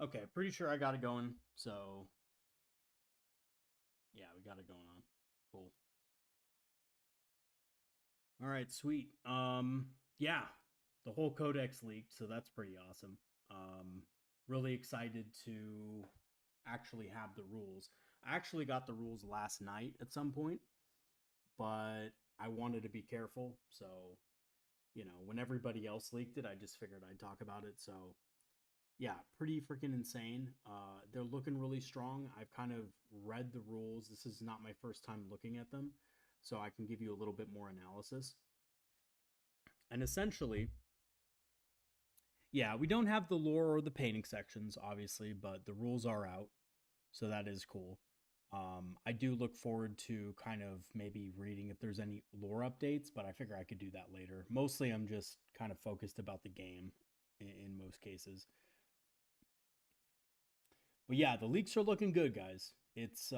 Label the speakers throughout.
Speaker 1: Okay, pretty sure I got it going. So, yeah, we got it going on. Cool. All right, sweet. Yeah, the whole codex leaked, so that's pretty awesome. Really excited to actually have the rules. I actually got the rules last night at some point, but I wanted to be careful. So, when everybody else leaked it, I just figured I'd talk about it. So, yeah, pretty freaking insane. They're looking really strong. I've kind of read the rules. This is not my first time looking at them, so I can give you a little bit more analysis. And essentially, yeah, we don't have the lore or the painting sections, obviously, but the rules are out, so that is cool. I do look forward to kind of maybe reading if there's any lore updates, but I figure I could do that later. Mostly, I'm just kind of focused about the game in most cases. But yeah, the leaks are looking good, guys. It's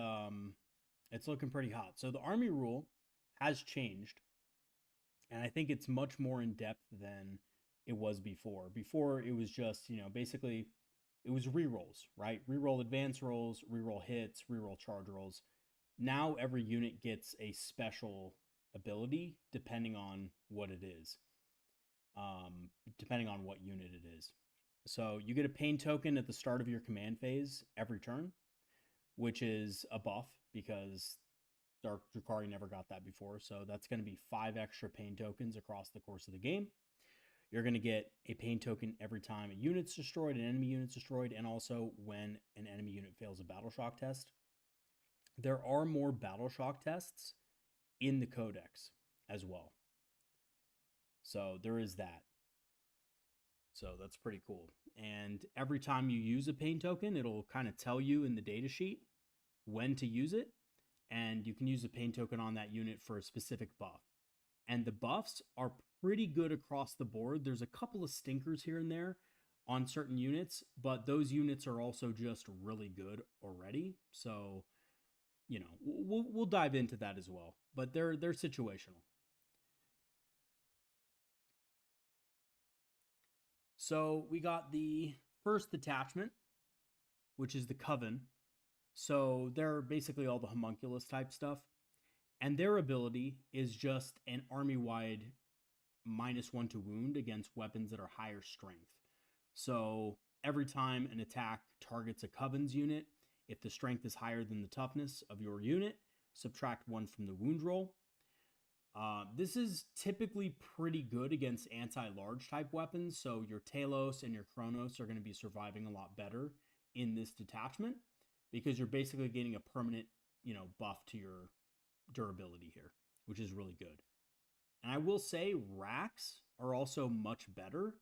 Speaker 1: looking pretty hot. So the army rule has changed, and I think it's much more in depth than it was before. Before it was just, basically it was rerolls, right? Reroll advance rolls, reroll hits, reroll charge rolls. Now every unit gets a special ability depending on what it is. Depending on what unit it is. So you get a pain token at the start of your command phase every turn, which is a buff because Dark Druhkari never got that before. So that's going to be 5 extra pain tokens across the course of the game. You're going to get a pain token every time a unit's destroyed, an enemy unit's destroyed, and also when an enemy unit fails a battle shock test. There are more battle shock tests in the Codex as well. So there is that. So that's pretty cool. And every time you use a pain token, it'll kind of tell you in the data sheet when to use it. And you can use a pain token on that unit for a specific buff. And the buffs are pretty good across the board. There's a couple of stinkers here and there on certain units, but those units are also just really good already. So, we'll dive into that as well. But they're situational. So we got the first detachment, which is the Coven. So they're basically all the homunculus type stuff. And their ability is just an army wide -1 to wound against weapons that are higher strength. So every time an attack targets a Coven's unit, if the strength is higher than the toughness of your unit, subtract 1 from the wound roll. This is typically pretty good against anti-large type weapons, so your Talos and your Kronos are going to be surviving a lot better in this detachment because you're basically getting a permanent, buff to your durability here, which is really good. And I will say racks are also much better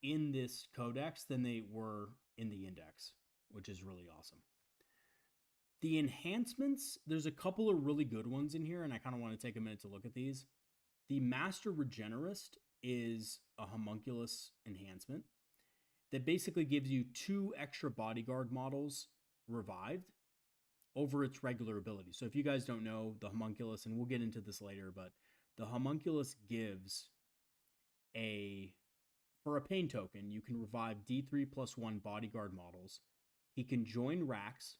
Speaker 1: in this codex than they were in the index, which is really awesome. The enhancements, there's a couple of really good ones in here, and I kind of want to take a minute to look at these. The Master Regenerist is a homunculus enhancement that basically gives you 2 extra bodyguard models revived over its regular ability. So if you guys don't know the homunculus, and we'll get into this later, but the homunculus gives for a pain token, you can revive D3+1 bodyguard models. He can join racks.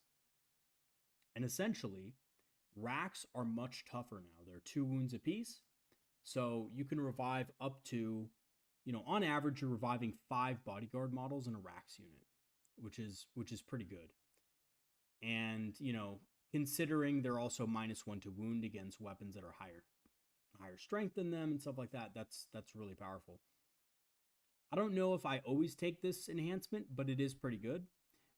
Speaker 1: And essentially, racks are much tougher now. They're 2 wounds apiece. So you can revive up to, on average, you're reviving 5 bodyguard models in a racks unit, which is pretty good. And, considering they're also -1 to wound against weapons that are higher strength than them and stuff like that, that's really powerful. I don't know if I always take this enhancement, but it is pretty good.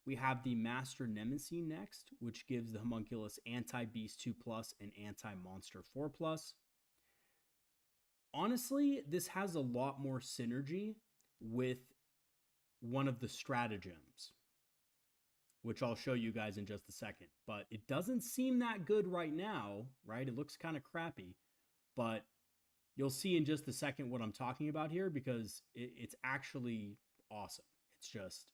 Speaker 1: We have the Master Nemesis next, which gives the homunculus anti-beast 2+ and anti-monster 4+. Honestly, this has a lot more synergy with one of the stratagems, which I'll show you guys in just a second. But it doesn't seem that good right now, right? It looks kind of crappy, but you'll see in just a second what I'm talking about here because it's actually awesome. It's just,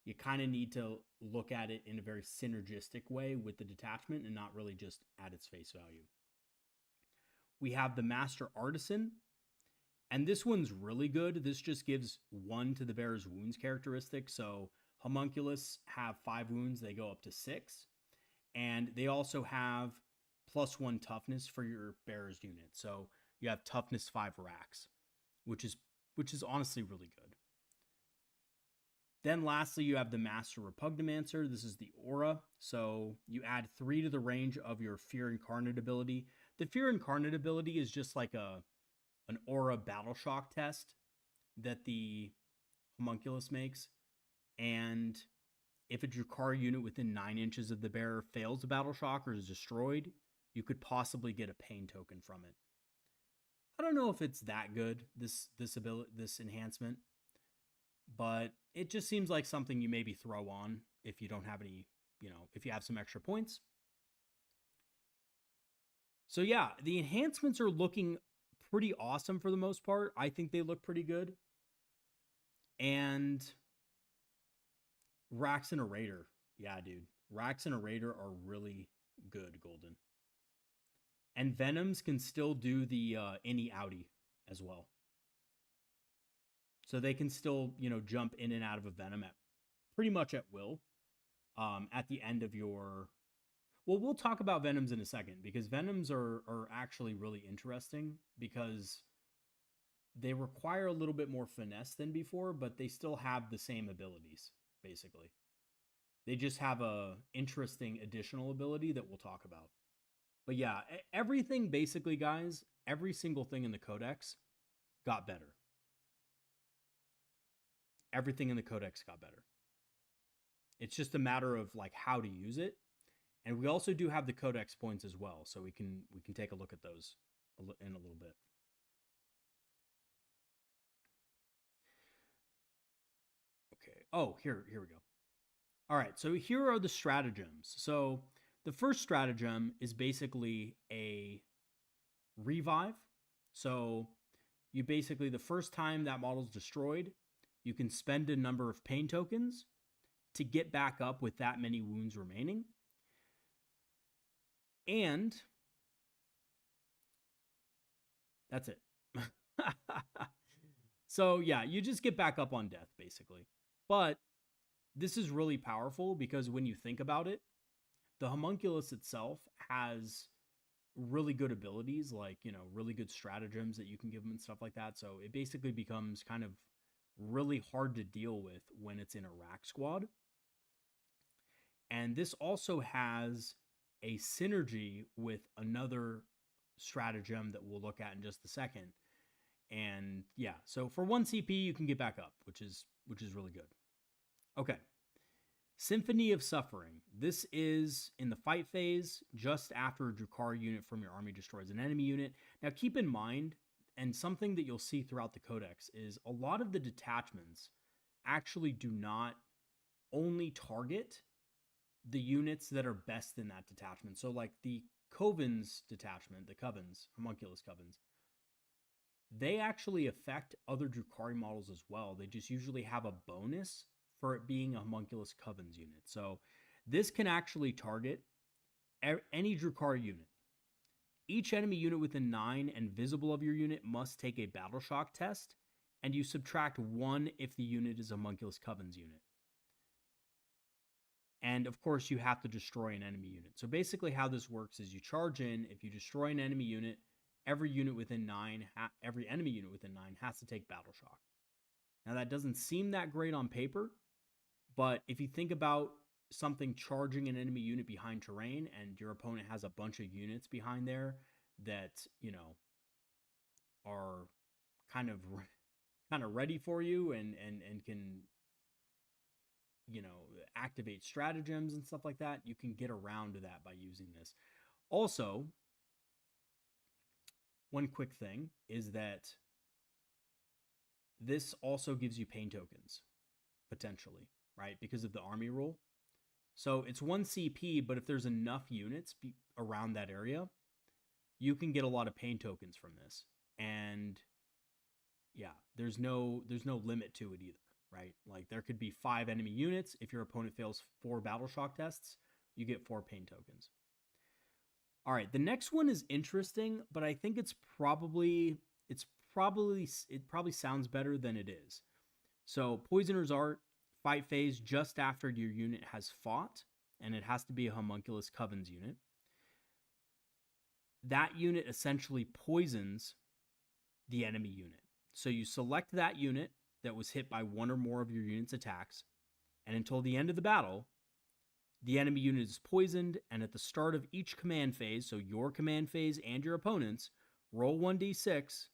Speaker 1: you kind of need to look at it in a very synergistic way with the detachment and not really just at its face value. We have the Master Artisan, and this one's really good. This just gives 1 to the bearer's wounds characteristic, so homunculus have 5 wounds, they go up to 6. And they also have +1 toughness for your bearer's unit. So you have toughness 5 racks, which is honestly really good. Then lastly, you have the Master Repugnomancer. This is the aura. So you add 3 to the range of your Fear Incarnate ability. The Fear Incarnate ability is just like an aura battle shock test that the homunculus makes. And if a Druhkari unit within 9 inches of the bearer fails the battle shock or is destroyed, you could possibly get a pain token from it. I don't know if it's that good, this enhancement, but it just seems like something you maybe throw on if you don't have any, if you have some extra points. So yeah, the enhancements are looking pretty awesome for the most part. I think they look pretty good. And Rax and a Raider. Yeah, dude. Rax and a Raider are really good, Golden. And Venoms can still do the innie outie as well. So they can still, jump in and out of a Venom at pretty much at will. At the end of your... Well, we'll talk about Venoms in a second, because Venoms are actually really interesting because they require a little bit more finesse than before, but they still have the same abilities, basically. They just have a interesting additional ability that we'll talk about. But yeah, everything basically, guys, every single thing in the Codex got better. Everything in the Codex got better. It's just a matter of like how to use it. And we also do have the Codex points as well, so we can take a look at those in a little bit. Okay. Oh, here we go. All right, so here are the stratagems. So the first stratagem is basically a revive. So you basically, the first time that model's destroyed, you can spend a number of pain tokens to get back up with that many wounds remaining. And that's it. So yeah, you just get back up on death, basically. But this is really powerful because when you think about it, the homunculus itself has really good abilities, like, really good stratagems that you can give them and stuff like that. So it basically becomes kind of really hard to deal with when it's in a rack squad. And this also has a synergy with another stratagem that we'll look at in just a second. And yeah, so for 1 CP, you can get back up, which is really good. Okay. Symphony of Suffering. This is in the fight phase, just after a Druhkari unit from your army destroys an enemy unit. Now keep in mind, and something that you'll see throughout the Codex, is a lot of the detachments actually do not only target the units that are best in that detachment. So like the Coven's detachment, the Covens, homunculus Covens, they actually affect other Druhkari models as well. They just usually have a bonus for it being a homunculus Covens unit. So this can actually target any Druhkari unit. Each enemy unit within 9 and visible of your unit must take a battle shock test, and you subtract 1 if the unit is a homunculus Covens unit. And of course, you have to destroy an enemy unit. So basically how this works is you charge in, if you destroy an enemy unit, every enemy unit within 9 has to take battle shock. Now that doesn't seem that great on paper, but if you think about something charging an enemy unit behind terrain and your opponent has a bunch of units behind there that, are kind of ready for you and can, activate stratagems and stuff like that, you can get around to that by using this. Also, one quick thing is that this also gives you pain tokens, potentially, right? Because of the army rule. So it's 1 CP, but if there's enough units around that area, you can get a lot of pain tokens from this. And yeah, there's no limit to it either, right? Like there could be 5 enemy units. If your opponent fails 4 battle shock tests, you get 4 pain tokens. All right, the next one is interesting, but I think it probably sounds better than it is. So Poisoner's Art, fight phase just after your unit has fought, and it has to be a homunculus Coven's unit. That unit essentially poisons the enemy unit. So you select that unit that was hit by one or more of your unit's attacks, and until the end of the battle, the enemy unit is poisoned, and at the start of each command phase, so your command phase and your opponent's, roll 1d6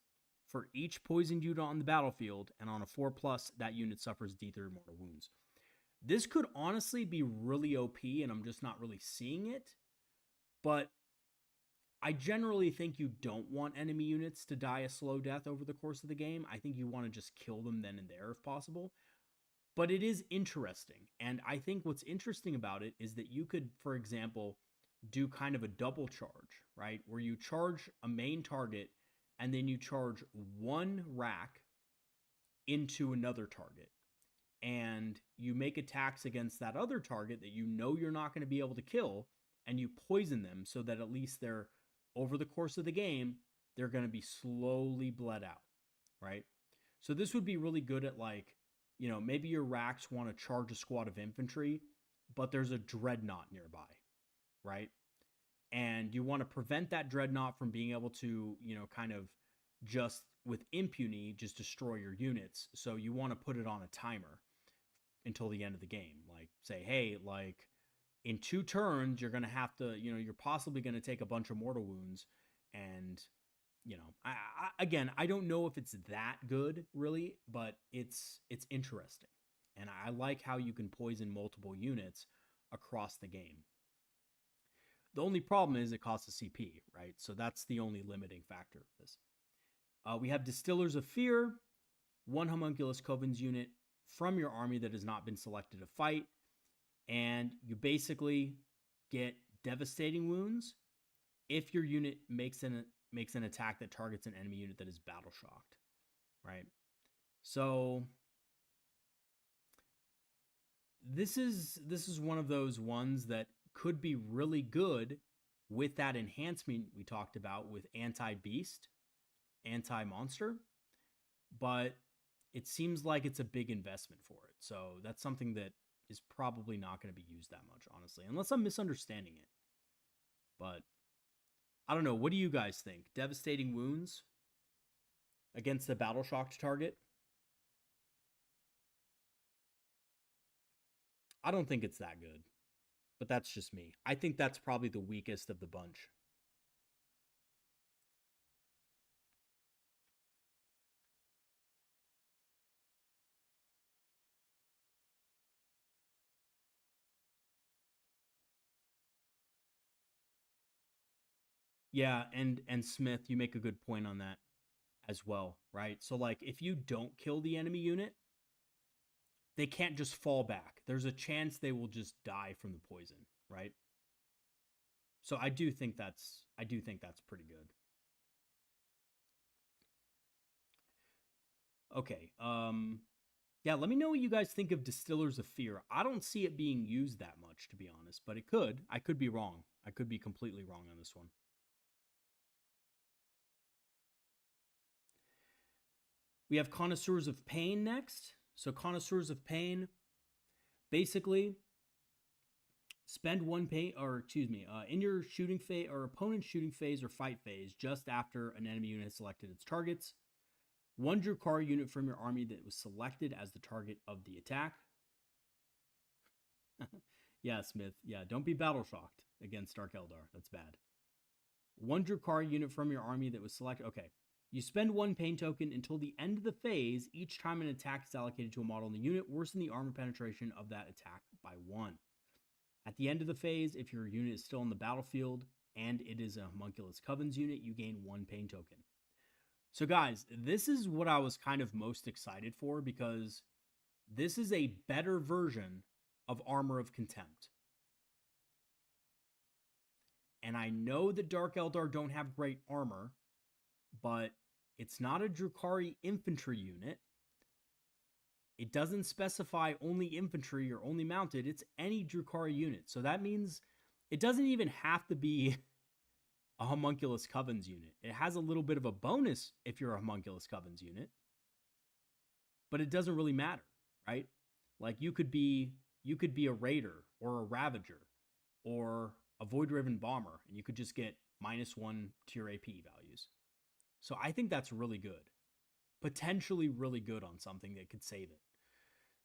Speaker 1: for each poisoned unit on the battlefield, and on a 4+, that unit suffers D3 mortal wounds. This could honestly be really OP, and I'm just not really seeing it, but I generally think you don't want enemy units to die a slow death over the course of the game. I think you want to just kill them then and there if possible. But it is interesting. And I think what's interesting about it is that you could, for example, do kind of a double charge, right? Where you charge a main target and then you charge one rack into another target. And you make attacks against that other target that you know you're not going to be able to kill, and you poison them so that at least they're, over the course of the game, they're going to be slowly bled out, right? So this would be really good at, like, you know, maybe your racks want to charge a squad of infantry, but there's a dreadnought nearby, right? And you want to prevent that dreadnought from being able to, you know, kind of just with impunity, just destroy your units. So you want to put it on a timer until the end of the game. Like, say, hey, like, in 2 turns, you're going to have to, you know, you're possibly going to take a bunch of mortal wounds. And, you know, again, I don't know if it's that good, really, but it's interesting. And I like how you can poison multiple units across the game. The only problem is it costs a CP, right? So that's the only limiting factor of this. We have Distillers of Fear, 1 homunculus Coven's unit from your army that has not been selected to fight. And you basically get devastating wounds if your unit makes an attack that targets an enemy unit that is battle shocked, right? So this is one of those ones that could be really good with that enhancement we talked about with anti-beast, anti-monster, but it seems like it's a big investment for it. So that's something that is probably not going to be used that much, honestly, unless I'm misunderstanding it. But I don't know. What do you guys think? Devastating wounds against the battle shocked target? I don't think it's that good, but that's just me. I think that's probably the weakest of the bunch. Yeah, and Smith, you make a good point on that as well, right? So, like, if you don't kill the enemy unit, they can't just fall back. There's a chance they will just die from the poison, right? So I do think that's pretty good. Okay. Yeah, let me know what you guys think of Distillers of Fear. I don't see it being used that much, to be honest, but it could. I could be wrong. I could be completely wrong on this one. We have Connoisseurs of Pain next. So Connoisseurs of Pain, basically, spend 1 pain, or excuse me, in your shooting phase or opponent's shooting phase or fight phase, just after an enemy unit has selected its targets, 1 Druhkari unit from your army that was selected as the target of the attack. Yeah, Smith. Yeah, don't be battle shocked against Dark Eldar. That's bad. 1 Druhkari unit from your army that was selected. Okay. You spend 1 pain token until the end of the phase. Each time an attack is allocated to a model in the unit, worsen the armor penetration of that attack by 1. At the end of the phase, if your unit is still on the battlefield and it is a homunculus Coven's unit, you gain 1 pain token. So guys, this is what I was kind of most excited for, because this is a better version of Armor of Contempt. And I know that Dark Eldar don't have great armor, but it's not a Druhkari infantry unit. It doesn't specify only infantry or only mounted. It's any Druhkari unit. So that means it doesn't even have to be a homunculus Coven's unit. It has a little bit of a bonus if you're a homunculus Coven's unit, but it doesn't really matter, right? Like you could be a raider or a ravager or a void-riven bomber, and you could just get -1 to your AP values. So I think that's really good. Potentially really good on something that could save it.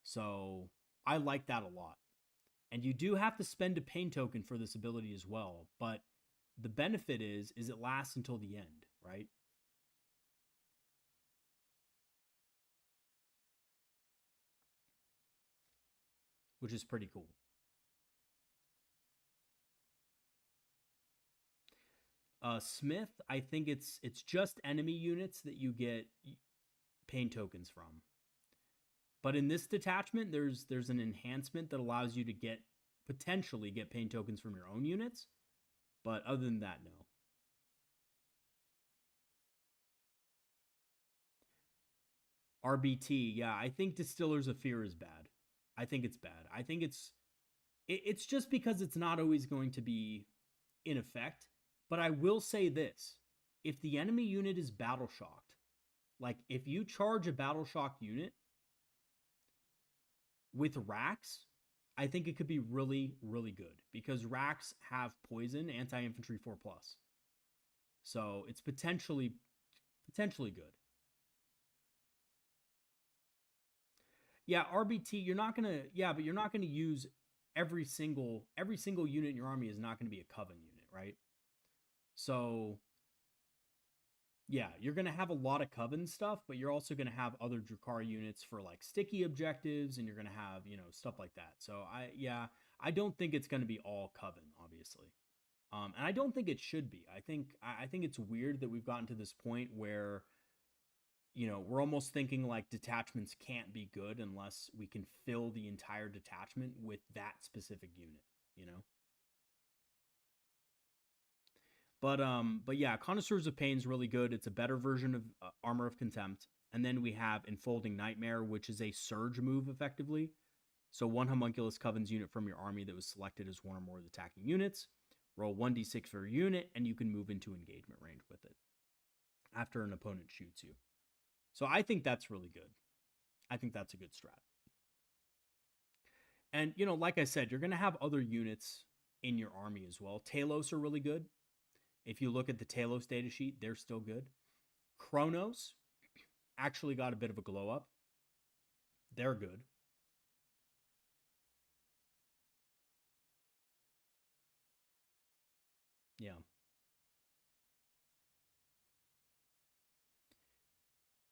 Speaker 1: So I like that a lot. And you do have to spend a pain token for this ability as well, but the benefit is it lasts until the end, right? Which is pretty cool. Smith, I think it's just enemy units that you get pain tokens from. But in this detachment, there's an enhancement that allows you to potentially get pain tokens from your own units. But other than that, no. RBT, yeah, I think Distillers of Fear is bad. I think it's bad. I think it's just because it's not always going to be in effect. But I will say this. If the enemy unit is battle shocked, like if you charge a battle shocked unit with racks, I think it could be really, really good because racks have poison, anti-infantry 4+. So it's potentially good. Yeah, RBT, but you're not gonna use every single unit in your army is not gonna be a Coven unit, right? So yeah, you're gonna have a lot of Coven stuff, but you're also gonna have other Druhkari units for like sticky objectives, and you're gonna have, stuff like that. So I don't think it's gonna be all Coven, obviously. And I don't think it should be. I think it's weird that we've gotten to this point where we're almost thinking like detachments can't be good unless we can fill the entire detachment with that specific unit. But yeah, Connoisseurs of Pain is really good. It's a better version of Armor of Contempt. And then we have Enfolding Nightmare, which is a surge move effectively. So one Homunculus Coven's unit from your army that was selected as one or more of the attacking units. Roll 1d6 for your unit, and you can move into engagement range with it after an opponent shoots you. So I think that's really good. I think that's a good strat. And, like I said, you're going to have other units in your army as well. Talos are really good. If you look at the Talos datasheet, they're still good. Chronos actually got a bit of a glow up. They're good. Yeah.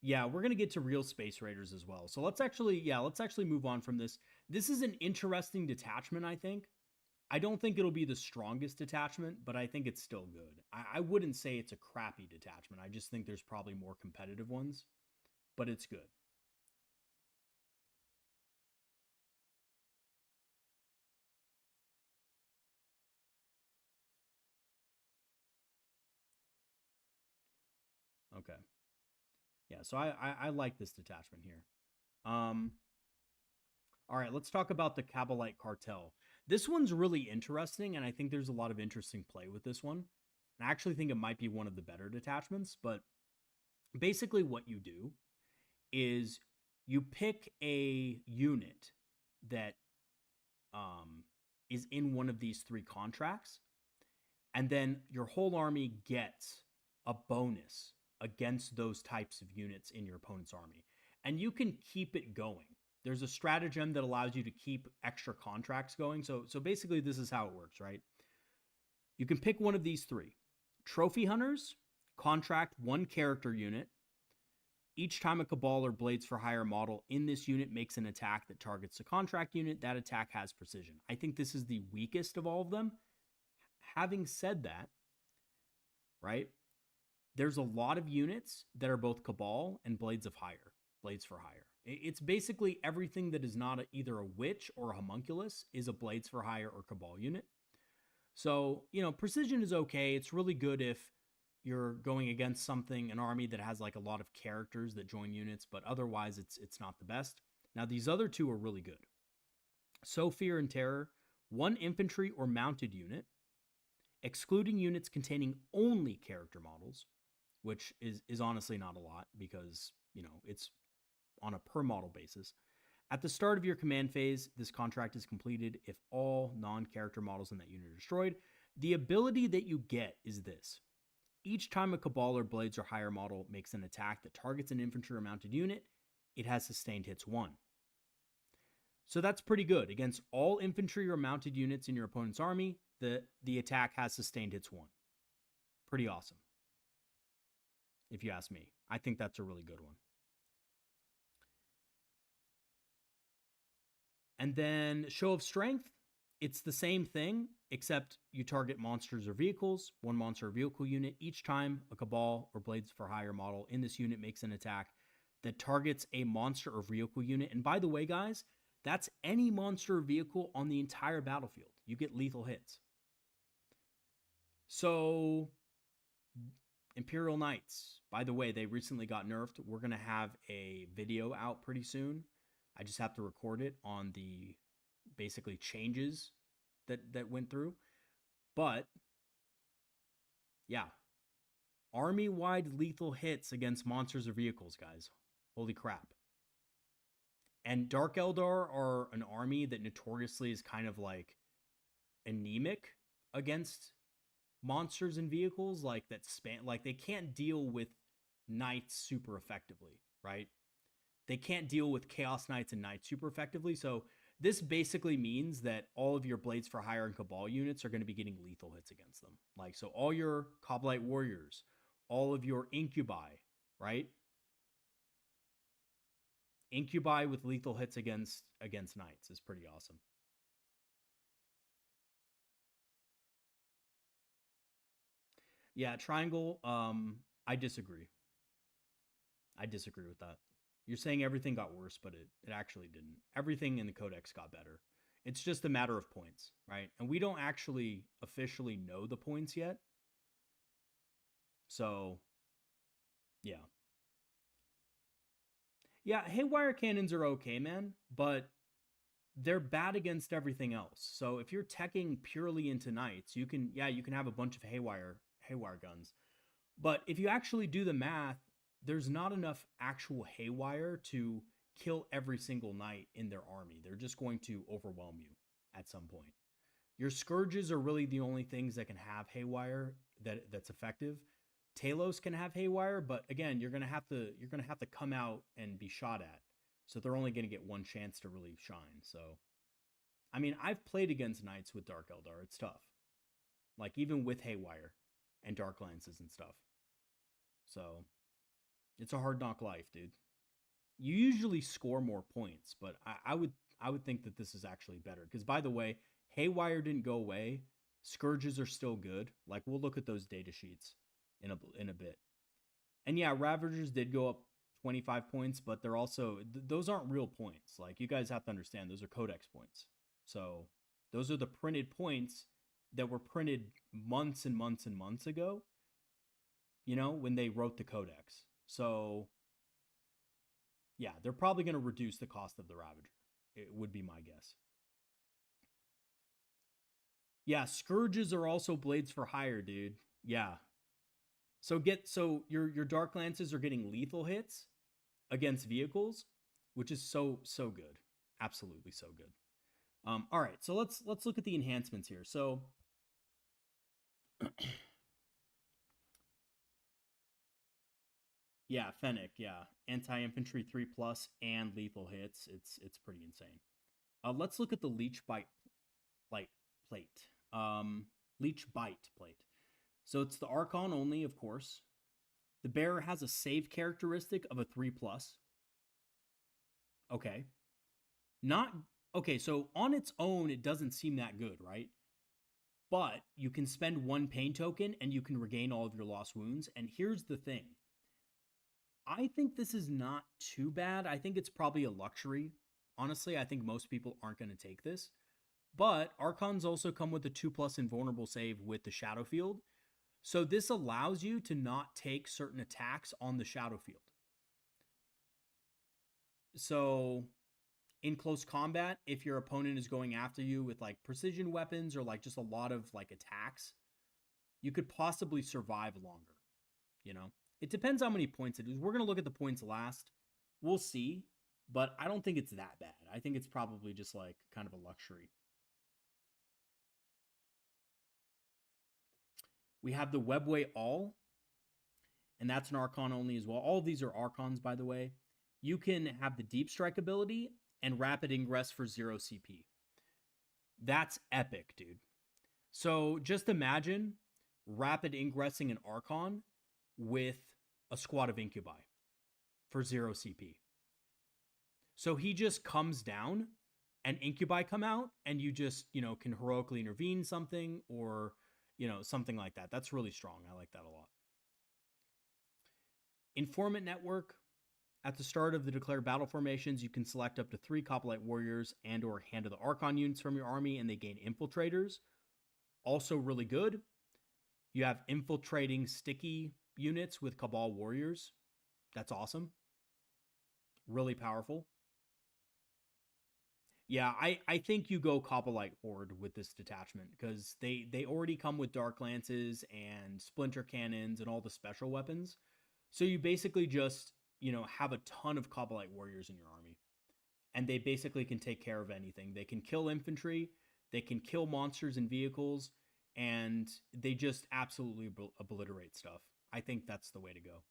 Speaker 1: Yeah, we're going to get to Realspace Raiders as well. So let's actually move on from this. This is an interesting detachment, I think. I don't think it'll be the strongest detachment, but I think it's still good. I wouldn't say it's a crappy detachment. I just think there's probably more competitive ones, but it's good. Okay. Yeah, so I like this detachment here. All right, let's talk about the Kabalite Cartel. This one's really interesting, and I think there's a lot of interesting play with this one. And I actually think it might be one of the better detachments, but basically what you do is you pick a unit that is in one of these 3 contracts, and then your whole army gets a bonus against those types of units in your opponent's army. And you can keep it going. There's a stratagem that allows you to keep extra contracts going. So basically this is how it works, right? You can pick one of these 3. Trophy Hunters contract 1 character unit. Each time a Cabal or Blades for Hire model in this unit makes an attack that targets the contract unit, that attack has precision. I think this is the weakest of all of them. Having said that, right, there's a lot of units that are both Cabal and Blades for Hire. It's basically everything that is not either a Witch or a Homunculus is a Blades for Hire or Cabal unit. So, precision is okay. It's really good if you're going against an army that has like a lot of characters that join units, but otherwise it's not the best. Now, these other 2 are really good. So Fear and Terror, 1 infantry or mounted unit, excluding units containing only character models, which is honestly not a lot because, it's on a per model basis. At the start of your command phase, this contract is completed if all non-character models in that unit are destroyed. The ability that you get is this. Each time a Cabal or Blades or higher model makes an attack that targets an infantry or mounted unit, it has sustained hits 1. So that's pretty good. Against all infantry or mounted units in your opponent's army, the attack has sustained hits 1. Pretty awesome, if you ask me. I think that's a really good one. And then Show of Strength, it's the same thing, except you target monsters or vehicles, one monster or vehicle unit. Each time a Cabal or Blades for Hire model in this unit makes an attack that targets a monster or vehicle unit. And by the way, guys, that's any monster or vehicle on the entire battlefield. You get lethal hits. So, Imperial Knights, by the way, they recently got nerfed. We're going to have a video out pretty soon. I just have to record it on the basically changes that went through. But, yeah. Army-wide lethal hits against monsters or vehicles, guys. Holy crap. And Dark Eldar are an army that notoriously is kind of like anemic against monsters and vehicles, like that span, like they can't deal with knights super effectively, right? They can't deal with Chaos Knights and Knights super effectively. So this basically means that all of your Blades for Hire and Cabal units are going to be getting lethal hits against them. Like, so all your Kabalite Warriors, all of your Incubi, right? Incubi with lethal hits against Knights is pretty awesome. Yeah, Triangle, I disagree. I disagree with that. You're saying everything got worse, but it actually didn't. Everything in the Codex got better. It's just a matter of points, right? And we don't actually officially know the points yet. So, yeah. Yeah, Haywire Cannons are okay, man, but they're bad against everything else. So if you're teching purely into Knights, you can have a bunch of Haywire guns. But if you actually do the math, there's not enough actual Haywire to kill every single Knight in their army. They're just going to overwhelm you at some point. Your Scourges are really the only things that can have Haywire that's effective. Talos can have Haywire, but again, you're gonna have to come out and be shot at. So they're only gonna get one chance to really shine. So, I mean, I've played against Knights with Dark Eldar. It's tough. Like even with Haywire and Dark Lances and stuff. So, it's a hard knock life, dude. You usually score more points, but I would think that this is actually better. Because by the way, Haywire didn't go away. Scourges are still good. Like we'll look at those data sheets in a bit. And yeah, Ravagers did go up 25 points, but they're also those aren't real points. Like you guys have to understand, those are Codex points. So those are the printed points that were printed months and months and months ago. You know, when they wrote the Codex. So yeah, they're probably going to reduce the cost of the Ravager. It would be my guess. Yeah, Scourges are also Blades for Hire, dude. Yeah. So your Dark Lances are getting lethal hits against vehicles, which is so good. Absolutely so good. All right, so let's look at the enhancements here. So yeah, Fennec, yeah. Anti-infantry 3+ and lethal hits. It's pretty insane. Let's look at the Leech Bite plate. Leech Bite plate. So it's the Archon only, of course. The bearer has a save characteristic of a 3+. Okay. Okay, so on its own, it doesn't seem that good, right? But you can spend 1 pain token and you can regain all of your lost wounds. And here's the thing. I think this is not too bad. I think it's probably a luxury. Honestly, I think most people aren't going to take this. But Archons also come with a 2+ invulnerable save with the Shadow Field. So this allows you to not take certain attacks on the Shadow Field. So in close combat, if your opponent is going after you with like precision weapons or like just a lot of like attacks, you could possibly survive longer, you know? It depends how many points it is. We're going to look at the points last. We'll see. but I don't think it's that bad. I think it's probably just like kind of a luxury. We have the Webway All, and that's an Archon only as well. All of these are Archons, by the way. You can have the Deep Strike ability and Rapid Ingress for 0 CP. That's epic, dude. So just imagine Rapid Ingressing an Archon with a squad of Incubi for 0 CP. So he just comes down and Incubi come out and you just, can heroically intervene something or, something like that. That's really strong. I like that a lot. Informant Network. At the start of the declared battle formations, you can select up to 3 Kabalite warriors and or Hand of the Archon units from your army, and they gain infiltrators. Also really good. You have infiltrating sticky units with Cabal warriors. That's awesome. Really powerful. Yeah, I think you go Kabalite Horde with this detachment because they already come with Dark Lances and Splinter Cannons and all the special weapons. So you basically just, have a ton of Kabalite warriors in your army. And they basically can take care of anything. They can kill infantry, they can kill monsters and vehicles, and they just absolutely obliterate stuff. I think that's the way to go.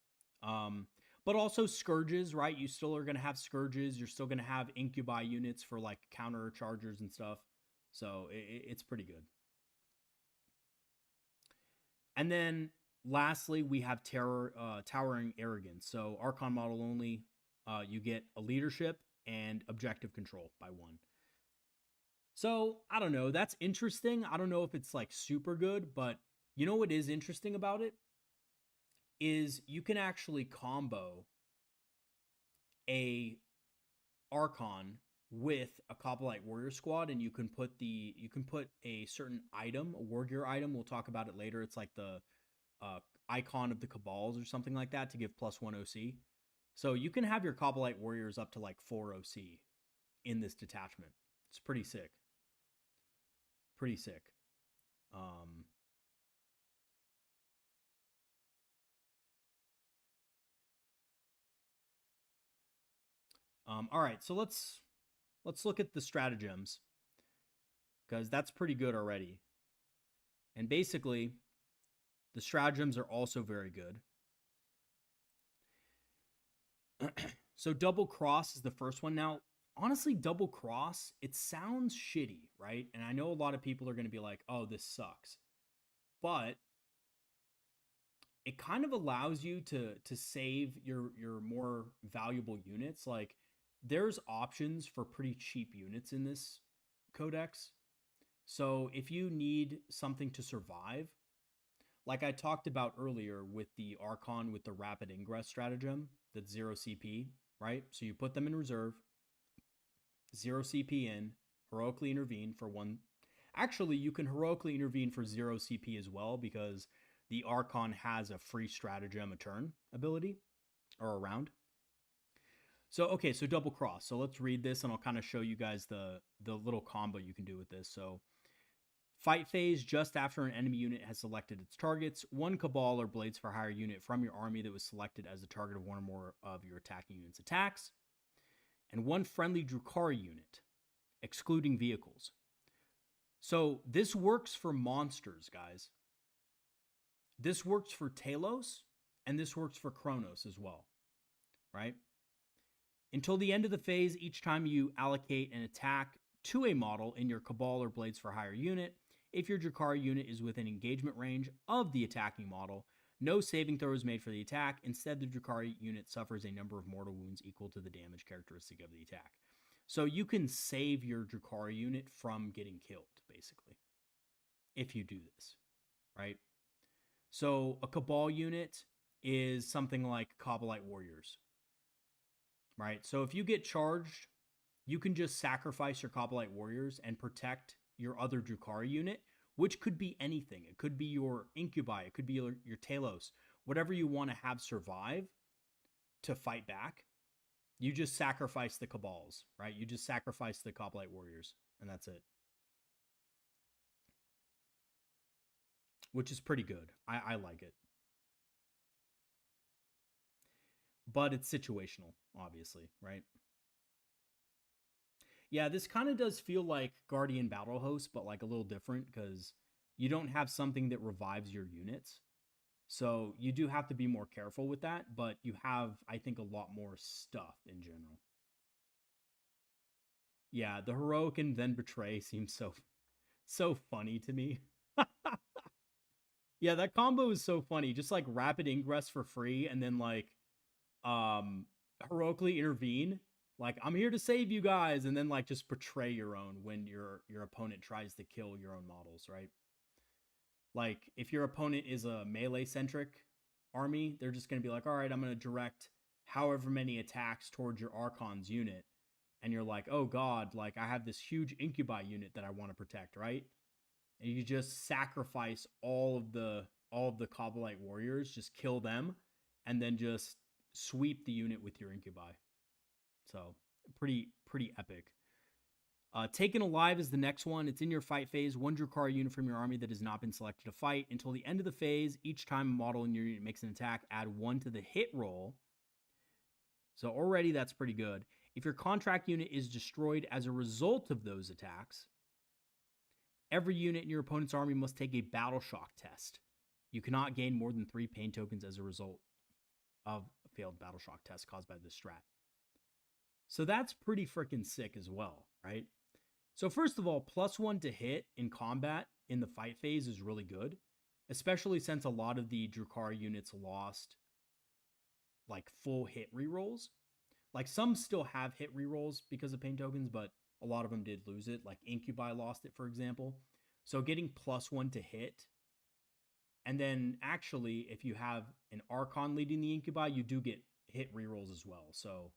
Speaker 1: But also Scourges, right? You still are going to have Scourges. You're still going to have Incubi units for like counter chargers and stuff. So it's pretty good. And then lastly, we have Towering Arrogance. So Archon model only, you get a leadership and objective control by 1. So I don't know. That's interesting. I don't know if it's like super good, but you know what is interesting about it? Is you can actually combo a Archon with a Kabalite warrior squad, and you can put a certain item, a war gear item. We'll talk about it later. It's like the icon of the Cabals or something like that to give +1 OC. So you can have your Kabalite warriors up to like 4 OC in this detachment. It's pretty sick. Pretty sick. All right, so let's look at the stratagems because that's pretty good already. And basically, the stratagems are also very good. So double cross is the first one. Now, honestly, double cross, it sounds shitty, right? And I know a lot of people are going to be like, oh, this sucks. But it kind of allows you to save your more valuable units. Like, there's options for pretty cheap units in this codex. So if you need something to survive, like I talked about earlier with the Archon with the Rapid Ingress stratagem, that's 0 CP, right? So you put them in reserve, 0 CP in, heroically intervene for 1. Actually, you can heroically intervene for 0 CP as well because the Archon has a free stratagem a turn ability or a round. So, okay, so double cross. So let's read this and I'll kind of show you guys the little combo you can do with this. So fight phase, just after an enemy unit has selected its targets, 1 Cabal or Blades for Hire unit from your army that was selected as the target of 1 or more of your attacking unit's attacks, and 1 friendly Druhkari unit, excluding vehicles. So this works for monsters, guys. This works for Talos, and this works for Kronos as well, right? Until the end of the phase, each time you allocate an attack to a model in your Cabal or Blades for Hire unit, if your Druhkari unit is within engagement range of the attacking model, no saving throw is made for the attack. Instead, the Druhkari unit suffers a number of mortal wounds equal to the damage characteristic of the attack. So you can save your Druhkari unit from getting killed, basically, if you do this, right? So a Cabal unit is something like Kabalite warriors, right? So if you get charged, you can just sacrifice your Kabalite warriors and protect your other Druhkari unit, which could be anything. It could be your Incubi, it could be your Talos, whatever you want to have survive to fight back. You just sacrifice the Cabals, right? You just sacrifice the Kabalite warriors, and that's it. Which is pretty good. I like it. But it's situational, obviously, right? Yeah, this kind of does feel like Guardian Battle Host, but like a little different because you don't have something that revives your units. So you do have to be more careful with that, but you have, I think, a lot more stuff in general. Yeah, the heroic and then betray seems so funny to me. Yeah, that combo is so funny. Just like rapid ingress for free and then like um heroically intervene. Like, I'm here to save you guys, and then like just betray your own when your opponent tries to kill your own models, right? Like, if your opponent is a melee centric army, they're just gonna be like, all right, I'm gonna direct however many attacks towards your Archon's unit. And you're like, oh god, like I have this huge incubi unit that I want to protect, right? And you just sacrifice all of the Kabalite warriors, just kill them, and then just sweep the unit with your incubi. So pretty epic. Taken Alive is the next one. It's in your fight phase. One Druhkari unit from your army that has not been selected to fight. Until the end of the phase, each time a model in your unit makes an attack, add 1 to the hit roll. So already that's pretty good. If your contract unit is destroyed as a result of those attacks, every unit in your opponent's army must take a battle shock test. You cannot gain more than 3 pain tokens as a result of a failed battle shock test caused by this strat. So that's pretty freaking sick as well, right? So first of all, +1 to hit in combat in the fight phase is really good, especially since a lot of the Druhkari units lost like full hit rerolls. Like, some still have hit rerolls because of pain tokens, but a lot of them did lose it. Like Incubi lost it, for example. So getting +1 to hit, and then actually if you have an Archon leading the Incubi, you do get hit rerolls as well. So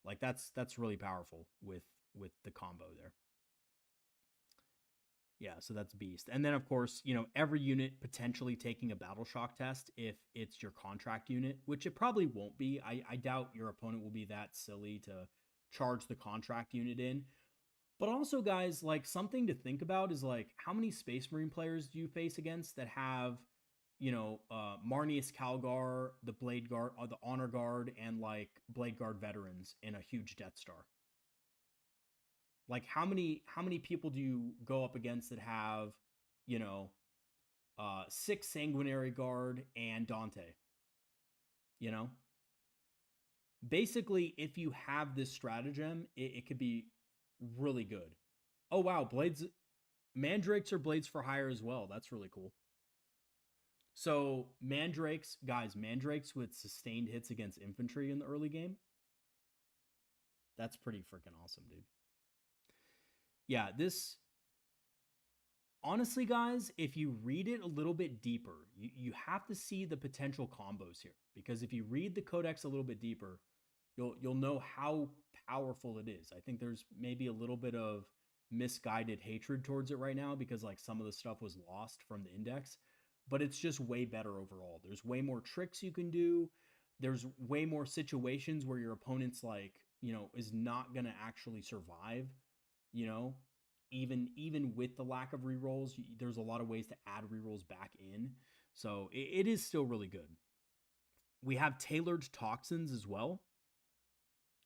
Speaker 1: like that's really powerful with the combo there. Yeah, so that's beast. And then of course, every unit potentially taking a battle shock test if it's your contract unit, which it probably won't be. I doubt your opponent will be that silly to charge the contract unit in. But also, guys, like, something to think about is like, how many Space Marine players do you face against that have, Marneus Calgar, the Blade Guard, the Honor Guard, and like Blade Guard veterans in a huge Death Star? Like, how many people do you go up against that have, 6 Sanguinary Guard and Dante? Basically, if you have this stratagem, it could be really good. Oh wow, blades, mandrakes are blades for hire as well. That's really cool. So mandrakes, guys, mandrakes with sustained hits against infantry in the early game. That's pretty freaking awesome, dude. Yeah, this, honestly, guys, if you read it a little bit deeper, you have to see the potential combos here, because if you read the Codex a little bit deeper, you'll know how powerful it is. I think there's maybe a little bit of misguided hatred towards it right now because like some of the stuff was lost from the index, but it's just way better overall. There's way more tricks you can do. There's way more situations where your opponent's like, is not going to actually survive, you know, even with the lack of rerolls. There's a lot of ways to add rerolls back in. So it is still really good. We have tailored toxins as well.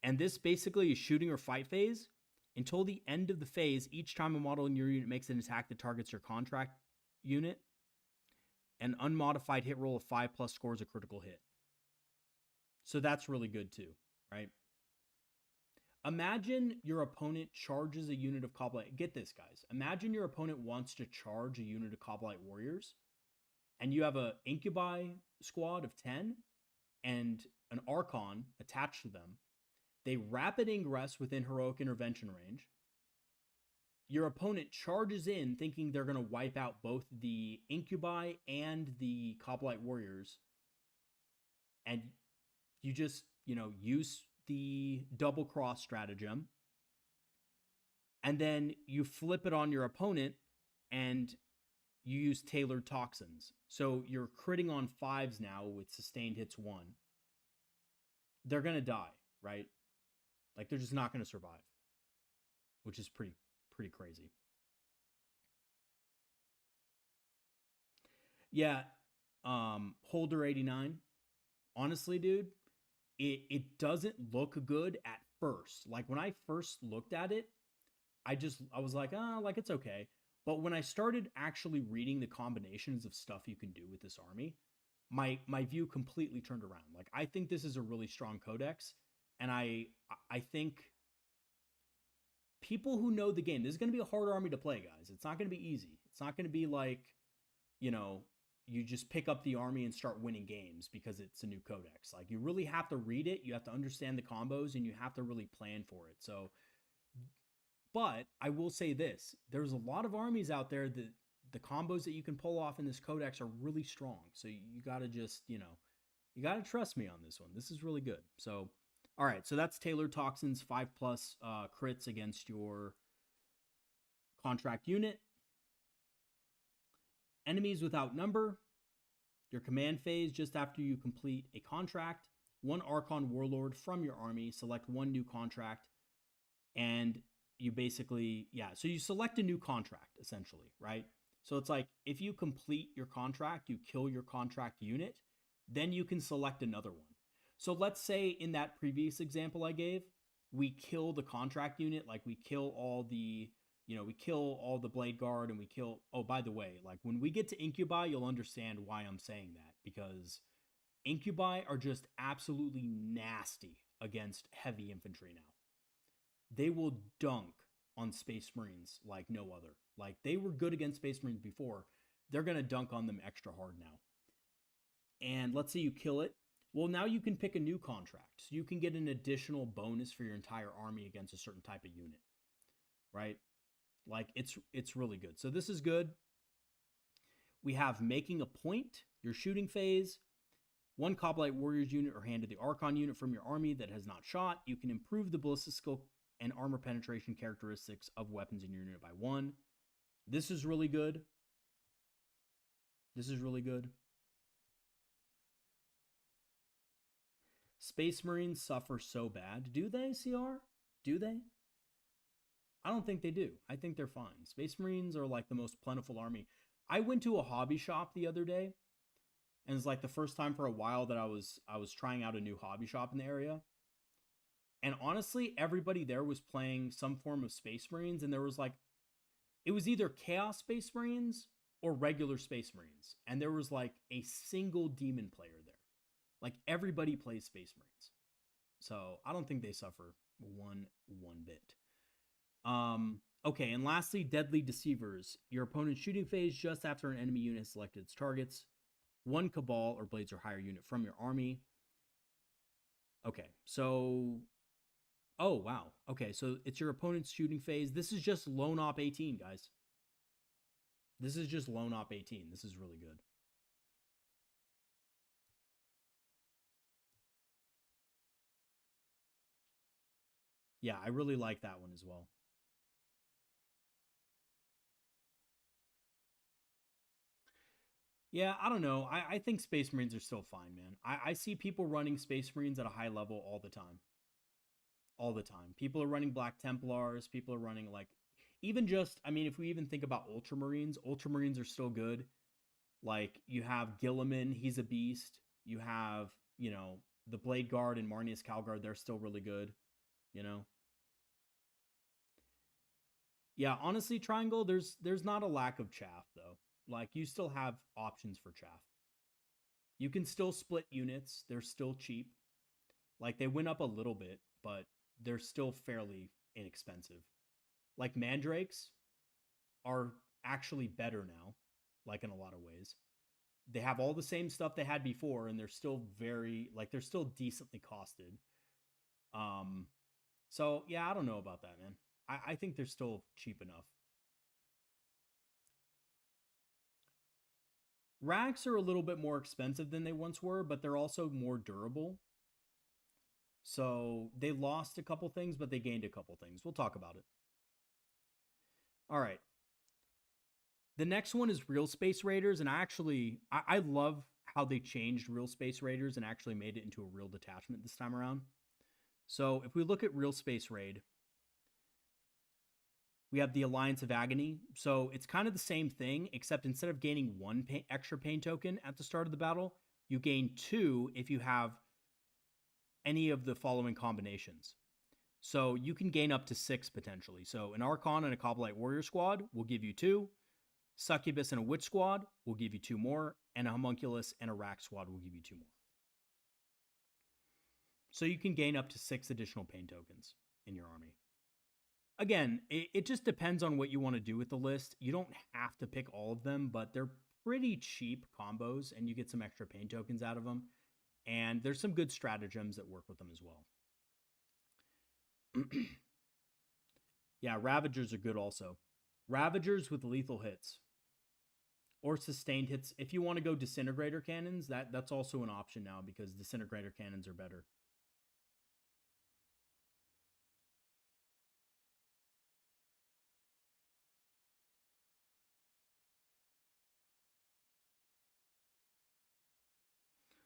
Speaker 1: And this basically is shooting or fight phase. Until the end of the phase, each time a model in your unit makes an attack that targets your contract unit, an unmodified hit roll of 5+ scores a critical hit. So that's really good too, right? Imagine your opponent charges a unit of Kabalite. Get this, guys. Imagine your opponent wants to charge a unit of Kabalite warriors, and you have an Incubi squad of 10 and an Archon attached to them. They rapid ingress within heroic intervention range. Your opponent charges in thinking they're going to wipe out both the Incubi and the Kabalite warriors. And you just, use the double cross stratagem. And then you flip it on your opponent and you use tailored toxins. So you're critting on 5s now with sustained hits 1. They're going to die, right? Like, they're just not going to survive, which is pretty crazy. Yeah, Holder 89. Honestly, dude, it doesn't look good at first. Like, when I first looked at it, I was like, like it's okay. But when I started actually reading the combinations of stuff you can do with this army, my view completely turned around. Like, I think this is a really strong codex, and I think people who know the game, this is going to be a hard army to play, guys. It's not going to be easy. It's not going to be like, you know, you just pick up the army and start winning games because it's a new codex. Like, you really have to read it, you have to understand the combos, and you have to really plan for it. So, but I will say this, there's a lot of armies out there that the combos that you can pull off in this codex are really strong. So you got to just, you got to trust me on this one. This is really good. So, all right. So that's Tailored Toxins, 5+ crits against your contract unit. Enemies without number. Your command phase, just after you complete a contract, 1 Archon Warlord from your army, select 1 new contract, and you basically, so you select a new contract, essentially, right? So it's like, if you complete your contract, you kill your contract unit, then you can select another one. So let's say in that previous example I gave, we kill the contract unit, like we kill all the, we kill all the Blade Guard, and we kill, oh, by the way, like when we get to Incubi, you'll understand why I'm saying that, because Incubi are just absolutely nasty against heavy infantry now. They will dunk on Space Marines like no other. Like, they were good against Space Marines before. They're going to dunk on them extra hard now. And let's say you kill it. Well, now you can pick a new contract. So you can get an additional bonus for your entire army against a certain type of unit. Right? Like, it's really good. So this is good. We have Making a Point, your shooting phase. 1 Kabalite Warriors unit or handed the Archon unit from your army that has not shot. You can improve the ballistic skill and armor penetration characteristics of weapons in your unit by 1. This is really good. This is really good. Space Marines suffer so bad. Do they, CR? Do they? I don't think they do. I think they're fine. Space Marines are like the most plentiful army. I went to a hobby shop the other day, and it's like the first time for a while that I was trying out a new hobby shop in the area. And honestly, everybody there was playing some form of Space Marines, and there was like, it was either Chaos Space Marines or regular Space Marines. And there was like a single demon player there. Like, everybody plays Space Marines. So I don't think they suffer one bit. Okay, and lastly, Deadly Deceivers. Your opponent's shooting phase just after an enemy unit has selected its targets. 1 Cabal or Blades or higher unit from your army. Okay, so... Oh, wow. Okay, so it's your opponent's shooting phase. This is just Lone Op 18, guys. This is just Lone Op 18. This is really good. Yeah, I really like that one as well. Yeah, I don't know. I think Space Marines are still fine, man. I see people running Space Marines at a high level all the time. All the time. People are running Black Templars. People are running, like, even just, I mean, if we even think about Ultramarines are still good. Like, you have Gilliman, he's a beast. You have, the Blade Guard and Marnius Calguard, they're still really good, Yeah, honestly, Triangle, there's not a lack of chaff, though. Like, you still have options for chaff. You can still split units. They're still cheap. Like, they went up a little bit, but they're still fairly inexpensive. Like, Mandrakes are actually better now, like, in a lot of ways. They have all the same stuff they had before, and they're still they're still decently costed. So, yeah, I don't know about that, man. I think they're still cheap enough. Racks are a little bit more expensive than they once were, but they're also more durable. So they lost a couple things, but they gained a couple things. We'll talk about it. All right. The next one is Realspace Raiders, and I love how they changed Realspace Raiders and actually made it into a real detachment this time around. So if we look at Realspace Raid, we have the Alliance of Agony. So it's kind of the same thing, except instead of gaining 1 extra pain token at the start of the battle, you gain 2 if you have any of the following combinations. So you can gain up to 6 potentially. So an Archon and a Kabalite Warrior squad will give you 2. Succubus and a Witch squad will give you 2 more. And a Homunculus and a Rack squad will give you 2 more. So you can gain up to 6 additional pain tokens in your army. Again, it just depends on what you want to do with the list. You don't have to pick all of them, but they're pretty cheap combos, and you get some extra pain tokens out of them. And there's some good stratagems that work with them as well. Yeah, Ravagers are good also. Ravagers with lethal hits. Or sustained hits. If you want to go Disintegrator Cannons, that's also an option now because Disintegrator Cannons are better.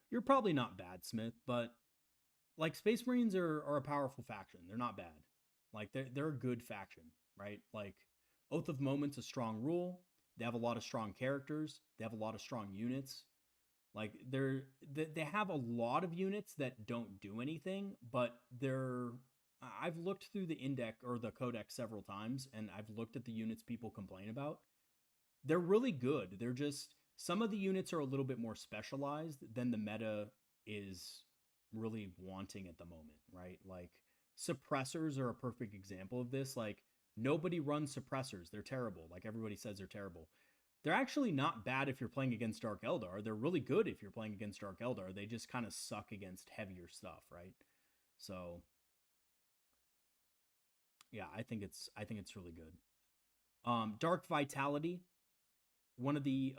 Speaker 1: You're probably not bad, Smith, but like Space Marines are a powerful faction. They're not bad. Like they're a good faction, right? Like Oath of Moment's a strong rule. They have a lot of strong characters. They have a lot of strong units. Like they have a lot of units that don't do anything, but I've looked through the index or the codex several times, and I've looked at the units people complain about. They're really good. They're just some of the units are a little bit more specialized than the meta is really wanting at the moment, right? Like suppressors are a perfect example of this. Like nobody runs suppressors. They're terrible. Like everybody says they're terrible. They're actually not bad if you're playing against Dark Eldar. They're really good if you're playing against Dark Eldar. They just kind of suck against heavier stuff, right? So yeah, I think it's really good. Dark Vitality, one of the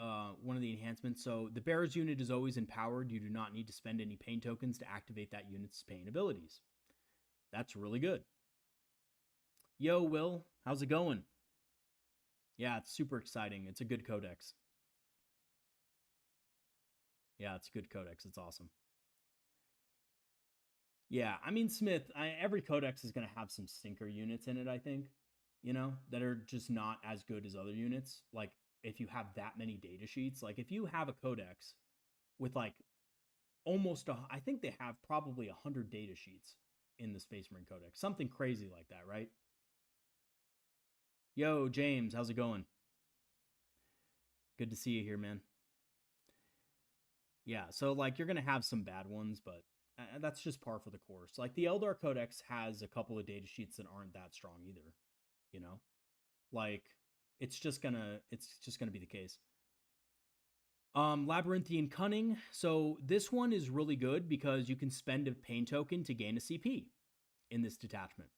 Speaker 1: enhancements. So the Bearer's unit is always empowered. You do not need to spend any pain tokens to activate that unit's pain abilities. That's really good. Yo, Will, how's it going? Yeah, it's super exciting. It's a good codex. Yeah, it's a good codex. It's awesome. Yeah, I mean, Smith, every codex is going to have some stinker units in it, I think, that are just not as good as other units. Like, if you have that many data sheets, like, if you have a codex with, like, I think they have probably 100 data sheets in the Space Marine Codex. Something crazy like that, right? Yo, James, how's it going? Good to see you here, man. Yeah, so like you're gonna have some bad ones, but that's just par for the course. Like the Eldar Codex has a couple of data sheets that aren't that strong either. You know, like it's just gonna be the case. Labyrinthian Cunning. So this one is really good because you can spend a pain token to gain a CP in this detachment.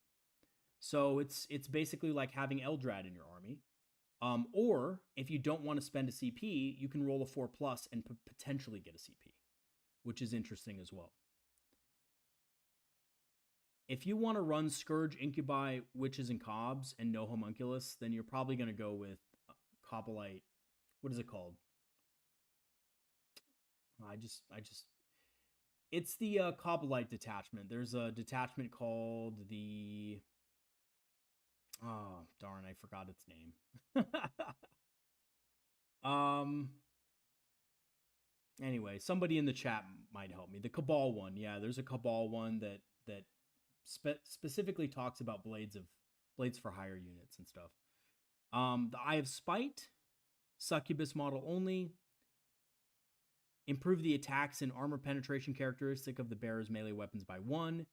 Speaker 1: So it's basically like having Eldrad in your army. Or if you don't want to spend a CP, you can roll a 4+ and potentially get a CP, which is interesting as well. If you want to run Scourge, Incubi, Witches, and Cobs and no Homunculus, then you're probably going to go with Kabalite. What is it called? It's the Kabalite detachment. There's a detachment called the... Oh, darn, I forgot its name. Anyway, somebody in the chat might help me. The Cabal one. Yeah, there's a Cabal one that specifically talks about blades for higher units and stuff. The Eye of Spite, Succubus model only. Improve the attacks and armor penetration characteristic of the bearer's melee weapons by 1.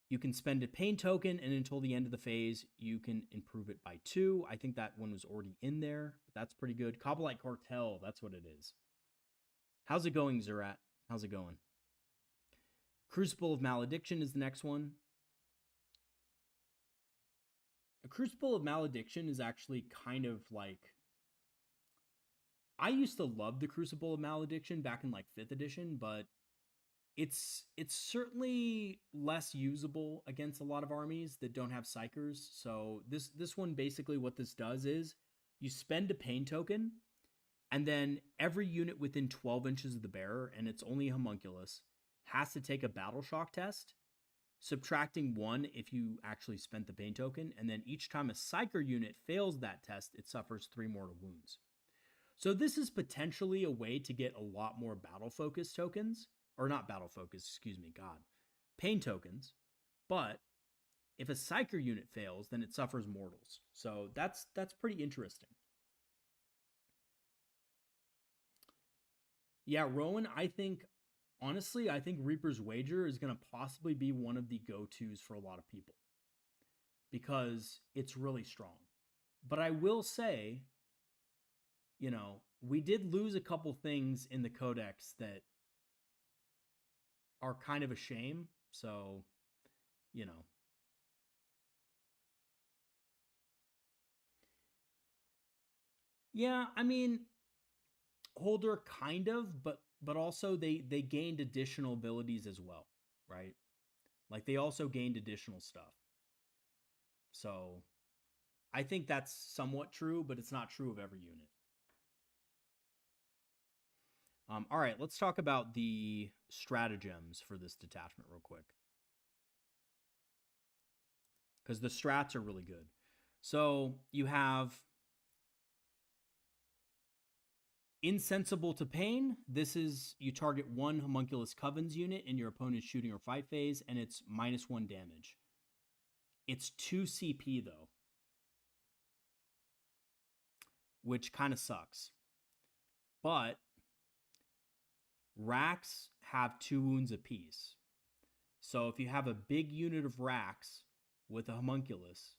Speaker 1: You can spend a pain token, and until the end of the phase, you can improve it by 2. I think that one was already in there, but that's pretty good. Kabalite Cartel, that's what it is. How's it going, Zerat? How's it going? Crucible of Malediction is the next one. A Crucible of Malediction is actually kind of like... I used to love the Crucible of Malediction back in like 5th edition, but it's certainly less usable against a lot of armies that don't have Psychers. So this one, basically what this does is you spend a pain token, and then every unit within 12 inches of the bearer, and it's only a homunculus, has to take a battle shock test, subtracting 1 if you actually spent the pain token, and then each time a Psyker unit fails that test, it suffers 3 mortal wounds. So this is potentially a way to get a lot more battle focus tokens, or not battle focus, excuse me, God, pain tokens, but If a Psyker unit fails, then it suffers mortals. So that's pretty interesting. Yeah, Rowan, honestly, I think Reaper's Wager is going to possibly be one of the go-tos for a lot of people because it's really strong. But I will say, we did lose a couple things in the Codex that are kind of a shame. So, Yeah, I mean, Holder kind of, but also they gained additional abilities as well, right? Like they also gained additional stuff. So I think that's somewhat true, but it's not true of every unit. All right, let's talk about the stratagems for this detachment real quick. Because the strats are really good. So you have Insensible to Pain. This is, you target one Homunculus Coven's unit in your opponent's shooting or fight phase, and it's -1 damage. It's 2 CP, though, which kind of sucks. But racks have 2 wounds apiece. So if you have a big unit of racks with a Homunculus,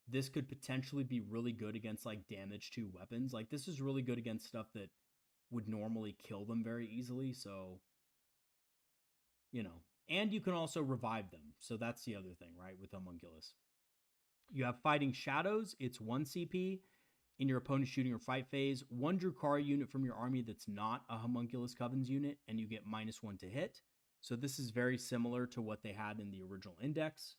Speaker 1: this could potentially be really good against like damage to weapons. Like this is really good against stuff that would normally kill them very easily. So, and you can also revive them. So that's the other thing, right? With Homunculus. You have Fighting Shadows. It's 1 CP in your opponent's shooting or fight phase. 1 Druhkari unit from your army that's not a Homunculus Coven's unit, and you get -1 to hit. So this is very similar to what they had in the original index.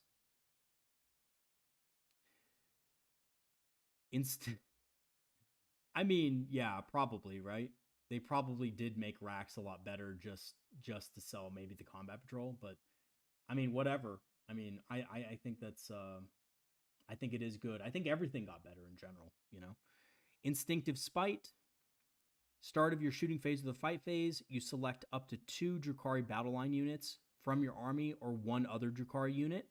Speaker 1: I mean, yeah, probably, right? They probably did make racks a lot better just to sell maybe the combat patrol, but I mean, whatever. I mean, I think that's I think it is good. I think everything got better in general, Instinctive Spite. Start of your shooting phase of the fight phase, you select up to 2 Druhkari battle line units from your army or 1 other Druhkari unit.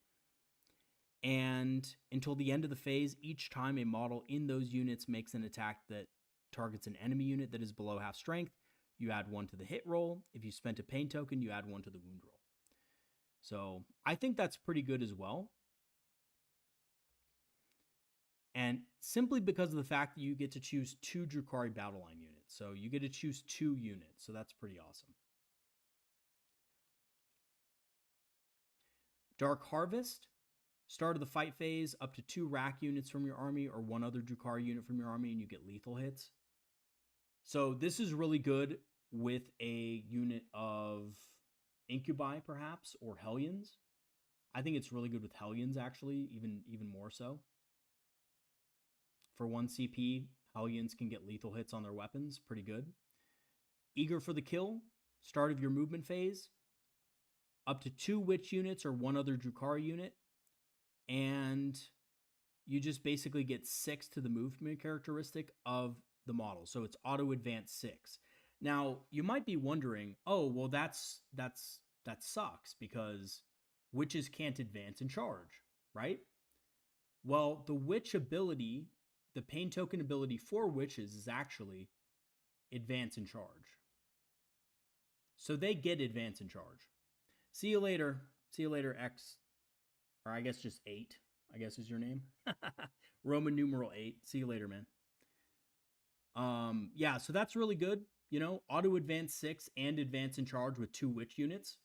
Speaker 1: And until the end of the phase, each time a model in those units makes an attack that targets an enemy unit that is below half strength, you add 1 to the hit roll. If you spent a pain token, you add 1 to the wound roll. So I think that's pretty good as well. And simply because of the fact that you get to choose 2 Druhkari battle line units. So you get to choose 2 units. So that's pretty awesome. Dark Harvest. Start of the fight phase, up to 2 rack units from your army or 1 other Druhkari unit from your army, and you get lethal hits. So this is really good with a unit of Incubi, perhaps, or Hellions. I think it's really good with Hellions, actually, even more so. For 1 CP, Hellions can get lethal hits on their weapons. Pretty good. Eager for the Kill. Start of your movement phase. Up to 2 Witch units or 1 other Druhkari unit. And you just basically get 6 to the movement characteristic of the model. So it's auto advance 6. Now, you might be wondering, oh, well, that sucks because witches can't advance and charge, right? Well, the witch ability, the pain token ability for witches is actually advance and charge. So they get advance and charge. See you later. See you later, X. Or I guess just 8, I guess is your name. Roman numeral 8. See you later, man. Yeah, so that's really good. Auto advance 6 and advance in charge with 2 witch units.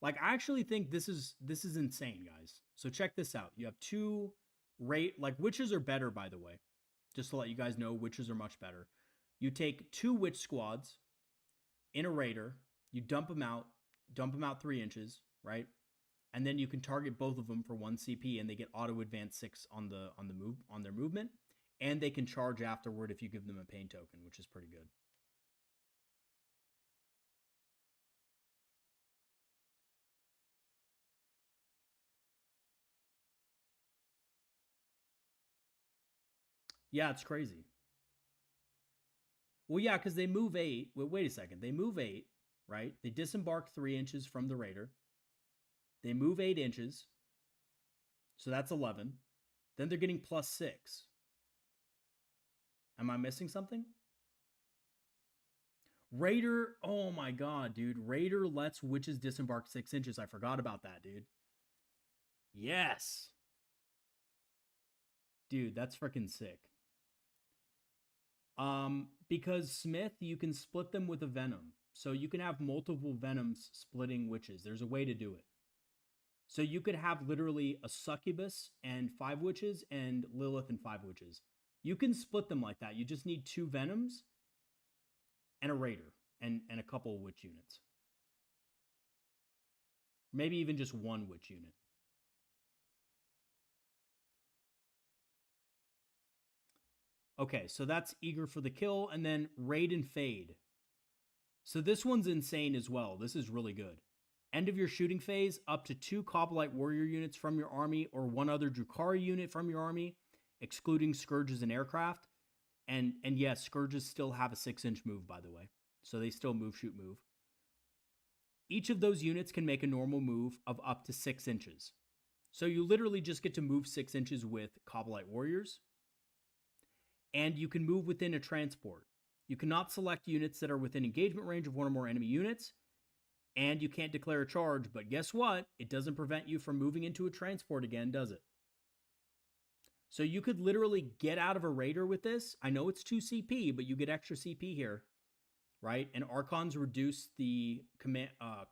Speaker 1: Like, I actually think this is insane, guys. So check this out. You have 2 witches are better, by the way. Just to let you guys know, witches are much better. You take 2 witch squads in a raider. You dump them out 3 inches, right? And then you can target both of them for 1 CP, and they get auto advance 6 on their movement, and they can charge afterward if you give them a pain token, which is pretty good. Yeah, it's crazy. Well, yeah, because they move 8. Wait a second. They move 8, right? They disembark 3 inches from the raider. They move 8 inches. So that's 11. Then they're getting +6. Am I missing something? Raider, oh my god, dude. Raider lets witches disembark 6 inches. I forgot about that, dude. Yes. Dude, that's freaking sick. Because Smith, you can split them with a venom. So you can have multiple venoms splitting witches. There's a way to do it. So you could have literally a succubus and 5 witches and Lilith and 5 witches. You can split them like that. You just need 2 venoms and a raider and a couple of witch units. Maybe even just 1 witch unit. Okay, so that's eager for the kill, and then raid and fade. So this one's insane as well. This is really good. End of your shooting phase, up to 2 Kabalite warrior units from your army or 1 other Druhkari unit from your army, excluding scourges and aircraft. And yes, scourges still have a 6-inch move, by the way. So they still move, shoot, move. Each of those units can make a normal move of up to 6 inches. So you literally just get to move 6 inches with Kabalite warriors. And you can move within a transport. You cannot select units that are within engagement range of 1 or more enemy units. And you can't declare a charge, but guess what? It doesn't prevent you from moving into a transport again, does it? So you could literally get out of a raider with this. I know it's 2 CP, but you get extra CP here, right? And Archons reduce the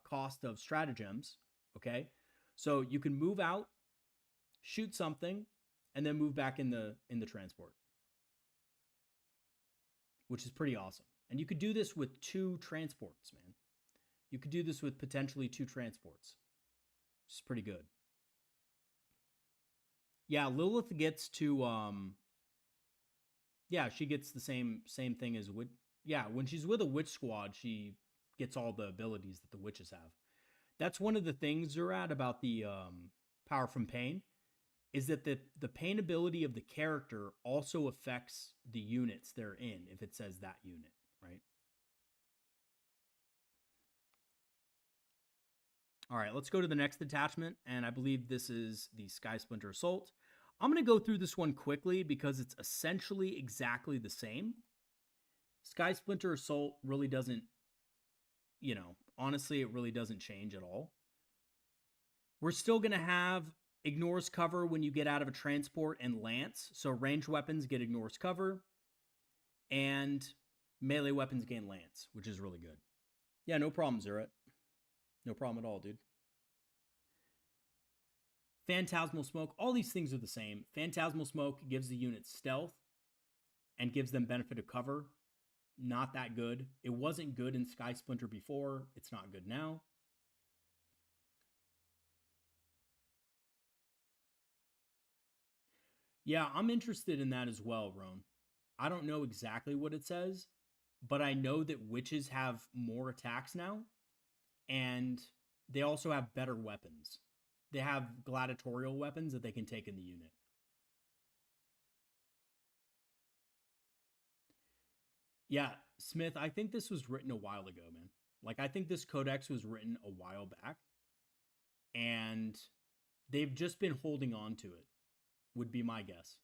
Speaker 1: cost of stratagems, okay? So you can move out, shoot something, and then move back in the transport, which is pretty awesome. And you could do this with 2 transports, man. You could do this with potentially 2 transports, which is pretty good. Yeah, Lilith gets to, yeah, she gets the same thing as Witch. Yeah, when she's with a Witch squad, she gets all the abilities that the witches have. That's one of the things, Zurat, about the Power from Pain, is that the pain ability of the character also affects the units they're in, if it says that unit, right? All right, let's go to the next detachment, and I believe this is the Skysplinter Assault. I'm going to go through this one quickly because it's essentially exactly the same. Skysplinter Assault really doesn't, honestly, it really doesn't change at all. We're still going to have ignores cover when you get out of a transport and lance. So ranged weapons get ignores cover, and melee weapons gain lance, which is really good. Yeah, no problem, Zurat. No problem at all, dude. Phantasmal Smoke, all these things are the same. Phantasmal Smoke gives the unit stealth and gives them benefit of cover. Not that good. It wasn't good in Skysplinter before. It's not good now. Yeah, I'm interested in that as well, Roan. I don't know exactly what it says, but I know that witches have more attacks now, and they also have better weapons. They have gladiatorial weapons that they can take in the unit. Yeah, Smith, I think this was written a while ago, man. Like, I think this codex was written a while back, and they've just been holding on to it, would be my guess.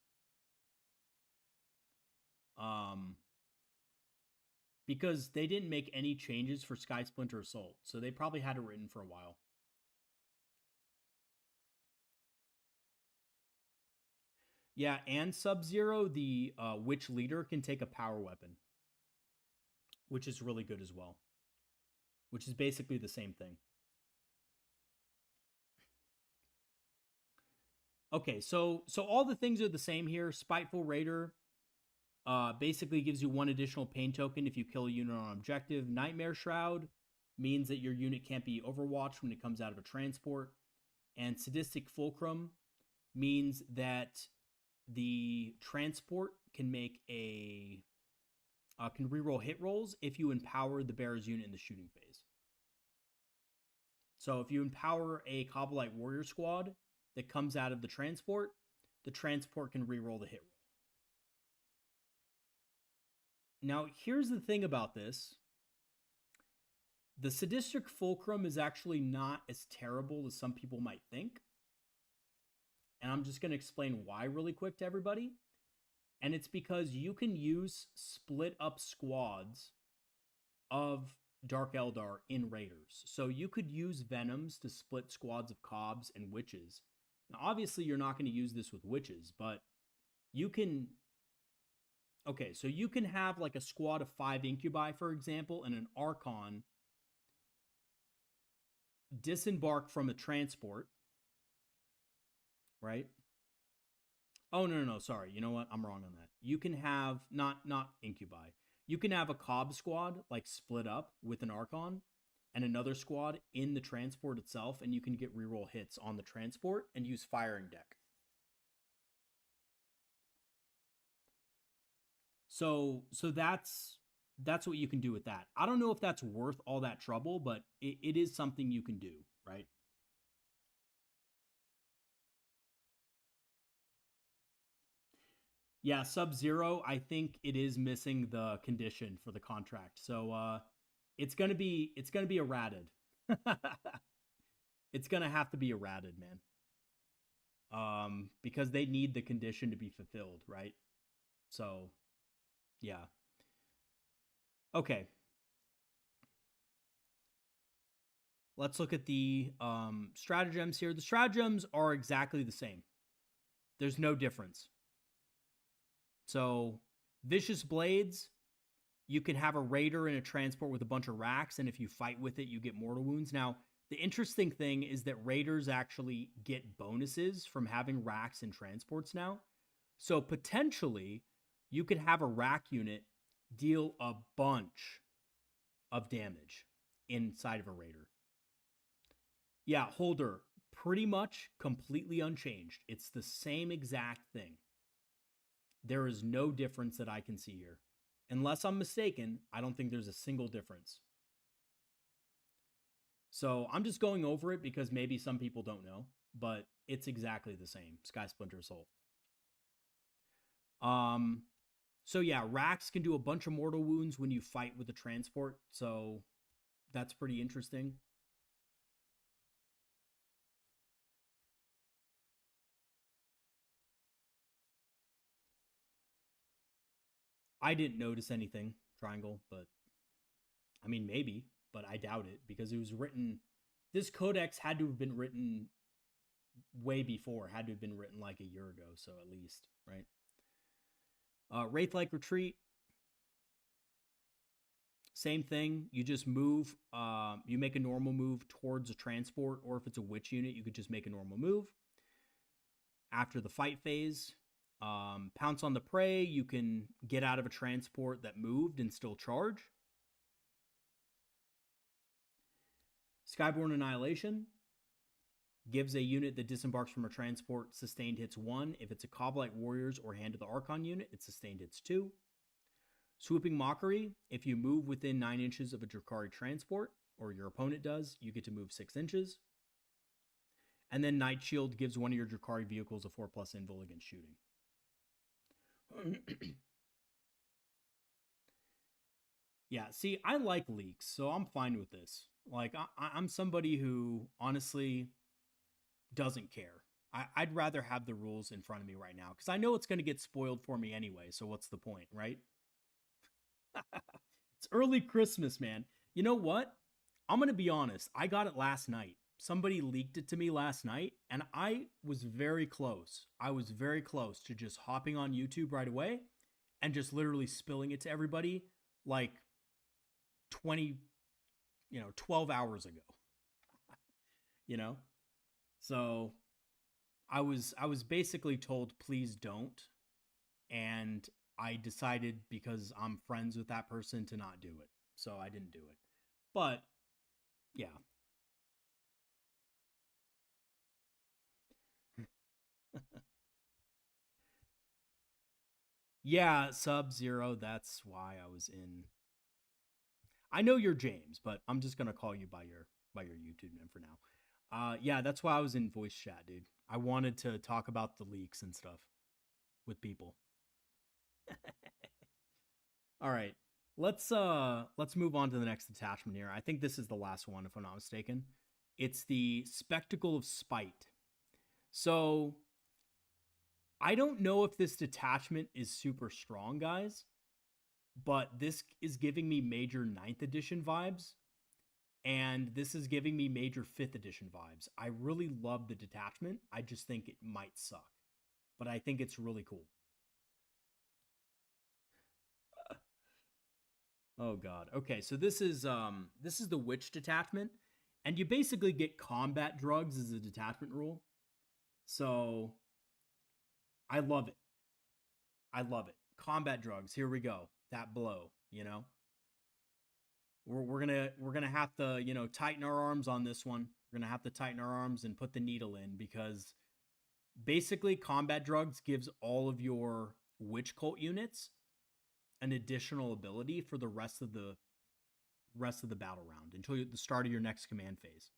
Speaker 1: Because they didn't make any changes for Skysplinter Assault, so they probably had it written for a while. Yeah, and Sub-Zero, the witch leader, can take a power weapon, which is really good as well, which is basically the same thing. Okay, so all the things are the same here. Spiteful Raider basically gives you 1 additional pain token if you kill a unit on objective. Nightmare Shroud means that your unit can't be overwatched when it comes out of a transport. And Sadistic Fulcrum means that the transport can make can reroll hit rolls if you empower the bearer's unit in the shooting phase. So if you empower a Kabalite warrior squad that comes out of the transport can reroll the hit roll. Now, here's the thing about this. The Sadistic Fulcrum is actually not as terrible as some people might think. and I'm just going to explain why really quick to everybody. And it's because you can use split up squads of Dark Eldar in Raiders. So you could use Venoms to split squads of Cobs and Witches. Now, obviously, you're not going to use this with Witches, but you can... Okay, so you can have like a squad of 5 Incubi, for example, and an Archon disembark from a transport, right? Oh, no, sorry. You know what? I'm wrong on that. You can have, not Incubi. You can have a Cobb squad, like, split up with an Archon, and another squad in the transport itself, and you can get reroll hits on the transport and use firing deck. So that's what you can do with that. I don't know if that's worth all that trouble, but it is something you can do, right? Yeah, Sub-Zero, I think it is missing the condition for the contract. So it's gonna be errated. It's gonna have to be errated, man. Because they need the condition to be fulfilled, right? So yeah. Okay. Let's look at the stratagems here. The stratagems are exactly the same. There's no difference. So, Vicious Blades, you can have a Raider in a transport with a bunch of racks, and if you fight with it, you get mortal wounds. Now, the interesting thing is that Raiders actually get bonuses from having racks and transports now. So, potentially, you could have a rack unit deal a bunch of damage inside of a Raider. Yeah, Holder, pretty much completely unchanged. It's the same exact thing. There is no difference that I can see here. Unless I'm mistaken, I don't think there's a single difference. So I'm just going over it because maybe some people don't know, but it's exactly the same. Skysplinter Assault. So yeah, racks can do a bunch of mortal wounds when you fight with a transport, so that's pretty interesting. I didn't notice anything, Triangle, but I mean, maybe, but I doubt it because it was written. This codex had to have been written way before, had to have been written like a year ago, so at least, right? Wraith-like Retreat. Same thing. You just move. You make a normal move towards a transport, or if it's a witch unit, you could just make a normal move. After the fight phase, pounce on the prey. You can get out of a transport that moved and still charge. Skyborn Annihilation gives a unit that disembarks from a transport sustained hits 1. If it's a Kabalite Warriors or Hand of the Archon unit, it sustained hits 2. Swooping Mockery, if you move within 9 inches of a Druhkari transport, or your opponent does, you get to move 6 inches. And then Night Shield gives one of your Druhkari vehicles a 4+ invul against shooting. Yeah, see, I like leaks, so I'm fine with this. Like, I'm somebody who honestly doesn't care. I'd rather have the rules in front of me right now, because I know it's going to get spoiled for me anyway, so what's the point, right? It's early Christmas, man. You know what? I'm going to be honest. I got it last night. Somebody leaked it to me last night, and I was very close. I was very close to just hopping on YouTube right away and just literally spilling it to everybody like 12 hours ago. So I was basically told, please don't. And I decided, because I'm friends with that person, to not do it. So I didn't do it. But yeah. Yeah, Sub-Zero, that's why I was in. I know you're James, but I'm just gonna call you by your YouTube name for now. Yeah, that's why I was in voice chat, dude. I wanted to talk about the leaks and stuff with people. All right. Let's move on to the next detachment here. I think this is the last one, if I'm not mistaken. It's the Spectacle of Spite. So I don't know if this detachment is super strong, guys, but this is giving me major 9th edition vibes, and this is giving me major 5th edition vibes. I really love the detachment. I just think it might suck, but I think it's really cool. Oh god. Okay, so this is the witch detachment, and you basically get combat drugs as a detachment rule. So I love it. I love it. Combat drugs. Here we go. That blow, you know. We're gonna have to, you know, tighten our arms on this one. We're gonna have to tighten our arms and put the needle in, because basically combat drugs gives all of your witch cult units an additional ability for the rest of the battle round until the start of your next command phase.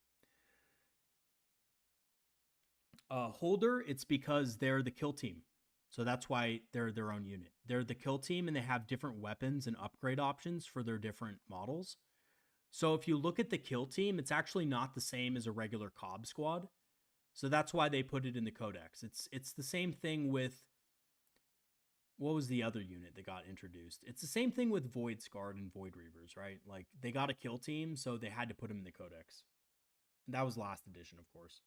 Speaker 1: Holder, it's because they're the kill team. So that's why they're their own unit. They're the kill team, and they have different weapons and upgrade options for their different models. So if you look at the kill team, it's actually not the same as a regular Cobb squad. So that's why they put it in the Codex. It's the same thing with, what was the other unit that got introduced? It's the same thing with Void Scarred and Void Reavers, right? Like, they got a kill team, so they had to put them in the Codex. And that was last edition, of course.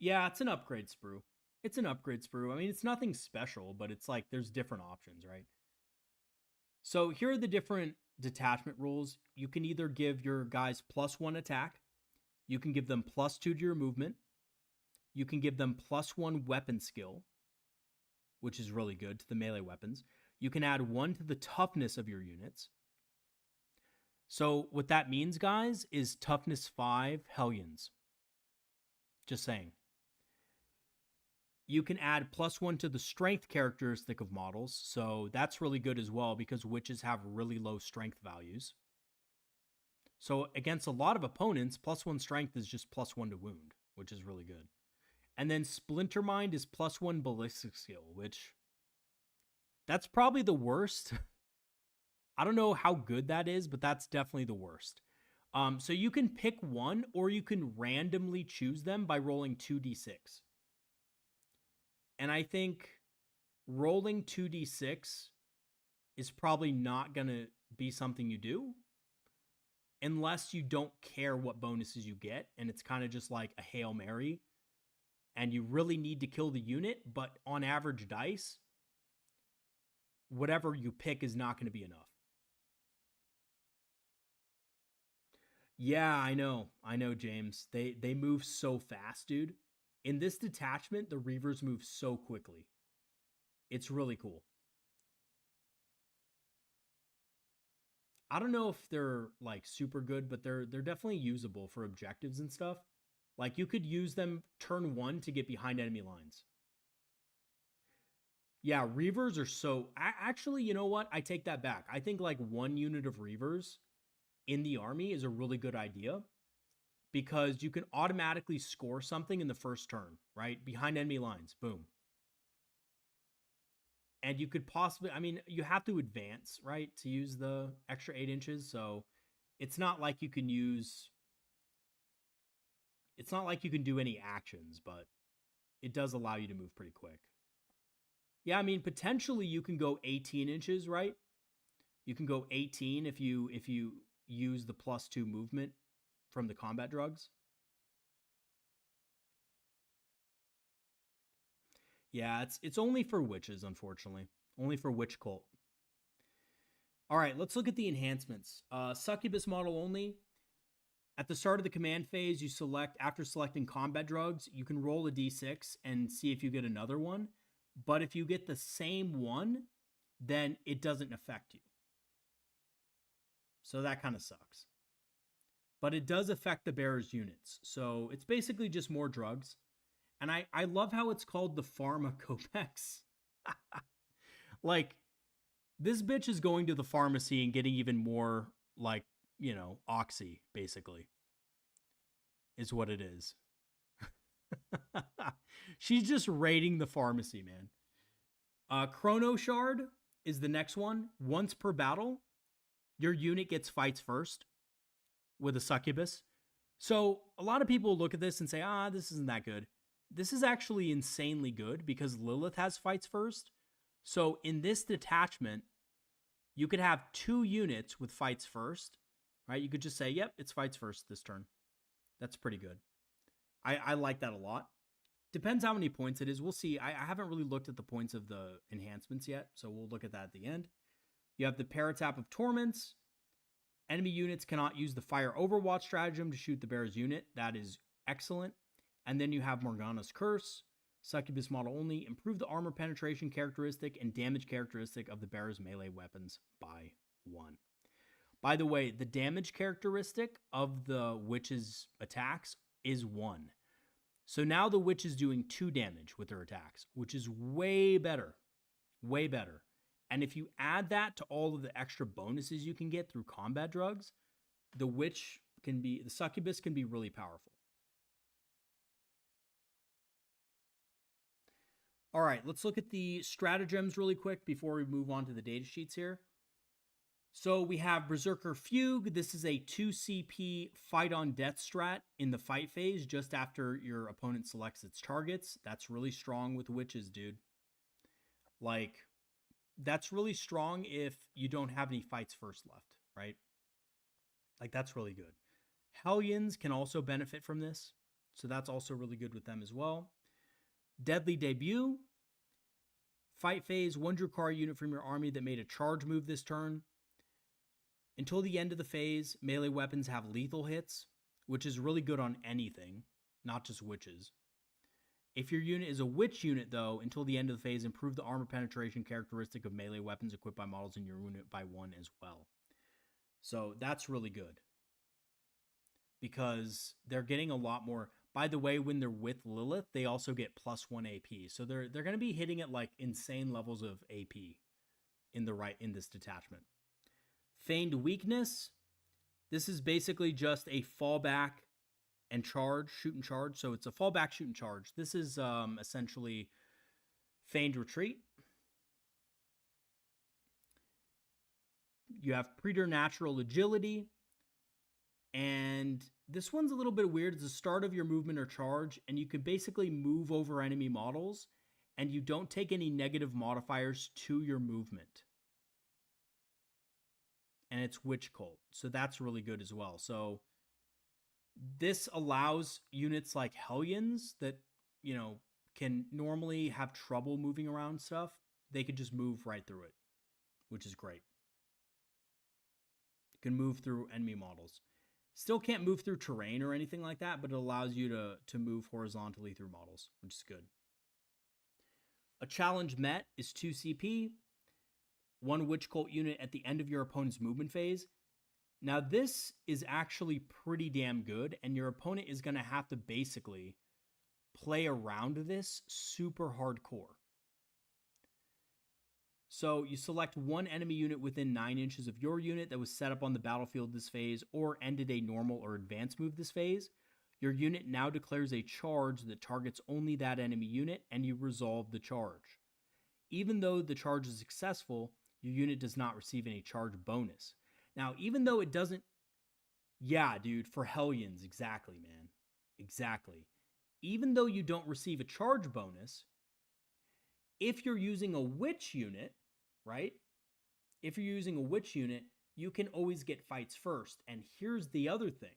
Speaker 1: Yeah, it's an upgrade sprue. It's an upgrade sprue. I mean, it's nothing special, but it's like there's different options, right? So here are the different detachment rules. You can either give your guys +1 attack. You can give them +2 to your movement. You can give them +1 weapon skill, which is really good to the melee weapons. You can add 1 to the toughness of your units. So what that means, guys, is toughness 5 Hellions. Just saying. You can add +1 to the strength characteristic of models, so that's really good as well, because witches have really low strength values. So against a lot of opponents, +1 strength is just +1 to wound, which is really good. And then Splinter Mind is +1 ballistic skill, which that's probably the worst. I don't know how good that is, but that's definitely the worst. So you can pick one, or you can randomly choose them by rolling 2d6. And I think rolling 2d6 is probably not going to be something you do unless you don't care what bonuses you get, and it's kind of just like a Hail Mary, and you really need to kill the unit, but on average dice, whatever you pick is not going to be enough. Yeah, I know, James. They move so fast, dude. In this detachment, the Reavers move so quickly. It's really cool. I don't know if they're like super good, but they're definitely usable for objectives and stuff. Like, you could use them turn 1 to get behind enemy lines. Yeah, Reavers are so... Actually, you know what? I take that back. I think like 1 unit of Reavers in the army is a really good idea, because you can automatically score something in the first turn, right? Behind enemy lines. Boom. And you could possibly... I mean, you have to advance, right, to use the extra 8 inches, so it's not like you can use... It's not like you can do any actions, but it does allow you to move pretty quick. Yeah, I mean, potentially you can go 18 inches, right? You can go 18 if you use the +2 movement from the combat drugs. Yeah, it's only for witches, unfortunately. Only for witch cult. All right, let's look at the enhancements. Succubus model only. At the start of the command phase, you select, after selecting combat drugs, you can roll a d6 and see if you get another one. But if you get the same one, then it doesn't affect you. So that kind of sucks. But it does affect the bearer's units. So it's basically just more drugs. And I love how it's called the Pharma Codex. Like, this bitch is going to the pharmacy and getting even more, like, you know, oxy, basically, is what it is. She's just raiding the pharmacy, man. Chrono Shard is the next one. Once per battle, your unit gets fights first with a succubus. So a lot of people look at this and say, this isn't that good. This is actually insanely good because Lilith has fights first. So in this detachment, you could have 2 units with fights first, right? You could just say, yep, it's fights first this turn. That's pretty good. I like that a lot. Depends how many points it is. We'll see. I haven't really looked at the points of the enhancements yet, so we'll look at that at the end. You have the Paratap of Torments. Enemy units cannot use the Fire Overwatch stratagem to shoot the bear's unit. That is excellent. And then you have Morgana's Curse. Succubus model only. Improve the armor penetration characteristic and damage characteristic of the bear's melee weapons by 1. By the way, the damage characteristic of the witch's attacks is 1. So now the witch is doing 2 damage with her attacks, which is way better. Way better. And if you add that to all of the extra bonuses you can get through combat drugs, the succubus can be really powerful. All right, let's look at the stratagems really quick before we move on to the data sheets here. So we have Berserker Fugue. This is a 2 CP fight on death strat in the fight phase just after your opponent selects its targets. That's really strong with witches, dude. Like, that's really strong if you don't have any fights first left, right? Like, that's really good. Hellions can also benefit from this, so that's also really good with them as well. Deadly Debut. Fight phase, 1 Druhkari unit from your army that made a charge move this turn. Until the end of the phase, melee weapons have lethal hits, which is really good on anything, not just witches. If your unit is a witch unit, though, until the end of the phase, improve the armor penetration characteristic of melee weapons equipped by models in your unit by 1 as well. So that's really good. Because they're getting a lot more. By the way, when they're with Lilith, they also get +1 AP. So they're going to be hitting at like insane levels of AP in this detachment. Feigned Weakness. This is basically just a fallback and charge, shoot and charge. So it's a fallback, shoot and charge. This is essentially Feigned Retreat. You have Preternatural Agility. And this one's a little bit weird. It's the start of your movement or charge, and you can basically move over enemy models, and you don't take any negative modifiers to your movement. And it's Witch Cult, so that's really good as well. So this allows units like Hellions that, you know, can normally have trouble moving around stuff. They could just move right through it, which is great. You can move through enemy models. Still can't move through terrain or anything like that, but it allows you to move horizontally through models, which is good. A challenge met is 2 CP, 1 Witch Cult unit at the end of your opponent's movement phase. Now this is actually pretty damn good, and your opponent is going to have to basically play around this super hardcore. So you select 1 enemy unit within 9 inches of your unit that was set up on the battlefield this phase or ended a normal or advanced move this phase. Your unit now declares a charge that targets only that enemy unit, and you resolve the charge. Even though the charge is successful, your unit does not receive any charge bonus. Now, even though it doesn't... Yeah, dude, for Hellions, exactly, man. Exactly. Even though you don't receive a charge bonus, if you're using a witch unit, right? If you're using a witch unit, you can always get fights first. And here's the other thing.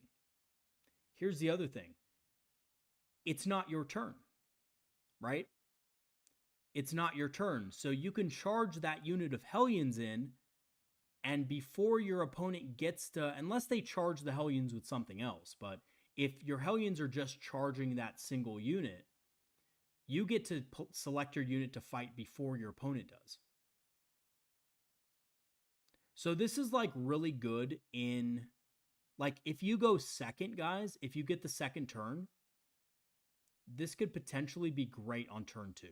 Speaker 1: Here's the other thing. It's not your turn, right? It's not your turn. So you can charge that unit of Hellions in, and before your opponent gets to, unless they charge the Hellions with something else, but if your Hellions are just charging that single unit, you get to select your unit to fight before your opponent does. So this is like really good in, like if you go second, guys, if you get the second turn, this could potentially be great on turn 2.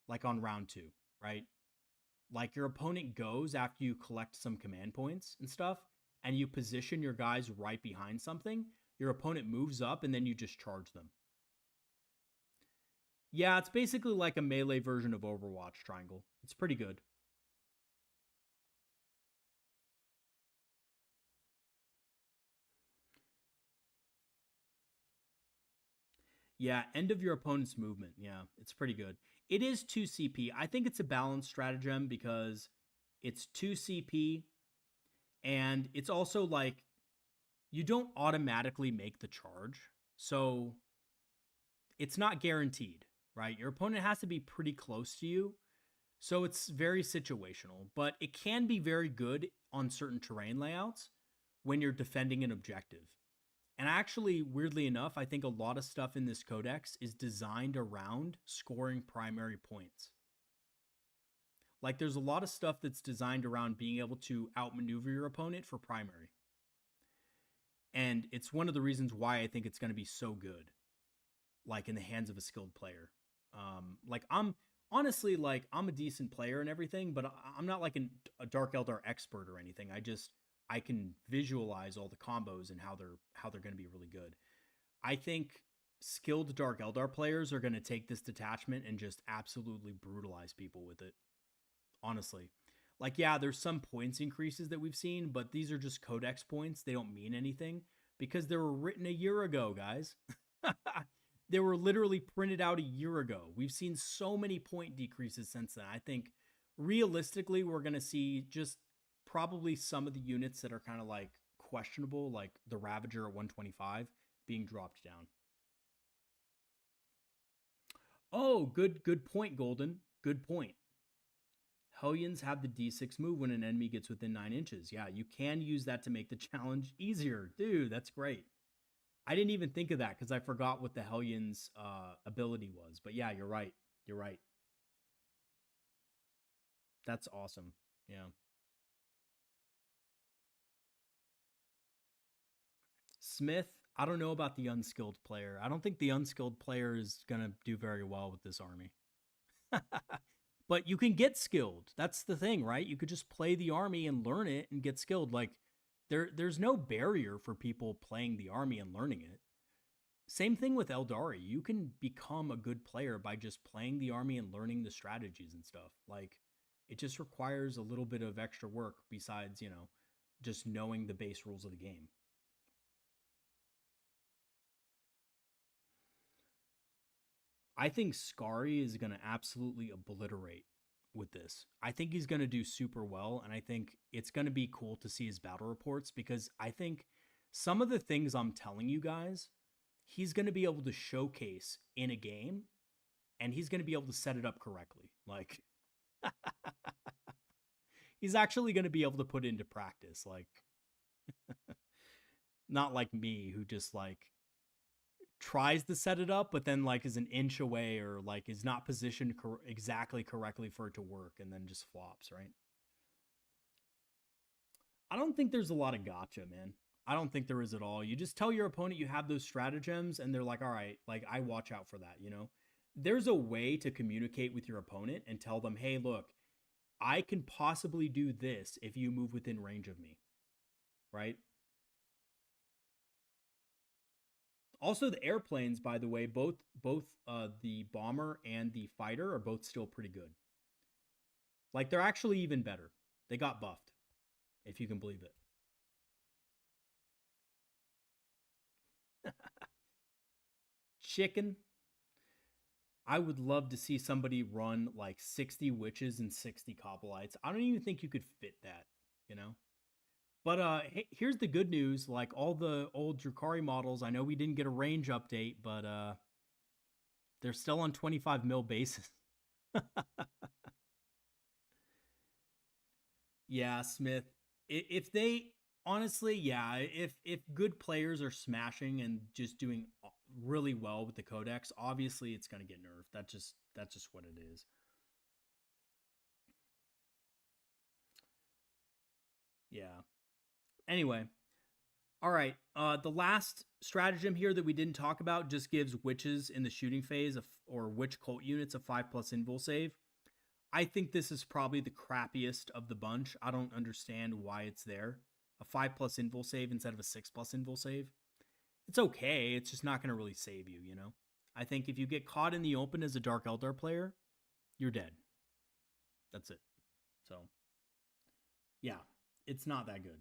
Speaker 1: Like on round 2, right? Like your opponent goes after you collect some command points and stuff, and you position your guys right behind something, your opponent moves up and then you just charge them. Yeah, it's basically like a melee version of Overwatch Triangle. It's pretty good. Yeah, end of your opponent's movement. Yeah, it's pretty good. It is 2 CP. I think it's a balanced stratagem because it's 2 CP and it's also like you don't automatically make the charge. So it's not guaranteed, right? Your opponent has to be pretty close to you. So it's very situational, but it can be very good on certain terrain layouts when you're defending an objective. And actually, weirdly enough, I think a lot of stuff in this codex is designed around scoring primary points. Like there's a lot of stuff that's designed around being able to outmaneuver your opponent for primary. And it's one of the reasons why I think it's going to be so good, like in the hands of a skilled player. Like I'm honestly like I'm a decent player and everything, but I'm not like a Dark Eldar expert or anything. I can visualize all the combos and how they're going to be really good. I think skilled Dark Eldar players are going to take this detachment and just absolutely brutalize people with it. Honestly. Like, yeah, there's some points increases that we've seen, but these are just codex points. They don't mean anything because they were written a year ago, guys. They were literally printed out a year ago. We've seen so many point decreases since then. I think realistically, we're going to see just probably some of the units that are kind of like questionable, like the Ravager at 125 being dropped down. Oh, good point, Golden. Good point. Hellions have the D6 move when an enemy gets within 9 inches. Yeah, you can use that to make the challenge easier. Dude, that's great. I didn't even think of that because I forgot what the Hellions ability was. But yeah, you're right. You're right. That's awesome. Yeah. Smith, I don't know about the unskilled player. I don't think the unskilled player is going to do very well with this army. But you can get skilled. That's the thing, right? You could just play the army and learn it and get skilled. Like there's no barrier for people playing the army and learning it. Same thing with Eldari. You can become a good player by just playing the army and learning the strategies and stuff. Like it just requires a little bit of extra work besides, just knowing the base rules of the game. I think Skari is going to absolutely obliterate with this. I think he's going to do super well, and I think it's going to be cool to see his battle reports because I think some of the things I'm telling you guys, he's going to be able to showcase in a game, and he's going to be able to set it up correctly. Like, he's actually going to be able to put it into practice. Like, not like me who just like tries to set it up, but then like is an inch away or like is not positioned exactly correctly for it to work and then just flops, right? I don't think there's a lot of gotcha, man. I don't think there is at all. You just tell your opponent you have those stratagems and they're like, all right, like I watch out for that. There's a way to communicate with your opponent and tell them, hey, look, I can possibly do this if you move within range of me, right? Also, the airplanes, by the way, both the bomber and the fighter are both still pretty good. Like they're actually even better. They got buffed, if you can believe it. Chicken. I would love to see somebody run like 60 witches and 60 Kabalites. I don't even think you could fit that. But here's the good news. Like all the old Druhkari models, I know we didn't get a range update, but they're still on 25 mil bases. Yeah, Smith. If they honestly, yeah, if good players are smashing and just doing really well with the Codex, obviously it's going to get nerfed. That's just what it is. Yeah. Anyway, all right. The last stratagem here that we didn't talk about just gives witches in the shooting phase or witch cult units a 5+ invul save. I think this is probably the crappiest of the bunch. I don't understand why it's there. A 5+ invul save instead of a 6+ invul save. It's okay. It's just not going to really save you. I think if you get caught in the open as a Dark Eldar player, you're dead. That's it. So, yeah, it's not that good.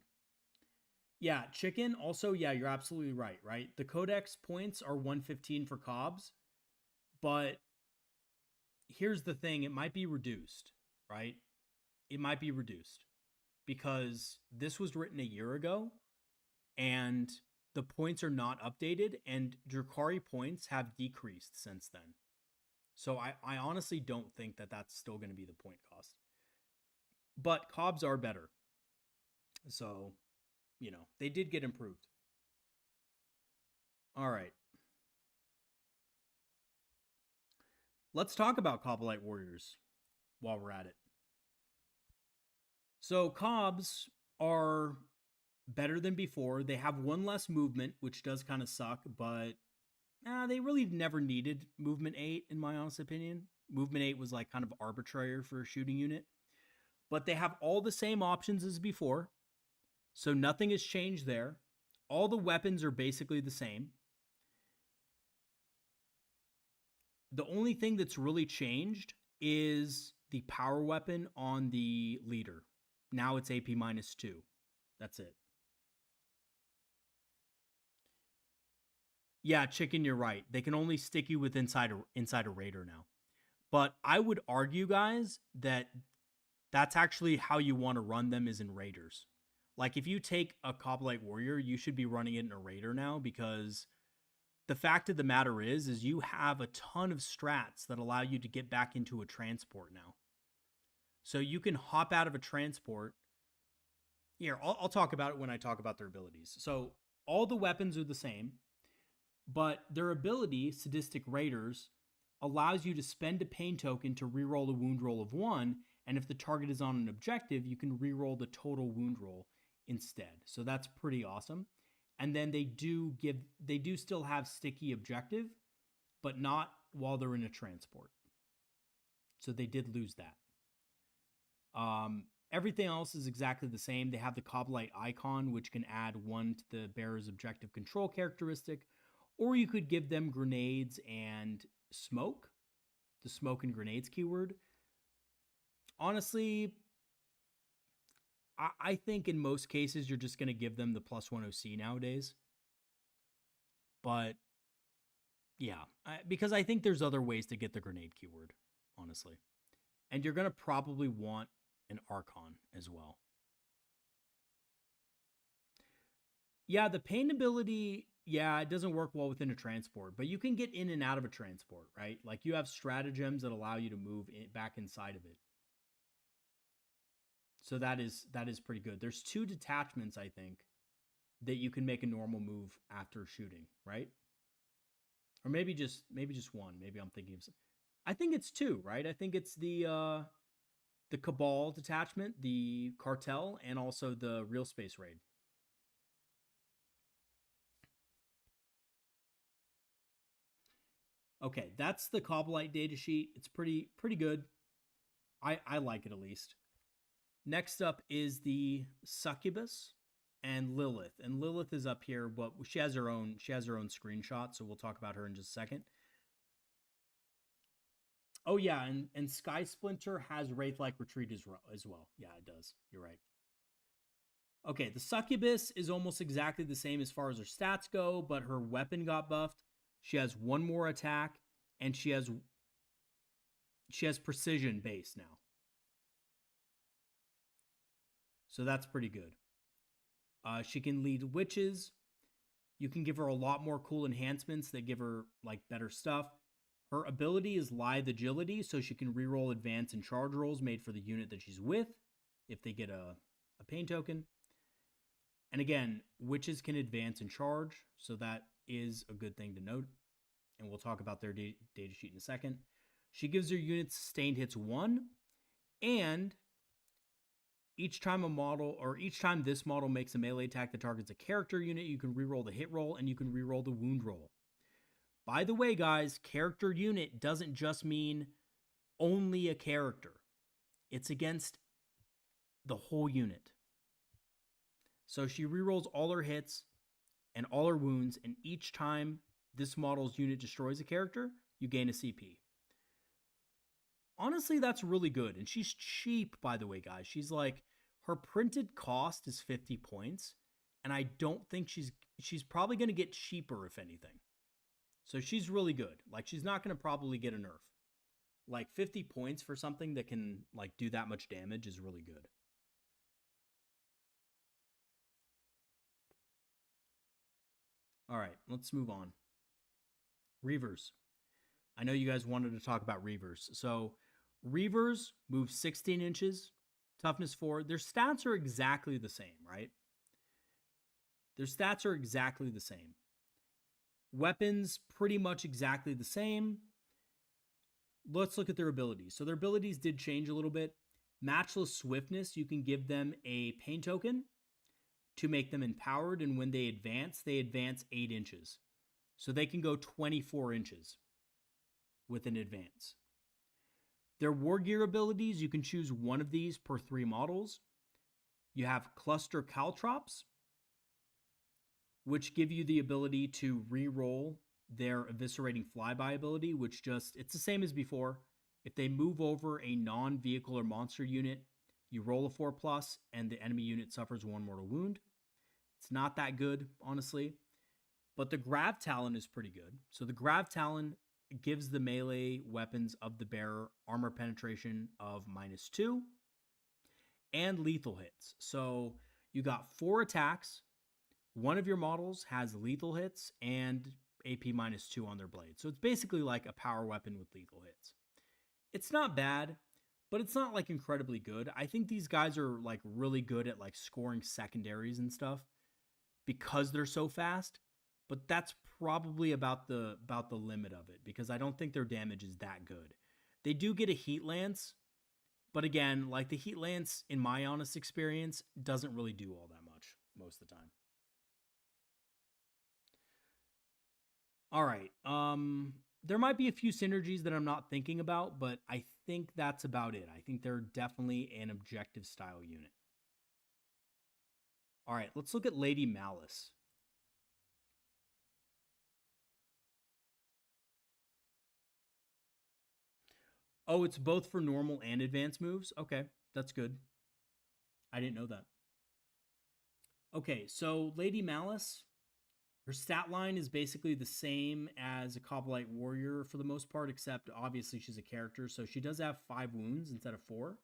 Speaker 1: Yeah, chicken. Also, yeah, you're absolutely right, right? The Codex points are 115 for cobs, but here's the thing, it might be reduced, right? It might be reduced because this was written a year ago and the points are not updated and Druhkari points have decreased since then. So I honestly don't think that that's still going to be the point cost. But cobs are better. So, they did get improved. All right. Let's talk about Kabalite warriors while we're at it. So, cobs are better than before. They have one less movement, which does kind of suck, but they really never needed movement 8, in my honest opinion. Movement 8 was like kind of arbitrary for a shooting unit. But they have all the same options as before. So nothing has changed there. All the weapons are basically the same. The only thing that's really changed is the power weapon on the leader. Now it's AP -2. That's it. Yeah, chicken, you're right. They can only stick you with inside a raider now. But I would argue, guys, that that's actually how you want to run them is in raiders. Like if you take a Kabalite warrior, you should be running it in a raider now because the fact of the matter is you have a ton of strats that allow you to get back into a transport now. So you can hop out of a transport. Here, I'll talk about it when I talk about their abilities. So all the weapons are the same, but their ability, Sadistic Raiders, allows you to spend a pain token to reroll a wound roll of 1, and if the target is on an objective, you can reroll the total wound roll instead. So that's pretty awesome. And then they do still have sticky objective, but not while they're in a transport. So they did lose that. Everything else is exactly the same. They have the Kabalite icon, which can add 1 to the bearer's objective control characteristic, or you could give them grenades and smoke, the smoke and grenades keyword. Honestly, I think in most cases you're just going to give them the +1 OC nowadays. But yeah, because I think there's other ways to get the grenade keyword, honestly. And you're going to probably want an Archon as well. Yeah, the pain ability, yeah, it doesn't work well within a transport, but you can get in and out of a transport, right? Like you have stratagems that allow you to move back inside of it. So that is pretty good. There's 2 detachments, I think, that you can make a normal move after shooting, right? Or maybe just one. Maybe I'm thinking of. I think it's 2, right? I think it's the Cabal detachment, the Cartel, and also the Realspace Raid. Okay, that's the Kabalite datasheet. It's pretty good. I like it at least. Next up is the Succubus and Lilith. And Lilith is up here, but she has her own screenshot, so we'll talk about her in just a second. Oh yeah, and Skysplinter has Wraith-like Retreat as well. Yeah, it does. You're right. Okay, the Succubus is almost exactly the same as far as her stats go, but her weapon got buffed. She has 1 more attack, and she has precision base now. So that's pretty good. She can lead witches. You can give her a lot more cool enhancements that give her like better stuff. Her ability is Lithe Agility, so she can reroll advance and charge rolls made for the unit that she's with if they get a pain token. And again, witches can advance and charge, so that is a good thing to note. And we'll talk about their data sheet in a second. She gives her units sustained hits 1, and each time this model makes a melee attack that targets a character unit, you can reroll the hit roll and you can reroll the wound roll. By the way, guys, character unit doesn't just mean only a character. It's against the whole unit. So she rerolls all her hits and all her wounds, and each time this model's unit destroys a character, you gain a CP. Honestly, that's really good. And she's cheap, by the way, guys. She's like, her printed cost is 50 points, and I don't think she's probably going to get cheaper, if anything. So she's really good. Like, she's not going to probably get a nerf. Like, 50 points for something that can, like, do that much damage is really good. All right, let's move on. Reavers. I know you guys wanted to talk about Reavers. So, Reavers move 16 inches, toughness 4. Their stats are exactly the same, right? Their stats are exactly the same. Weapons, pretty much exactly the same. Let's look at their abilities. So their abilities did change a little bit. Matchless Swiftness, you can give them a pain token to make them empowered, and when they advance 8 inches. So they can go 24 inches with an advance. Their war gear abilities, you can choose one of these per 3 models. You have Cluster Caltrops, which give you the ability to re-roll their Eviscerating Flyby ability, which it's the same as before. If they move over a non-vehicle or monster unit, you roll a 4+, and the enemy unit suffers 1 mortal wound. It's not that good, honestly. But the Grav Talon is pretty good. So the Grav Talon gives the melee weapons of the bearer armor penetration of -2 and lethal hits. So you got 4 attacks. One of your models has lethal hits and AP -2 on their blade. So it's basically like a power weapon with lethal hits. It's not bad, but it's not like incredibly good. I think these guys are like really good at like scoring secondaries and stuff because they're so fast, but that's probably about the limit of it, because I don't think their damage is that good. They do get a Heat Lance, but again, like the Heat Lance, in my honest experience, doesn't really do all that much most of the time. All right. There might be a few synergies that I'm not thinking about, but I think that's about it. I think they're definitely an objective style unit. All right, let's look at Lady Malice. Oh, it's both for normal and advanced moves? Okay, that's good. I didn't know that. Okay, so Lady Malice, her stat line is basically the same as a Kabalite warrior for the most part, except obviously she's a character, so she does have 5 wounds instead of 4.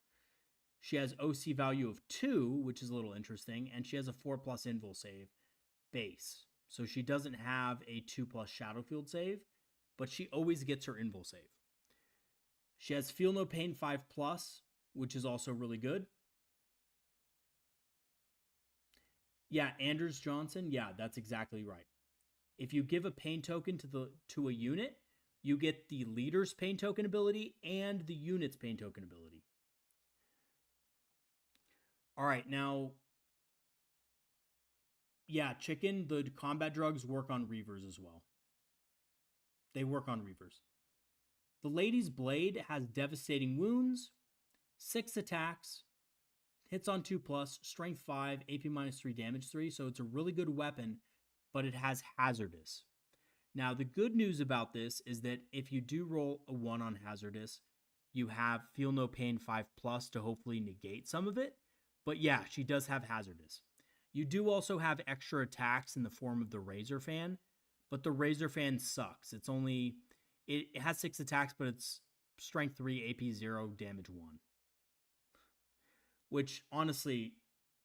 Speaker 1: She has OC value of 2, which is a little interesting, and she has a 4+ invul save base. So she doesn't have a 2+ Shadowfield save, but she always gets her invul save. She has Feel No Pain 5+, which is also really good. Yeah, Anders Johnson, yeah, that's exactly right. If you give a pain token to a unit, you get the leader's pain token ability and the unit's pain token ability. All right, now, yeah, Chicken, the combat drugs work on Reavers as well. They work on Reavers. The Lady's Blade has devastating wounds, 6 attacks, hits on 2+, strength 5, AP -3, damage 3, so it's a really good weapon, but it has hazardous. Now, the good news about this is that if you do roll a 1 on hazardous, you have Feel No Pain 5+ to hopefully negate some of it. But yeah, she does have hazardous. You do also have extra attacks in the form of the Razor Fan, but the Razor Fan sucks. It has 6 attacks, but it's strength 3, AP 0, damage 1. Which, honestly,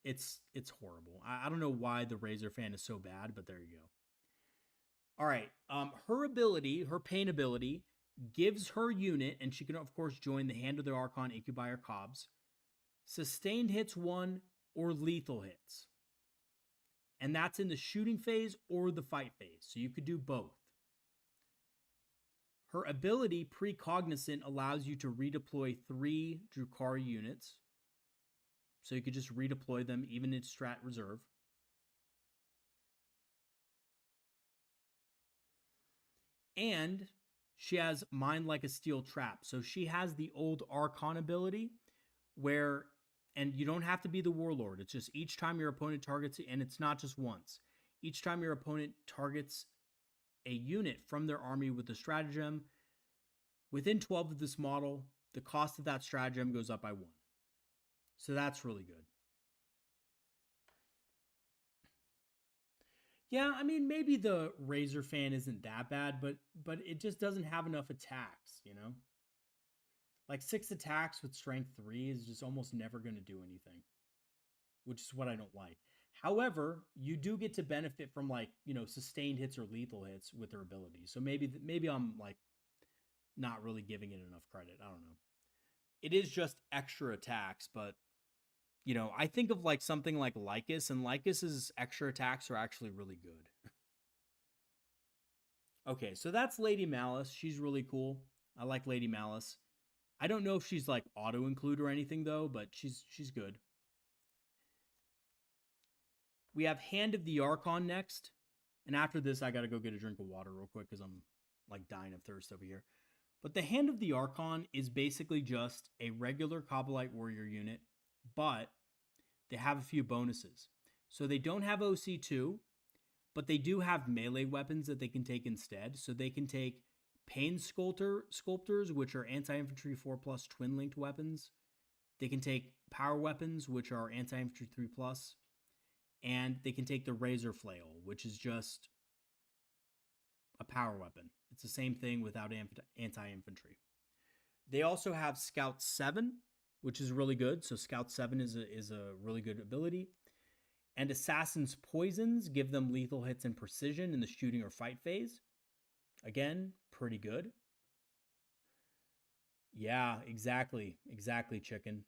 Speaker 1: it's horrible. I don't know why the Razor Fan is so bad, but there you go. All right. Her pain ability, gives her unit, and she can, of course, join the Hand of the Archon, Incubi, or Cobbs, sustained hits 1 or lethal hits. And that's in the shooting phase or the fight phase. So you could do both. Her ability, Precognizant, allows you to redeploy 3 Druhkari units. So you could just redeploy them even in Strat Reserve. And she has Mind Like a Steel Trap. So she has the old Archon ability where, and you don't have to be the Warlord. It's just each time your opponent targets, and it's not just once. Each time your opponent targets a unit from their army with a stratagem, within 12 of this model, the cost of that stratagem goes up by 1. So that's really good. Yeah, I mean, maybe the Razor fan isn't that bad, but it just doesn't have enough attacks, you know? Like 6 attacks with strength 3 is just almost never going to do anything, which is what I don't like. However, you do get to benefit from like, you know, sustained hits or lethal hits with their ability. So maybe I'm like not really giving it enough credit. I don't know. It is just extra attacks, but you know, I think of like something like Lycus, and Lycus's extra attacks are actually really good. Okay, so that's Lady Malice. She's really cool. I like Lady Malice. I don't know if she's like auto include or anything though, but she's good. We have Hand of the Archon next. And after this, I got to go get a drink of water real quick because I'm like dying of thirst over here. But the Hand of the Archon is basically just a regular Kabalite warrior unit, but they have a few bonuses. So they don't have OC2, but they do have melee weapons that they can take instead. So they can take Pain Sculptors, which are anti-infantry 4+ twin-linked weapons. They can take Power Weapons, which are anti-infantry 3+. And they can take the Razor Flail, which is just a power weapon. It's the same thing without anti-infantry. They also have Scout 7, which is really good. So Scout 7 is a really good ability. And Assassin's Poisons give them lethal hits and precision in the shooting or fight phase. Again, pretty good. Yeah, exactly. Exactly, chicken.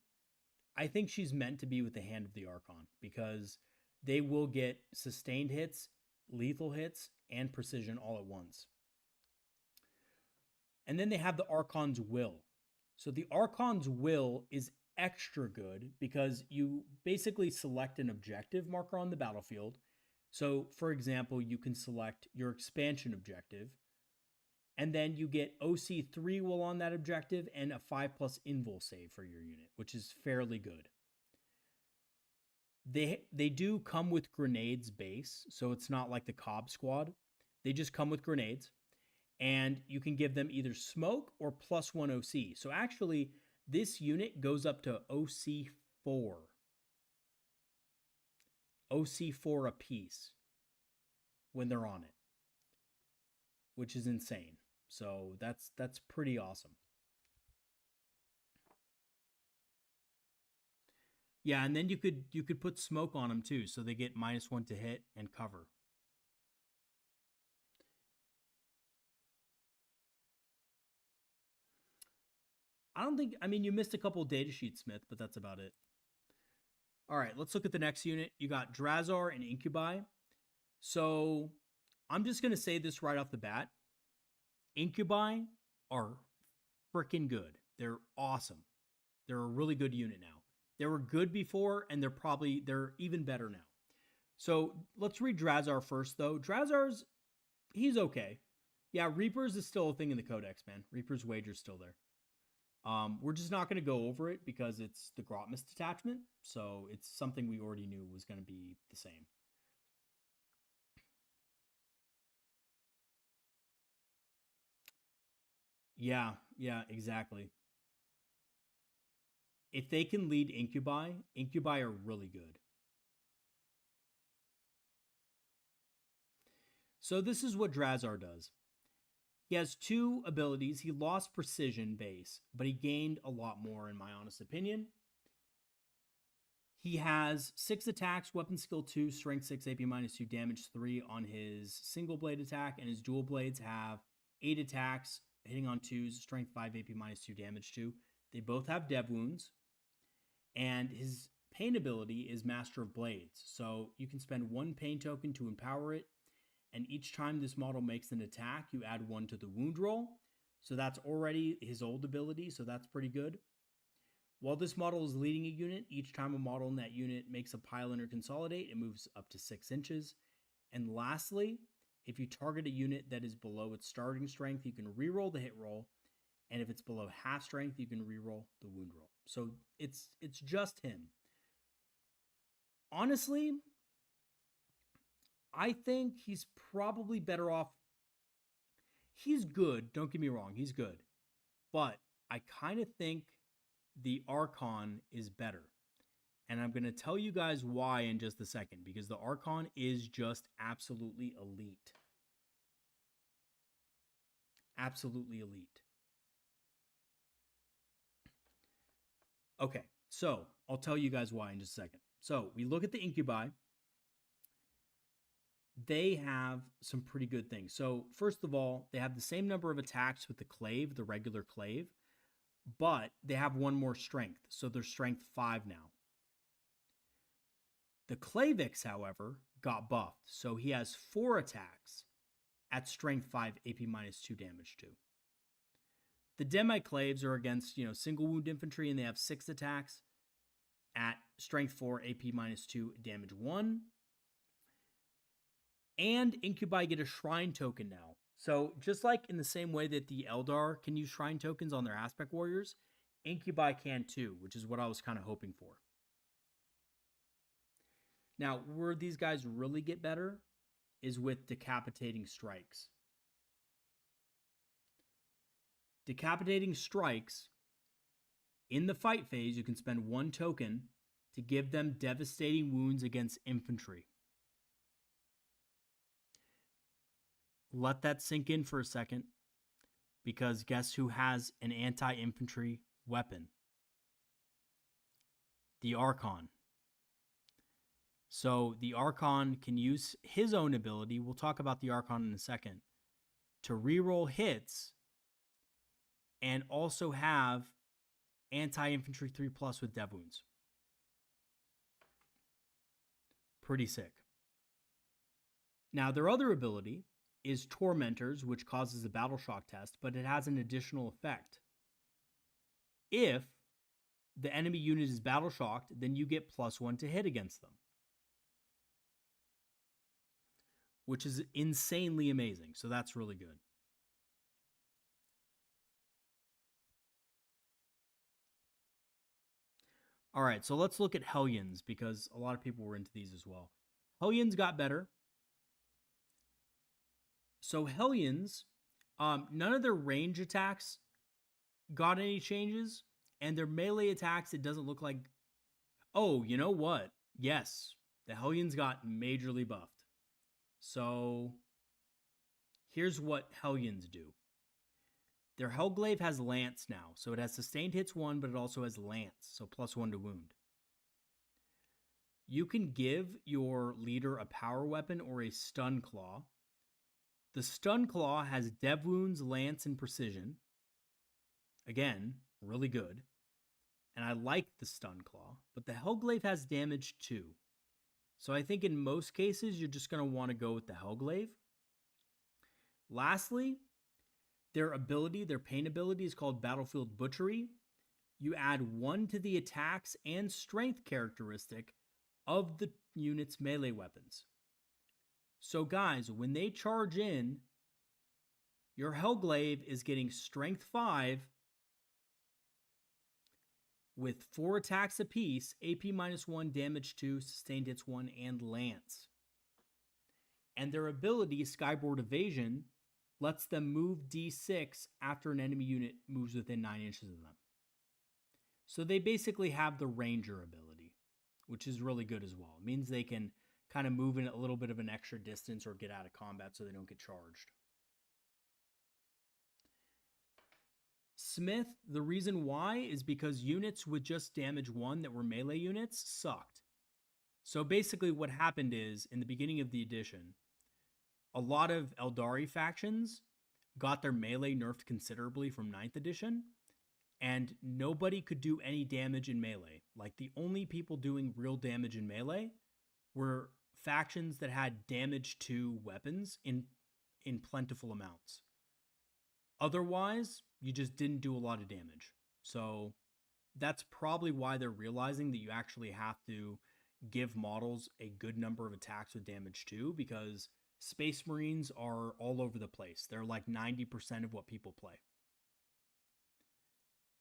Speaker 1: I think she's meant to be with the Hand of the Archon because they will get sustained hits, lethal hits, and precision all at once. And then they have the Archon's Will. So the Archon's Will is extra good because you basically select an objective marker on the battlefield. So, for example, you can select your expansion objective, and then you get OC3 will on that objective and a 5+ invul save for your unit, which is fairly good. They do come with grenades base, so it's not like the Cobb squad. They just come with grenades, and you can give them either smoke or +1 OC. So actually, this unit goes up to OC4. OC4 apiece when they're on it, which is insane. So that's pretty awesome. Yeah, and then you could put smoke on them too, so they get -1 to hit and cover. I mean, you missed a couple data sheets, Smith, but that's about it. All right, let's look at the next unit. You got Drazar and Incubi. So I'm just going to say this right off the bat. Incubi are freaking good. They're awesome. They're a really good unit now. They were good before, and they're even better now. So let's read Drazar first, though. Drazar's, he's okay. Yeah, Reapers is still a thing in the Codex, man. Reaper's Wager's still there. We're just not going to go over it because it's the Grotmus detachment, so it's something we already knew was going to be the same. Yeah, exactly. If they can lead Incubi are really good. So this is what Drazar does. He has 2 abilities. He lost precision base, but he gained a lot more in my honest opinion. He has 6 attacks, weapon skill 2, strength 6, AP -2, damage 3 on his single blade attack, and his dual blades have 8 attacks, hitting on 2s, strength 5, AP -2, damage 2. They both have dev wounds, and his pain ability is Master of Blades. So you can spend 1 pain token to empower it, and each time this model makes an attack, you add 1 to the wound roll. So that's already his old ability, so that's pretty good. While this model is leading a unit, each time a model in that unit makes a pylon or consolidate, it moves up to 6 inches. And lastly, if you target a unit that is below its starting strength, you can reroll the hit roll. And if it's below half strength, you can reroll the wound roll. So it's just him. Honestly, I think he's probably better off. He's good, don't get me wrong, he's good. But I kind of think the Archon is better. And I'm going to tell you guys why in just a second, because the Archon is just absolutely elite. Absolutely elite. Okay, so I'll tell you guys why in just a second. So we look at the Incubi. They have some pretty good things. So first of all, they have the same number of attacks with the Clave, the regular Clave, but they have one more strength. So they're strength 5 now. The Clavix, however, got buffed. So he has 4 attacks at strength 5, AP minus 2 damage 2. The Demi-Claves are against, single wound infantry, and they have 6 attacks at strength 4, AP minus 2, damage 1. And Incubi get a shrine token now. So just like in the same way that the Eldar can use shrine tokens on their aspect warriors, Incubi can too, which is what I was kind of hoping for. Now, where these guys really get better is with decapitating strikes. Decapitating strikes, in the fight phase, you can spend 1 token to give them devastating wounds against infantry. Let that sink in for a second, because guess who has an anti-infantry weapon? The Archon. So the Archon can use his own ability, we'll talk about the Archon in a second, to reroll hits and also have anti-infantry 3+ with dev wounds. Pretty sick. Now their other ability is Tormentors, which causes a battle shock test, but it has an additional effect. If the enemy unit is battle shocked, then you get +1 to hit against them, which is insanely amazing. So that's really good. All right, so let's look at Hellions, because a lot of people were into these as well. Hellions got better. So Hellions, none of their range attacks got any changes, and their melee attacks, it doesn't look like... Oh, you know what? Yes, the Hellions got majorly buffed. So here's what Hellions do. Their Hellglaive has Lance now, so it has sustained hits 1, but it also has Lance, so +1 to wound. You can give your leader a power weapon or a stun claw. The stun claw has dev wounds, lance, and precision. Again, really good. And I like the stun claw, but the Hellglaive has damage too. So I think in most cases, you're just going to want to go with the Hellglaive. Lastly, their ability, their pain ability, is called Battlefield Butchery. You add 1 to the attacks and strength characteristic of the unit's melee weapons. So guys, when they charge in, your Hellglaive is getting strength 5 with 4 attacks apiece, AP minus 1, damage 2, sustained hits 1, and lance. And their ability, Skyboard Evasion, lets them move D6 after an enemy unit moves within 9 inches of them. So they basically have the Ranger ability, which is really good as well. It means they can kind of move in a little bit of an extra distance or get out of combat so they don't get charged. Smith, the reason why is because units with just damage 1 that were melee units sucked. So basically what happened is, in the beginning of the edition, a lot of Eldari factions got their melee nerfed considerably from 9th edition, and nobody could do any damage in melee. Like, the only people doing real damage in melee were factions that had damage to weapons in plentiful amounts. Otherwise, you just didn't do a lot of damage. So that's probably why they're realizing that you actually have to give models a good number of attacks with damage too, because Space Marines are all over the place. They're like 90% of what people play.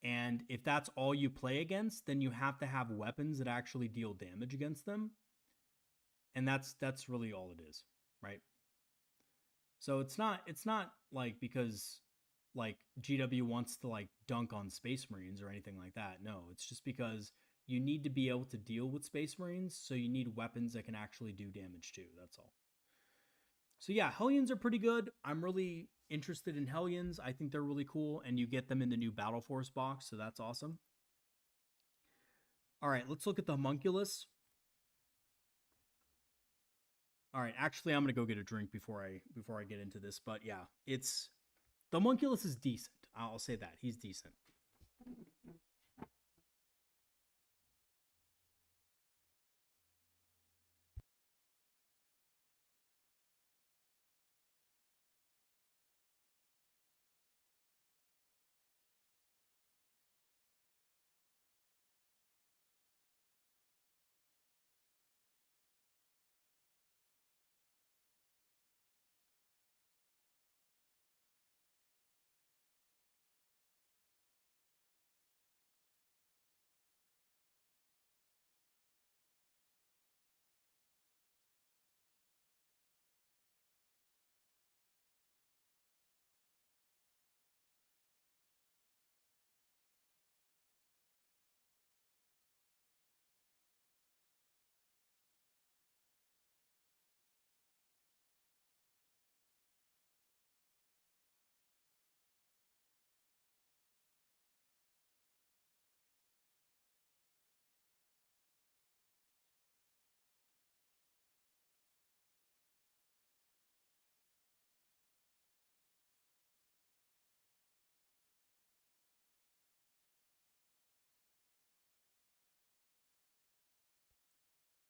Speaker 1: And if that's all you play against, then you have to have weapons that actually deal damage against them. And that's really all it is, right? So it's not like because like GW wants to like dunk on Space Marines or anything like that. No, it's just because you need to be able to deal with Space Marines, so you need weapons that can actually do damage too. That's all. So yeah, Hellions are pretty good. I'm really interested in Hellions. I think they're really cool, and you get them in the new Battle Force box, so that's awesome. All right, let's look at the Homunculus. All right, actually, I'm gonna go get a drink before I get into this, but yeah, it's the Homunculus is decent. I'll say that he's decent.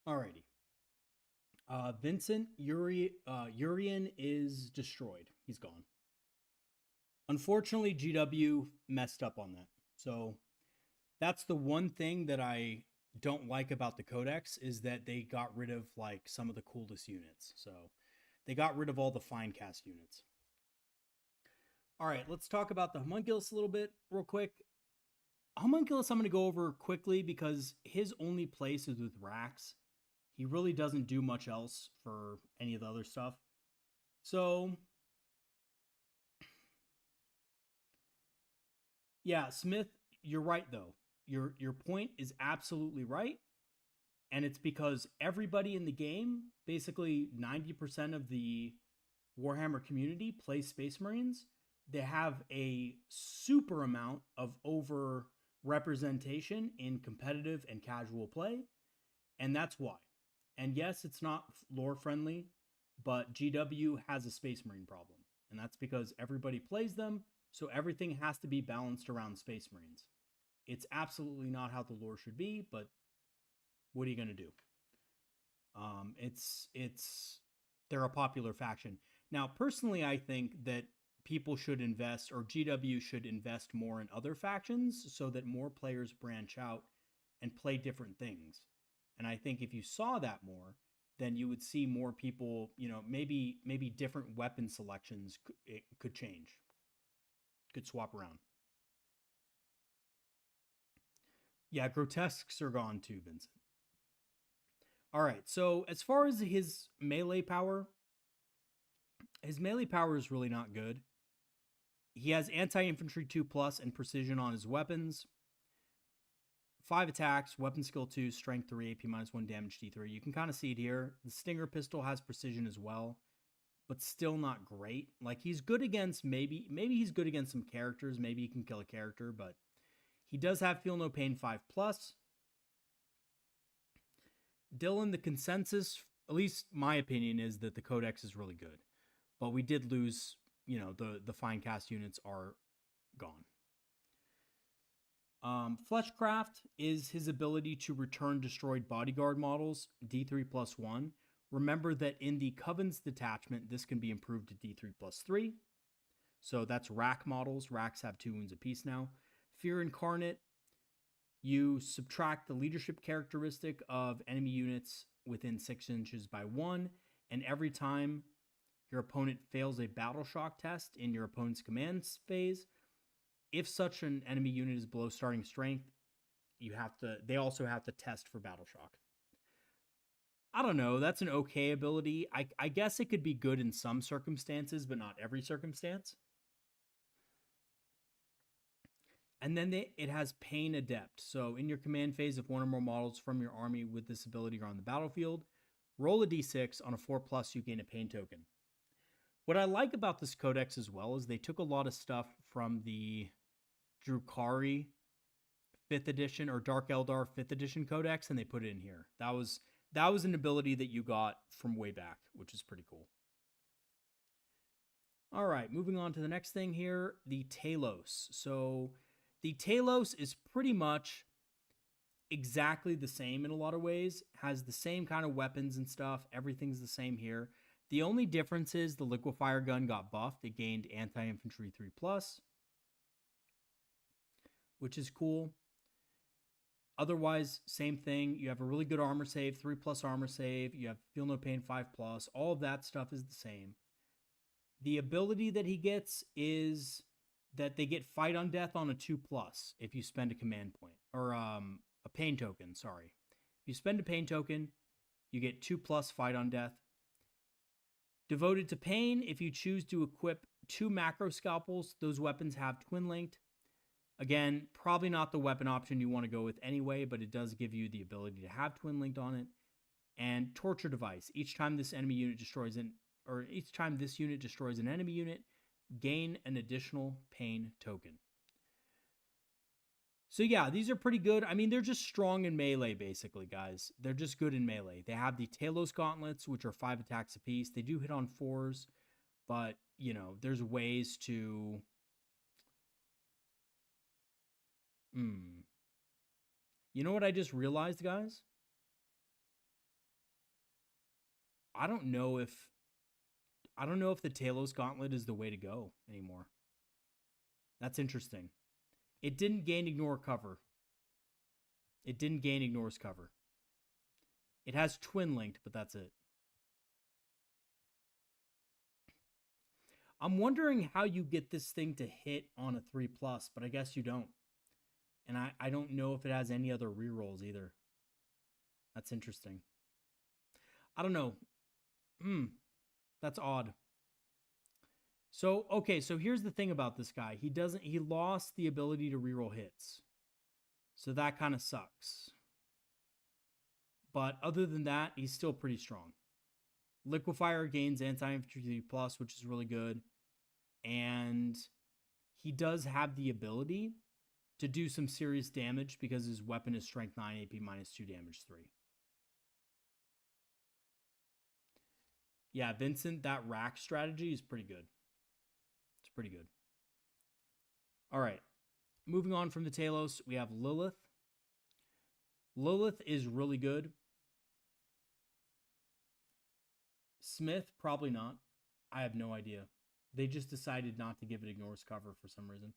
Speaker 1: Alrighty. Vincent Urian is destroyed. He's gone. Unfortunately, GW messed up on that. So that's the one thing that I don't like about the Codex is that they got rid of like some of the coolest units. So they got rid of all the fine cast units. All right, let's talk about the Homunculus a little bit real quick. Homunculus I'm going to go over quickly because his only place is with Rax. He really doesn't do much else for any of the other stuff. So yeah, Smith, you're right though. Your point is absolutely right. And it's because everybody in the game, basically 90% of the Warhammer community plays Space Marines. They have a super amount of over representation in competitive and casual play. And that's why. And yes, it's not lore friendly, but GW has a Space Marine problem. And that's because everybody plays them, so everything has to be balanced around Space Marines. It's absolutely not how the lore should be, but what are you going to do? It's they're a popular faction. Now, personally, I think that people should invest, or GW should invest more in other factions so that more players branch out and play different things. And I think if you saw that more, then you would see more people, maybe different weapon selections it could change, could swap around. Yeah, grotesques are gone too, Vincent. All right, so as far as his melee power is really not good. He has anti-infantry 2+ and precision on his weapons. 5 attacks, weapon skill 2, strength 3, AP -1, damage D3. You can kind of see it here. The Stinger pistol has precision as well, but still not great. Like he's good against maybe he's good against some characters. Maybe he can kill a character, but he does have Feel No Pain 5+. Dylan, the consensus, at least my opinion, is that the Codex is really good. But we did lose, the fine cast units are gone. Fleshcraft is his ability to return destroyed bodyguard models, D3+1. Remember that in the Coven's detachment, this can be improved to D3+3. So that's rack models. Racks have 2 wounds apiece now. Fear Incarnate, you subtract the leadership characteristic of enemy units within 6 inches by 1, and every time your opponent fails a battle shock test in your opponent's command phase, if such an enemy unit is below starting strength, they also have to test for battle shock. I don't know, that's an okay ability. I guess it could be good in some circumstances, but not every circumstance. And then it has Pain Adept. So in your command phase, if one or more models from your army with this ability are on the battlefield, roll a d6. On a 4+, you gain a Pain token. What I like about this codex as well is they took a lot of stuff from the Druhkari 5th edition or Dark Eldar 5th edition codex, and they put it in here. That was an ability that you got from way back, which is pretty cool. All right, moving on to the next thing here, the Talos. So the Talos is pretty much exactly the same in a lot of ways, has the same kind of weapons and stuff. Everything's the same here. The only difference is the liquefier gun got buffed. It gained anti-infantry 3+, which is cool. Otherwise, same thing. You have a really good armor save, 3+ armor save. You have Feel No Pain 5+. All of that stuff is the same. The ability that he gets is that they get Fight on Death on a 2+ if you spend a command point. Or a pain token, sorry. If you spend a pain token, you get 2+ Fight on Death. Devoted to Pain, if you choose to equip 2 macro scalpels, those weapons have twin linked. Again, probably not the weapon option you want to go with anyway, but it does give you the ability to have twin linked on it. And Torture Device. Each time this unit destroys an enemy unit, gain an additional pain token. So yeah, these are pretty good. I mean, they're just strong in melee, basically, guys. They're just good in melee. They have the Talos Gauntlets, which are 5 attacks apiece. They do hit on 4s, but, you know, there's ways to... You know what I just realized, guys? I don't know if the Talos Gauntlet is the way to go anymore. That's interesting. It didn't gain Ignore Cover. It didn't gain Ignores Cover. It has twin linked, but that's it. I'm wondering how you get this thing to hit on a 3+, but I guess you don't. And I don't know if it has any other rerolls either. That's interesting. I don't know. That's odd. So, okay, so here's the thing about this guy. He lost the ability to reroll hits. So that kind of sucks. But other than that, he's still pretty strong. Liquefier gains anti-infantry 3+, which is really good. And he does have the ability to do some serious damage because his weapon is strength 9, AP -2, damage 3. Yeah, Vincent, that rack strategy is pretty good. It's pretty good. All right. Moving on from the Talos, we have Lilith. Lilith is really good. Smith, probably not. I have no idea. They just decided not to give it Ignores Cover for some reason.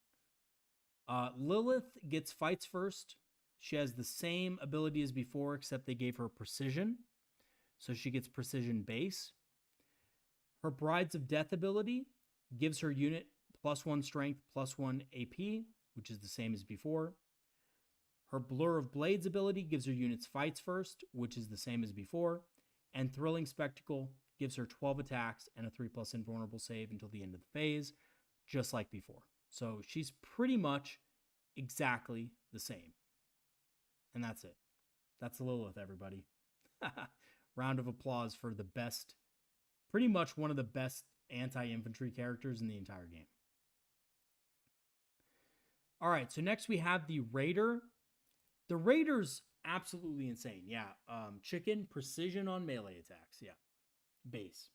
Speaker 1: Lilith gets fights first. She has the same ability as before, except they gave her precision. So she gets precision base. Her Brides of Death ability gives her unit +1 strength, +1 AP, which is the same as before. Her Blur of Blades ability gives her units fights first, which is the same as before. And Thrilling Spectacle gives her 12 attacks and a 3+ invulnerable save until the end of the phase, just like before. So she's pretty much exactly the same. And that's it. That's Lilith, everybody. Round of applause for the best, pretty much one of the best anti-infantry characters in the entire game. All right, so next we have the Raider. The Raider's absolutely insane. Yeah, chicken, precision on melee attacks. Yeah, base.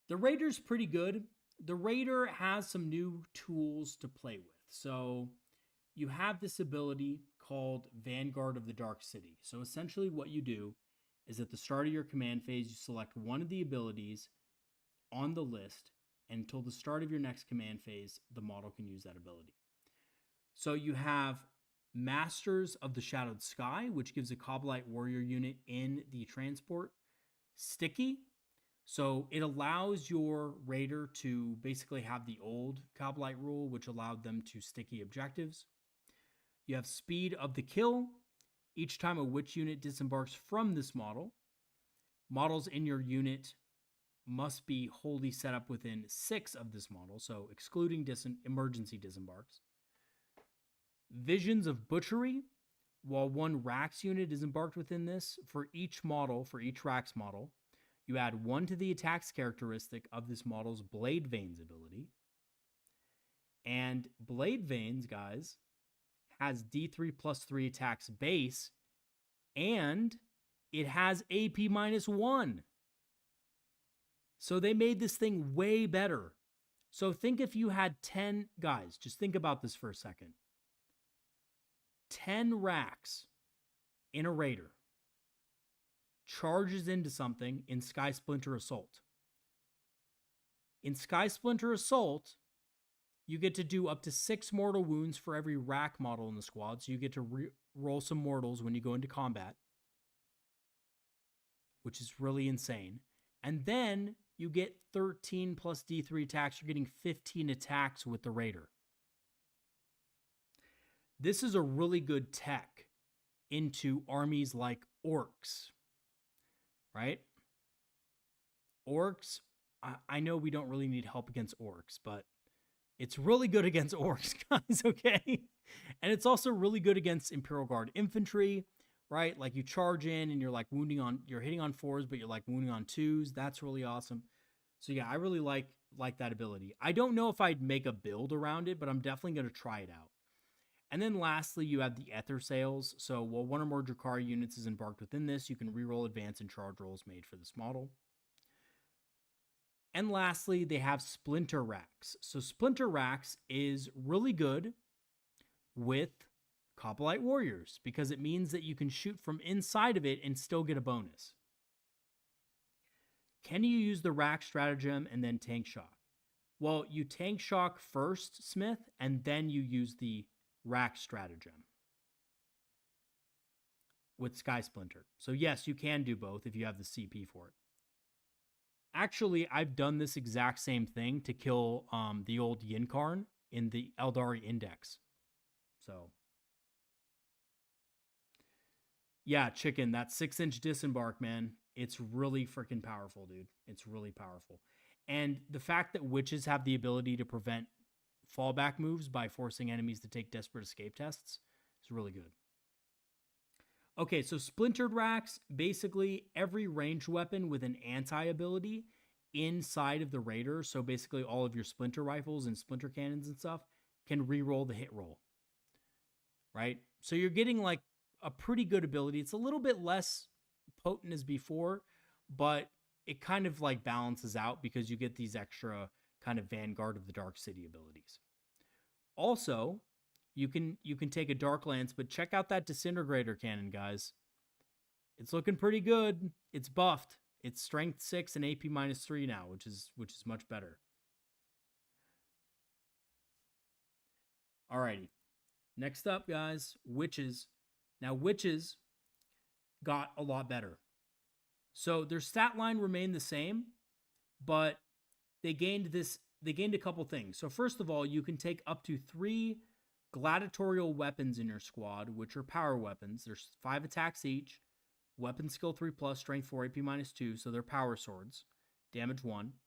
Speaker 1: The Raider's pretty good. The Raider has some new tools to play with. So you have this ability called Vanguard of the Dark City. So essentially what you do is at the start of your command phase, you select one of the abilities on the list, and until the start of your next command phase, the model can use that ability. So you have Masters of the Shadowed Sky, which gives a Kabalite warrior unit in the transport sticky. So it allows your Raider to basically have the old Kabalite rule, which allowed them to sticky objectives. You have Speed of the Kill. Each time a witch unit disembarks from this model, models in your unit must be wholly set up within 6 of this model, so excluding emergency disembarks. Visions of Butchery. While one Rax unit is embarked within this, for each Rax model, you add 1 to the attacks characteristic of this model's Blade Veins ability. And Blade Veins, guys, has D3 plus 3 attacks base, and it has AP -1. So they made this thing way better. So think if you had 10, guys, just think about this for a second. 10 Rax in a Raider charges into something in Skysplinter Assault. In Skysplinter Assault, you get to do up to 6 mortal wounds for every Rack model in the squad, so you get to roll some mortals when you go into combat, which is really insane. And then you get 13 plus D3 attacks. You're getting 15 attacks with the Raider. This is a really good tech into armies like Orcs, right? Orcs, I know we don't really need help against Orcs, but it's really good against Orcs, guys, okay? And it's also really good against Imperial Guard infantry, right? Like you charge in and you're like you're hitting on 4s, but you're like wounding on 2s. That's really awesome. So yeah, I really like that ability. I don't know if I'd make a build around it, but I'm definitely going to try it out. And then lastly, you have the Ether Sails. So while 1 or more Druhkari units is embarked within this, you can reroll advance and charge rolls made for this model. And lastly, they have Splinter Rax. So Splinter Rax is really good with Kabalite Warriors because it means that you can shoot from inside of it and still get a bonus. Can you use the Rax stratagem and then tank shock? Well, you tank shock first, Smith, and then you use the Rax stratagem with Skysplinter. So yes, you can do both if you have the CP for it. Actually, I've done this exact same thing to kill the old Yinkarn in the Eldar Index. So yeah, chicken, that 6-inch disembark, man, it's really freaking powerful, dude. It's really powerful. And the fact that witches have the ability to prevent fallback moves by forcing enemies to take desperate escape tests is really good. Okay, so Splintered Rax, basically every ranged weapon with an anti-ability inside of the Raider, so basically all of your Splinter Rifles and Splinter Cannons and stuff, can reroll the hit roll, right? So you're getting like a pretty good ability. It's a little bit less potent as before, but it kind of like balances out because you get these extra kind of Vanguard of the Dark City abilities. Also, you can take a Dark Lance, but check out that Disintegrator Cannon, guys. It's looking pretty good. It's buffed. It's strength 6 and AP -3 now, which is much better. Alrighty. Next up, guys, Witches. Now, Witches got a lot better. So their stat line remained the same, but they gained a couple things. So first of all, you can take up to 3 gladiatorial weapons in your squad, which are power weapons. There's 5 attacks each, weapon skill 3+, strength 4, AP -2, so they're power swords, damage 1.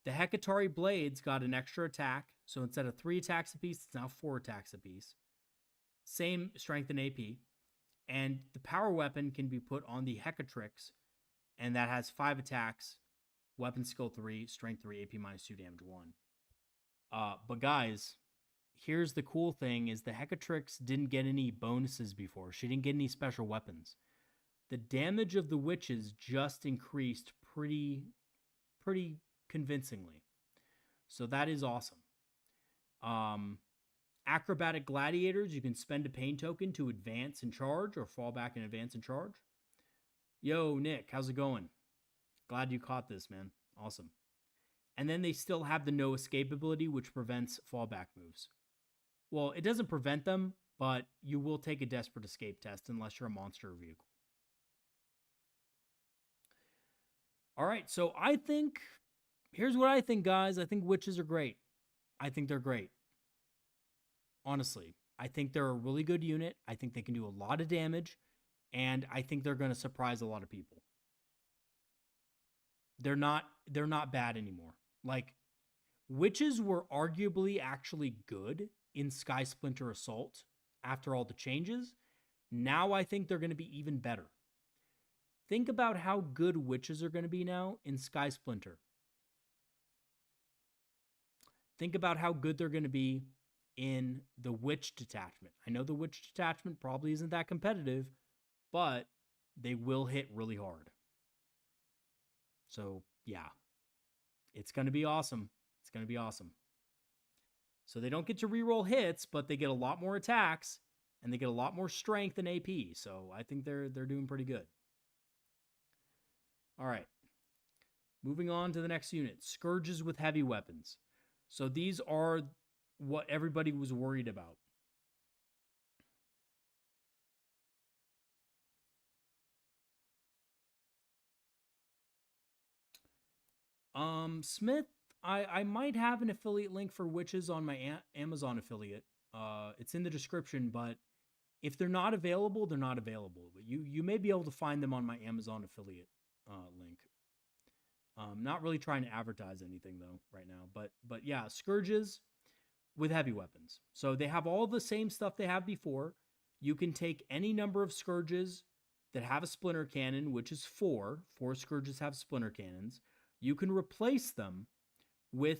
Speaker 1: The Hecatari blades got an extra attack, so instead of 3 attacks apiece, it's now 4 attacks apiece. Same strength and AP. And the power weapon can be put on the Hecatrix, and that has 5 attacks, weapon skill 3, strength 3, AP -2, damage 1. But guys, here's the cool thing is the Hecatrix didn't get any bonuses before. She didn't get any special weapons. The damage of the witches just increased pretty convincingly. So that is awesome. Acrobatic gladiators, you can spend a pain token to advance and charge or fall back and advance and charge. Yo, Nick, how's it going? Glad you caught this, man. Awesome. And then they still have the no escape ability, which prevents fallback moves. Well, it doesn't prevent them, but you will take a desperate escape test unless you're a monster vehicle. All right, so here's what I think, guys. I think witches are great. I think they're great. Honestly, I think they're a really good unit. I think they can do a lot of damage, and I think they're going to surprise a lot of people. They're not bad anymore. Like, witches were arguably actually good in Skysplinter Assault after all the changes. Now I think they're going to be even better. Think about how good witches are going to be now in Skysplinter. Think about how good they're going to be in the witch detachment. I know the witch detachment probably isn't that competitive, but they will hit really hard. So, yeah. It's going to be awesome. It's going to be awesome. So they don't get to reroll hits, but they get a lot more attacks, and they get a lot more strength and AP. So I think they're doing pretty good. All right. Moving on to the next unit. Scourges with heavy weapons. So these are what everybody was worried about. Smith, I might have an affiliate link for witches on my Amazon affiliate. It's in the description, but if they're not available, they're not available. But you may be able to find them on my Amazon affiliate link. Not really trying to advertise anything though right now, but yeah, scourges with heavy weapons. So they have all the same stuff they have before. You can take any number of scourges that have a splinter cannon, which is 4. 4 scourges have splinter cannons. You can replace them with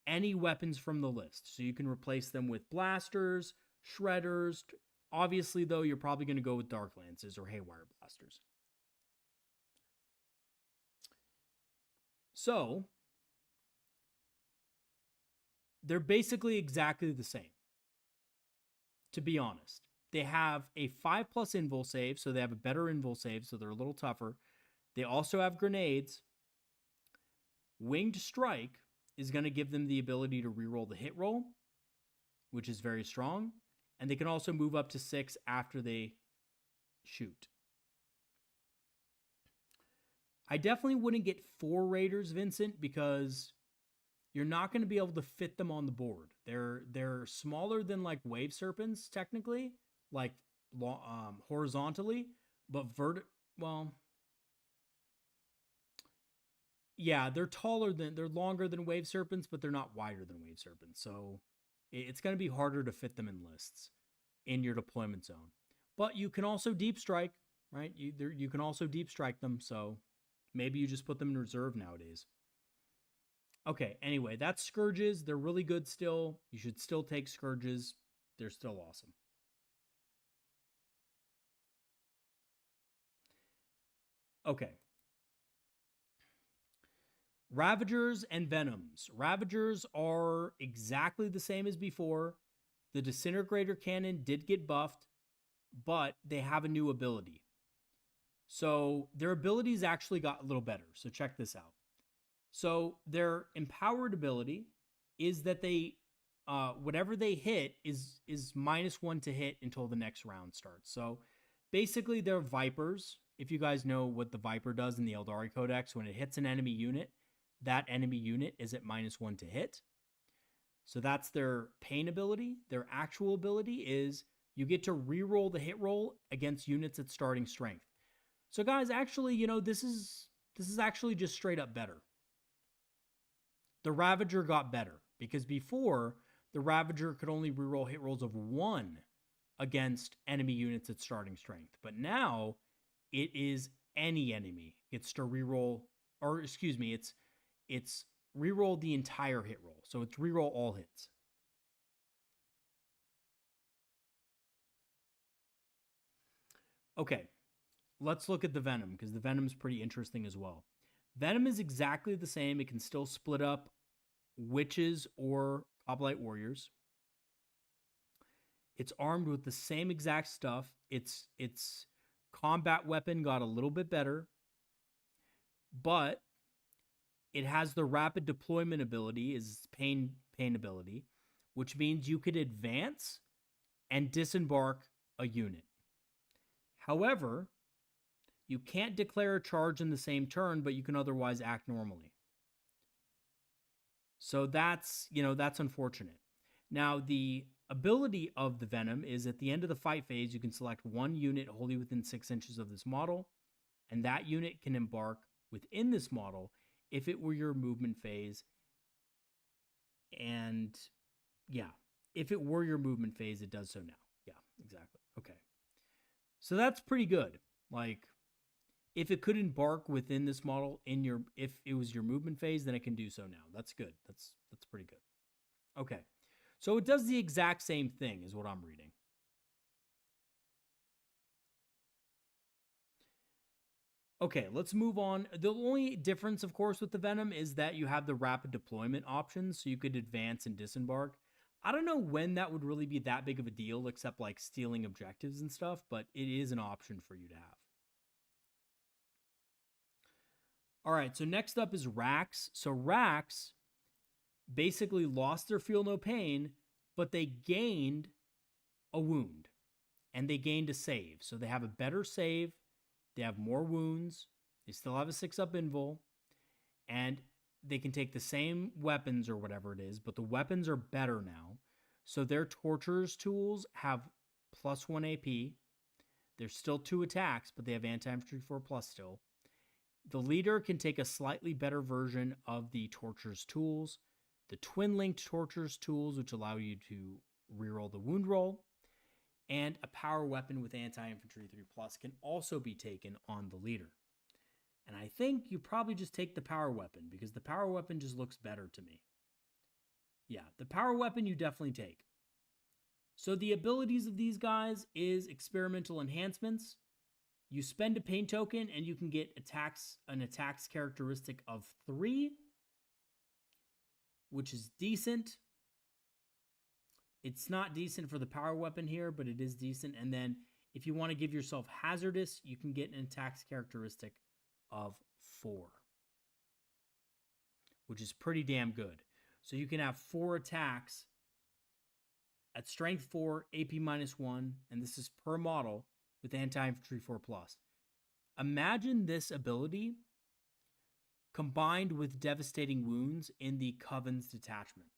Speaker 1: any weapons from the list. So you can replace them with blasters, shredders. Obviously, though, you're probably going to go with dark lances or haywire blasters. So they're basically exactly the same, to be honest. They have a 5+ invul save, so they have a better invul save, so they're a little tougher. They also have grenades. Winged Strike is going to give them the ability to reroll the hit roll, which is very strong. And they can also move up to 6 after they shoot. I definitely wouldn't get 4 Raiders, Vincent, because you're not going to be able to fit them on the board. They're smaller than like wave serpents, technically, like horizontally, but yeah, they're longer than wave serpents, but they're not wider than wave serpents. So it's going to be harder to fit them in lists in your deployment zone. But you can also deep strike, right? You can also deep strike them. So maybe you just put them in reserve nowadays. Okay, anyway, that's Scourges. They're really good still. You should still take Scourges. They're still awesome. Okay. Ravagers and Venoms. Ravagers are exactly the same as before. The Disintegrator Cannon did get buffed, but they have a new ability. So their abilities actually got a little better. So check this out. So their empowered ability is that they, whatever they hit is -1 to hit until the next round starts. So basically they're Vipers. If you guys know what the Viper does in the Eldar Codex, when it hits an enemy unit, that enemy unit is at -1 to hit. So that's their pain ability. Their actual ability is you get to reroll the hit roll against units at starting strength. So guys, actually, this is actually just straight up better. The Ravager got better because before the Ravager could only reroll hit rolls of 1 against enemy units at starting strength. But now it is any enemy gets to reroll, or excuse me, it's reroll the entire hit roll. So it's reroll all hits. Okay, let's look at the Venom, because the Venom's pretty interesting as well. Venom is exactly the same. It can still split up witches or Kabalite warriors. It's armed with the same exact stuff. Its combat weapon got a little bit better, but it has the rapid deployment ability, is pain ability, which means you could advance and disembark a unit. However, you can't declare a charge in the same turn, but you can otherwise act normally. So that's unfortunate. Now, the ability of the Venom is at the end of the fight phase, you can select 1 unit wholly within 6 inches of this model, and that unit can embark within this model if it were your movement phase. And yeah, if it were your movement phase, it does so now. Yeah, exactly. Okay. So that's pretty good. Like, if it could embark within this model if it was your movement phase, then it can do so now. That's good. That's pretty good. Okay. So it does the exact same thing is what I'm reading. Okay, let's move on. The only difference, of course, with the Venom is that you have the rapid deployment options, so you could advance and disembark. I don't know when that would really be that big of a deal, except like stealing objectives and stuff, but it is an option for you to have. All right, so next up is Rax. So Rax basically lost their Feel No Pain, but they gained a wound and they gained a save. So they have a better save, they have more wounds, they still have a 6-up invul, and they can take the same weapons or whatever it is, but the weapons are better now. So their Torturer's tools have +1 AP. There's still 2 attacks, but they have anti-infantry 4+ still. The leader can take a slightly better version of the Torturer's tools. The twin-linked Torturer's tools, which allow you to reroll the wound roll, and a power weapon with anti-infantry 3+, can also be taken on the leader. And I think you probably just take the power weapon, because the power weapon just looks better to me. Yeah, the power weapon you definitely take. So the abilities of these guys is experimental enhancements. You spend a pain token and you can get an attacks characteristic of 3, which is decent. It's not decent for the power weapon here, but it is decent. And then if you want to give yourself hazardous, you can get an attacks characteristic of 4, which is pretty damn good. So you can have 4 attacks at strength 4, AP -1, and this is per model with anti-infantry 4+. Imagine this ability combined with devastating wounds in the Coven's detachment.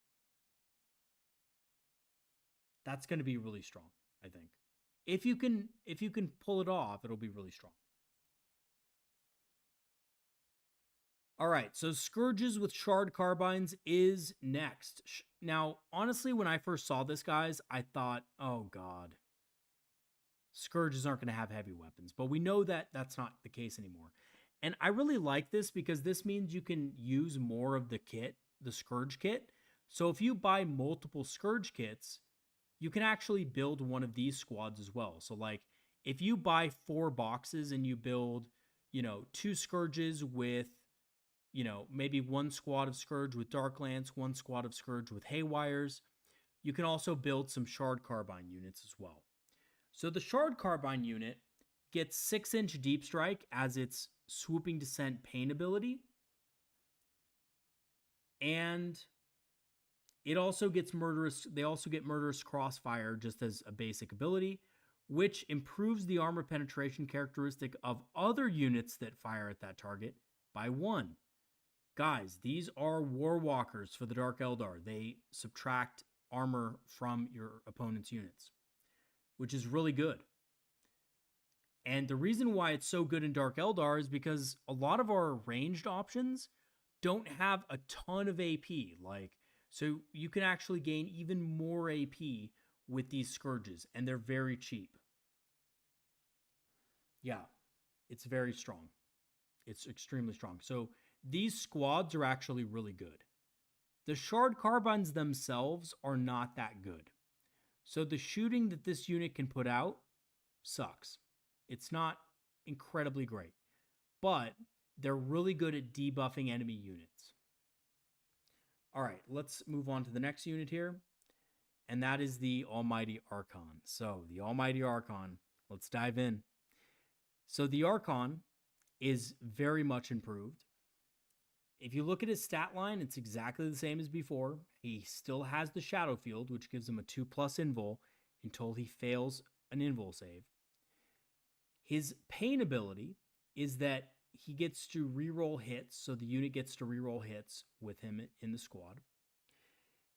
Speaker 1: That's going to be really strong, I think. If you can pull it off, it'll be really strong. All right, so Scourges with Shard Carbines is next. Now, honestly, when I first saw this, guys, I thought, oh god, Scourges aren't going to have heavy weapons. But we know that that's not the case anymore. And I really like this because this means you can use more of the kit, the Scourge kit. So if you buy multiple Scourge kits, you can actually build one of these squads as well. So like if you buy 4 boxes and you build, 2 Scourges with, maybe 1 squad of Scourge with Dark Lance, 1 squad of Scourge with Haywires, you can also build some Shard Carbine units as well. So the Shard Carbine unit gets 6-inch Deep Strike as its Swooping Descent Pain ability. And it also gets they also get Murderous Crossfire just as a basic ability, which improves the armor penetration characteristic of other units that fire at that target by 1. Guys, these are War Walkers for the Dark Eldar. They subtract armor from your opponent's units, which is really good. And the reason why it's so good in Dark Eldar is because a lot of our ranged options don't have a ton of AP. So you can actually gain even more AP with these Scourges, and they're very cheap. Yeah, it's very strong. It's extremely strong. So these squads are actually really good. The Shard Carbines themselves are not that good. So the shooting that this unit can put out sucks. It's not incredibly great, but they're really good at debuffing enemy units. All right, let's move on to the next unit here, and that is the Almighty Archon. So the Almighty Archon, let's dive in. So the Archon is very much improved. If you look at his stat line, it's exactly the same as before. He still has the Shadow Field, which gives him a 2+ invul until he fails an invul save. His pain ability is that he gets to reroll hits, so the unit gets to reroll hits with him in the squad.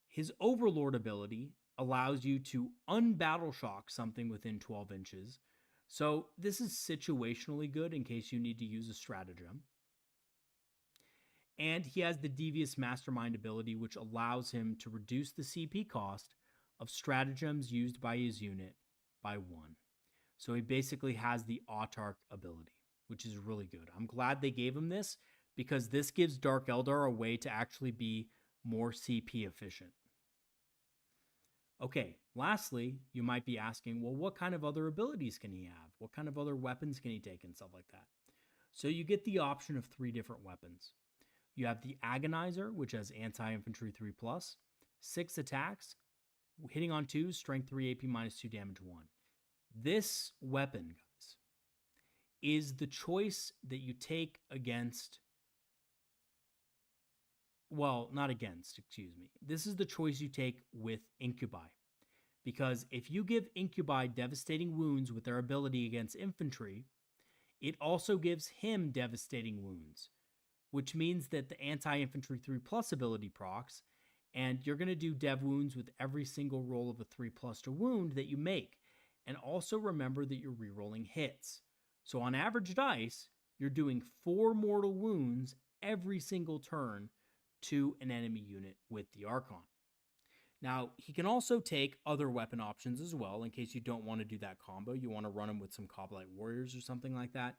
Speaker 1: His Overlord ability allows you to unbattle shock something within 12 inches. So this is situationally good in case you need to use a stratagem. And he has the Devious Mastermind ability, which allows him to reduce the CP cost of stratagems used by his unit by 1. So he basically has the autarch ability, which is really good. I'm glad they gave him this because this gives Dark Eldar a way to actually be more CP efficient. Okay, lastly, you might be asking, well, what kind of other abilities can he have? What kind of other weapons can he take and stuff like that? So you get the option of 3 different weapons. You have the Agonizer, which has anti-infantry 3+, 6 attacks, hitting on 2, strength 3, AP minus 2, damage 1. This weapon, guys, is the choice that you take against, well, not against, excuse me. This is the choice you take with Incubi. Because if you give Incubi devastating wounds with their ability against infantry, it also gives him devastating wounds, which means that the anti-infantry 3+ ability procs, and you're going to do dev wounds with every single roll of a 3+ to wound that you make. And also remember that you're rerolling hits. So on average dice, you're doing 4 mortal wounds every single turn to an enemy unit with the Archon. Now, he can also take other weapon options as well, in case you don't want to do that combo. You want to run him with some Kabalite Warriors or something like that.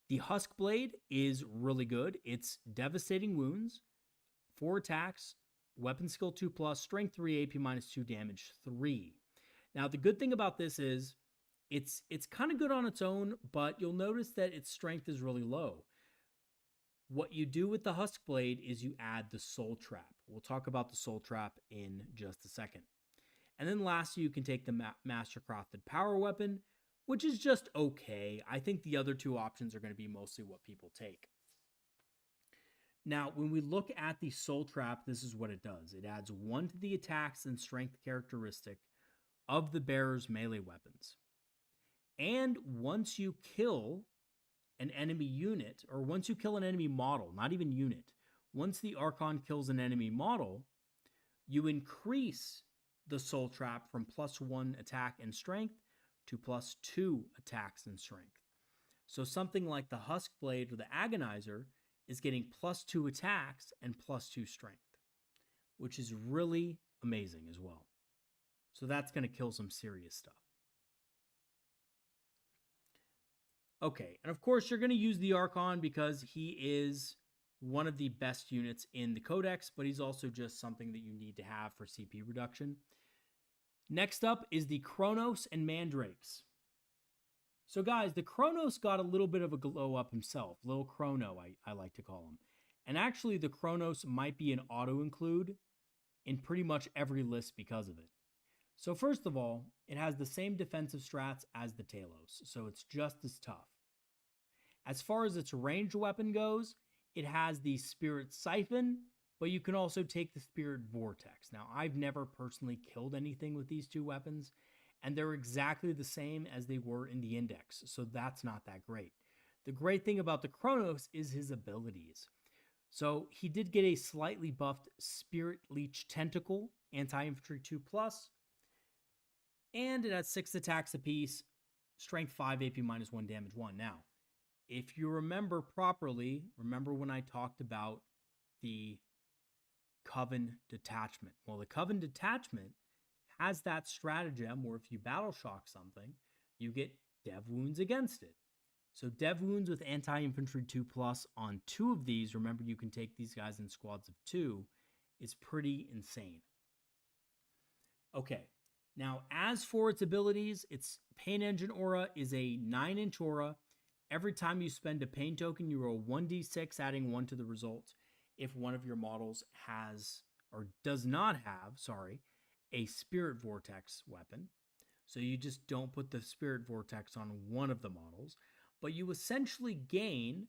Speaker 1: The Husk Blade is really good. It's devastating wounds, 4 attacks, weapon skill 2+, strength 3, AP minus 2, damage 3. Now, the good thing about this is it's kind of good on its own, but you'll notice that its strength is really low. What you do with the Husk Blade is you add the Soul Trap. We'll talk about the Soul Trap in just a second. And then lastly, you can take the Mastercrafted Power Weapon, which is just okay. I think the other 2 options are going to be mostly what people take. Now, when we look at the Soul Trap, this is what it does. It adds 1 to the attacks and strength characteristic of the bearer's melee weapons. And once you kill an enemy unit, or once you kill an enemy model, not even unit, once the Archon kills an enemy model, you increase the Soul Trap from +1 attack and strength to +2 attacks and strength. So something like the Husk Blade or the Agonizer is getting +2 attacks and +2 strength, which is really amazing as well. So that's going to kill some serious stuff. Okay, and of course you're going to use the Archon because he is one of the best units in the Codex, but he's also just something that you need to have for CP reduction. Next up is the Kronos and Mandrakes. So guys, the Kronos got a little bit of a glow up himself. Little Chrono, I like to call him. And actually the Kronos might be an auto-include in pretty much every list because of it. So first of all, it has the same defensive strats as the Talos, so it's just as tough. As far as its ranged weapon goes, it has the Spirit Siphon, but you can also take the Spirit Vortex. Now, I've never personally killed anything with these 2 weapons, and they're exactly the same as they were in the Index, so that's not that great. The great thing about the Kronos is his abilities. So he did get a slightly buffed Spirit Leech Tentacle, anti-infantry 2+, and it has 6 attacks apiece, strength 5, AP minus 1, damage 1. Now, if you remember properly, remember when I talked about the Coven detachment. Well, the Coven detachment has that stratagem where if you battle shock something, you get dev wounds against it. So dev wounds with anti-infantry 2+ on 2 of these, remember you can take these guys in squads of 2, is pretty insane. Okay. Now, as for its abilities, its Pain Engine Aura is a 9-inch aura. Every time you spend a Pain token, you roll 1d6, adding 1 to the result. If one of your models has, or does not have, a Spirit Vortex weapon. So you just don't put the Spirit Vortex on one of the models. But you essentially gain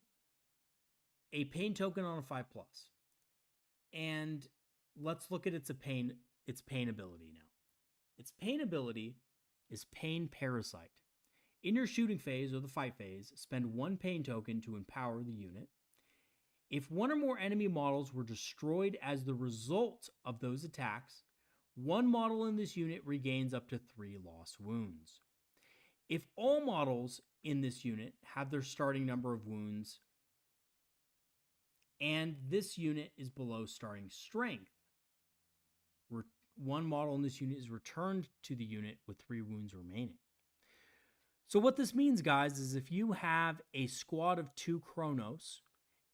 Speaker 1: a Pain token on a 5+. And let's look at its pain ability now. Its pain ability is Pain Parasite. In your shooting phase or the fight phase, spend 1 pain token to empower the unit. If one or more enemy models were destroyed as the result of those attacks, one model in this unit regains up to 3 lost wounds. If all models in this unit have their starting number of wounds, and this unit is below starting strength, one model in this unit is returned to the unit with 3 wounds remaining. So what this means, guys, is if you have a squad of 2 Chronos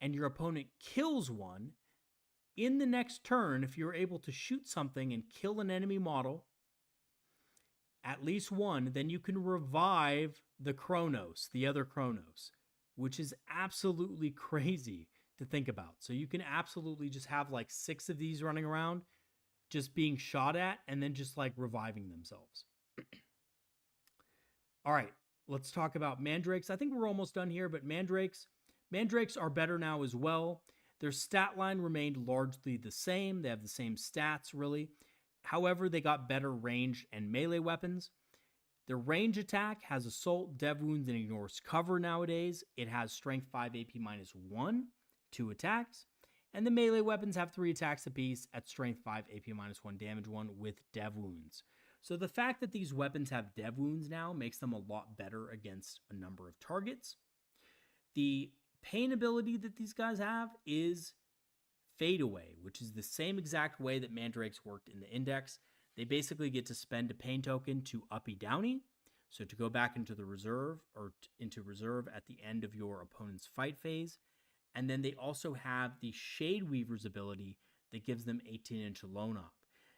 Speaker 1: and your opponent kills one, in the next turn, if you're able to shoot something and kill an enemy model, at least one, then you can revive the Chronos, the other Chronos, which is absolutely crazy to think about. So you can absolutely just have like 6 of these running around, just being shot at, and then just like reviving themselves. All right, let's talk about Mandrakes. I think we're almost done here, but Mandrakes are better now as well. Their stat line remained largely the same. They have the same stats, really. However, they got better range and melee weapons. Their range attack has Assault, Dev Wounds, and ignores cover nowadays. It has Strength 5 AP -1, 2 attacks. And the melee weapons have 3 attacks apiece at Strength 5 AP -1, Damage 1 with Dev Wounds. So the fact that these weapons have Dev Wounds now makes them a lot better against a number of targets. The pain ability that these guys have is Fade Away, which is the same exact way that Mandrakes worked in the Index. They basically get to spend a pain token to uppy downy, so to go back into the reserve or into reserve at the end of your opponent's fight phase. And then they also have the Shade Weaver's ability that gives them 18-inch Lone Op.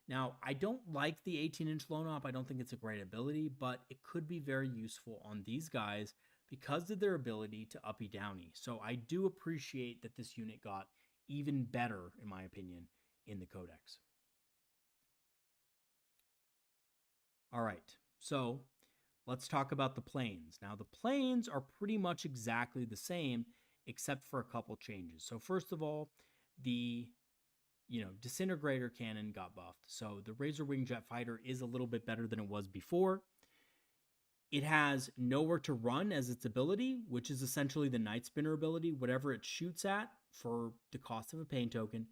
Speaker 1: Now, I don't like the 18-inch Lone Op. I don't think it's a great ability, but it could be very useful on these guys because of their ability to uppy downy. So I do appreciate that this unit got even better, in my opinion, in the Codex. All right, so let's talk about the planes. Now, the planes are pretty much exactly the same, except for a couple changes. So first of all, the Disintegrator Cannon got buffed. So the Razor Wing Jet Fighter is a little bit better than it was before. It has Nowhere to Run as its ability, which is essentially the Night Spinner ability. Whatever it shoots at for the cost of a pain token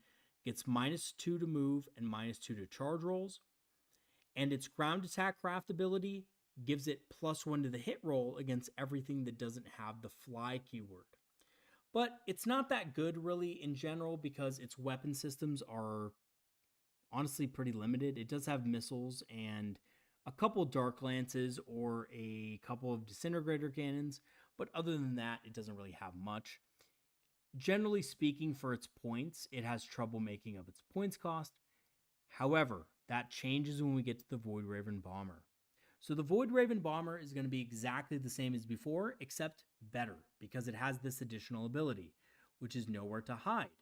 Speaker 1: gets -2 to move and -2 to charge rolls. And its Ground Attack Craft ability gives it +1 to the hit roll against everything that doesn't have the fly keyword. But it's not that good really in general because its weapon systems are honestly pretty limited. It does have missiles and a couple Dark Lances or a couple of Disintegrator Cannons, but other than that, it doesn't really have much. Generally speaking, for its points, it has trouble making up its points cost. However, that changes when we get to the Void Raven Bomber. So the Void Raven Bomber is going to be exactly the same as before, except better, because it has this additional ability, which is Nowhere to Hide.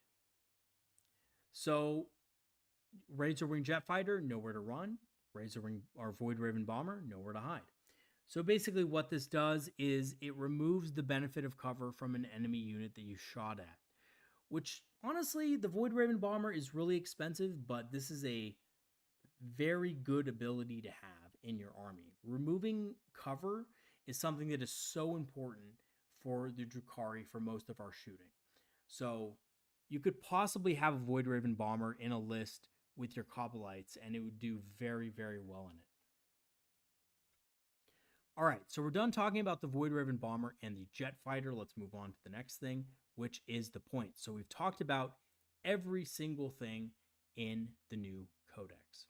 Speaker 1: So Razor Wing Jet Fighter, Nowhere to Run. Razor Wing or Void Raven Bomber, Nowhere to Hide. So basically what this does is it removes the benefit of cover from an enemy unit that you shot at, which honestly, the Void Raven Bomber is really expensive, but this is a very good ability to have in your army. Removing cover is something that is so important for the Druhkari for most of our shooting. So you could possibly have a Void Raven Bomber in a list with your Kabalites, and it would do very, very well in it. All right, so we're done talking about the Void Raven Bomber and the Jet Fighter. Let's move on to the next thing, which is the points. So we've talked about every single thing in the new Codex.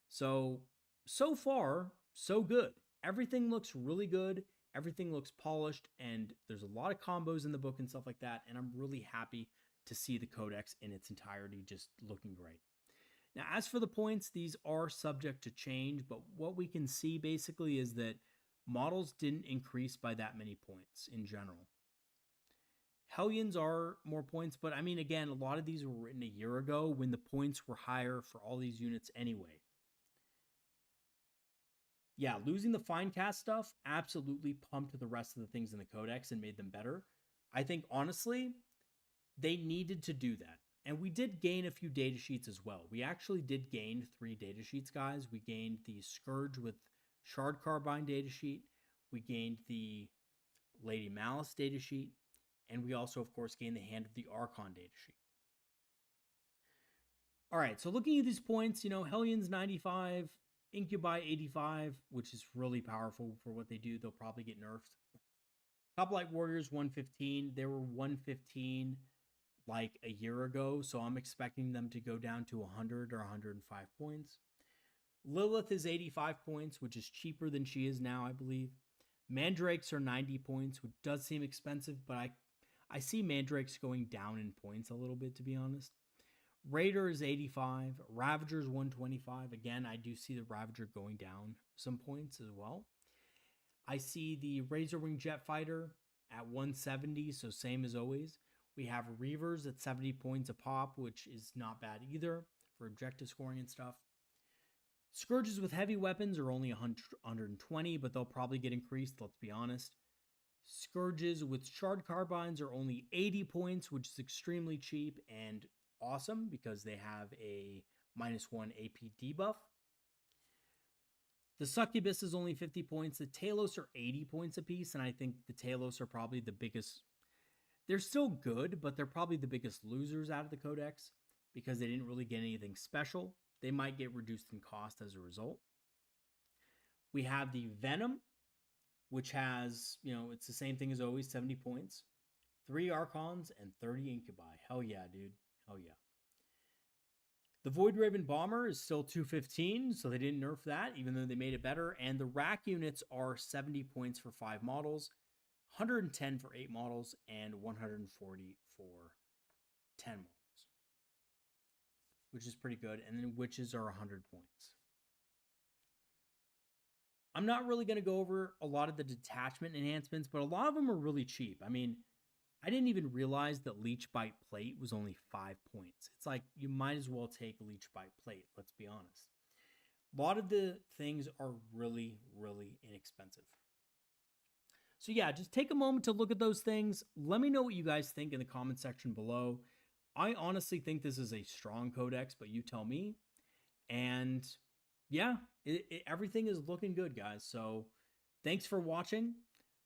Speaker 1: So far, so good. Everything looks really good. Everything looks polished, and there's a lot of combos in the book and stuff like that, and I'm really happy to see the Codex in its entirety just looking great. Now, as for the points, these are subject to change, but what we can see basically is that models didn't increase by that many points in general. Hellions are more points, but I mean, again, a lot of these were written a year ago when the points were higher for all these units anyway. Yeah, losing the fine cast stuff absolutely pumped the rest of the things in the Codex and made them better. I think, honestly, they needed to do that. And we did gain a few data sheets as well. We actually did gain 3 data sheets, guys. We gained the Scourge with Shard Carbine data sheet. We gained the Lady Malice data sheet. And we also, of course, gained the Hand of the Archon data sheet. All right, so looking at these points, Hellions 95, Incubi 85, which is really powerful for what they do. They'll probably get nerfed. Kabalite Warriors 115. They were 115 like a year ago, so I'm expecting them to go down to 100 or 105 points. Lilith is 85 points, which is cheaper than she is now, I believe. Mandrakes are 90 points, which does seem expensive, but I see Mandrakes going down in points a little bit, to be honest. Raider is 85. Ravager is 125. Again, I do see the Ravager going down some points as well. I see the Razorwing Jet Fighter at 170, so same as always. We have Reavers at 70 points a pop, which is not bad either for objective scoring and stuff. Scourges with heavy weapons are only 120, but they'll probably get increased, let's be honest. Scourges with shard carbines are only 80 points, which is extremely cheap and awesome because they have a -1 AP debuff. The Succubus is only 50 points. The Talos are 80 points apiece, and I think the Talos are probably the biggest. They're still good, but they're probably the biggest losers out of the Codex because they didn't really get anything special. They might get reduced in cost as a result. We have the Venom, which has, it's the same thing as always, 70 points. 3 Archons and 30 Incubi. Hell yeah, dude. Hell yeah. The Void Raven Bomber is still 215, so they didn't nerf that, even though they made it better. And the rack units are 70 points for 5 models, 110 for 8 models, and 140 for 10 models, which is pretty good. And then witches are 100 points. I'm not really going to go over a lot of the detachment enhancements, but a lot of them are really cheap. I mean, I didn't even realize that Leech Bite Plate was only 5 points. It's like, you might as well take Leech Bite Plate, let's be honest. A lot of the things are really, really inexpensive. So yeah, just take a moment to look at those things. Let me know what you guys think in the comment section below. I honestly think this is a strong codex, but you tell me. And yeah, everything is looking good, guys. So thanks for watching.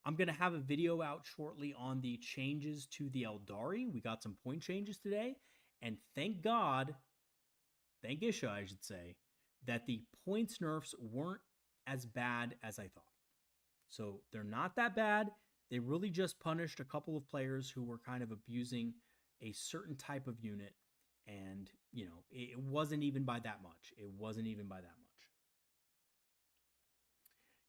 Speaker 1: I'm going to have a video out shortly on the changes to the Eldari. We got some point changes today. And thank God, thank Isha, I should say, that the points nerfs weren't as bad as I thought. So they're not that bad. They really just punished a couple of players who were kind of abusing a certain type of unit. And, it wasn't even by that much. It wasn't even by that much.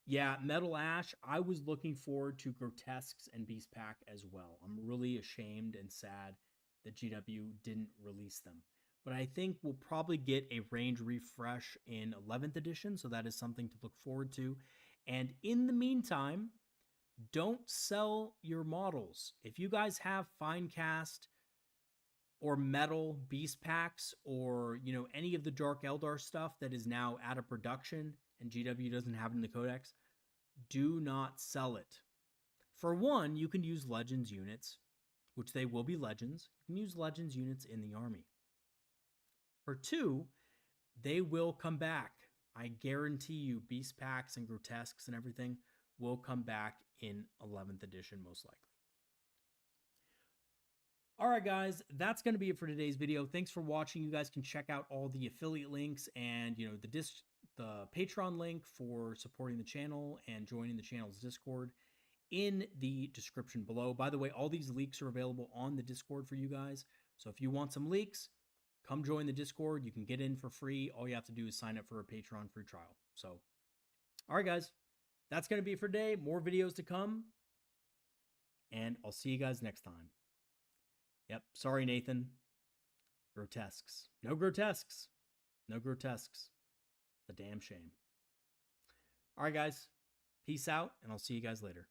Speaker 1: Yeah, Metal Ash, I was looking forward to Grotesques and Beast Pack as well. I'm really ashamed and sad that GW didn't release them. But I think we'll probably get a range refresh in 11th edition, so that is something to look forward to. And in the meantime, don't sell your models. If you guys have Finecast or Metal Beast Packs or, any of the Dark Eldar stuff that is now out of production and GW doesn't have it in the Codex, do not sell it. For one, you can use Legends units, which they will be Legends. You can use Legends units in the army. For two, they will come back. I guarantee you Beast Packs and Grotesques and everything will come back in 11th edition most likely. All right, guys, that's going to be it for today's video. Thanks for watching. You guys can check out all the affiliate links and, the Patreon link for supporting the channel and joining the channel's Discord in the description below. By the way, all these leaks are available on the Discord for you guys. So if you want some leaks, come join the Discord. You can get in for free. All you have to do is sign up for a Patreon free trial. So, all right, guys, that's going to be it for today. More videos to come. And I'll see you guys next time. Yep. Sorry, Nathan. Grotesques. No Grotesques. No Grotesques. It's a damn shame. All right, guys. Peace out, and I'll see you guys later.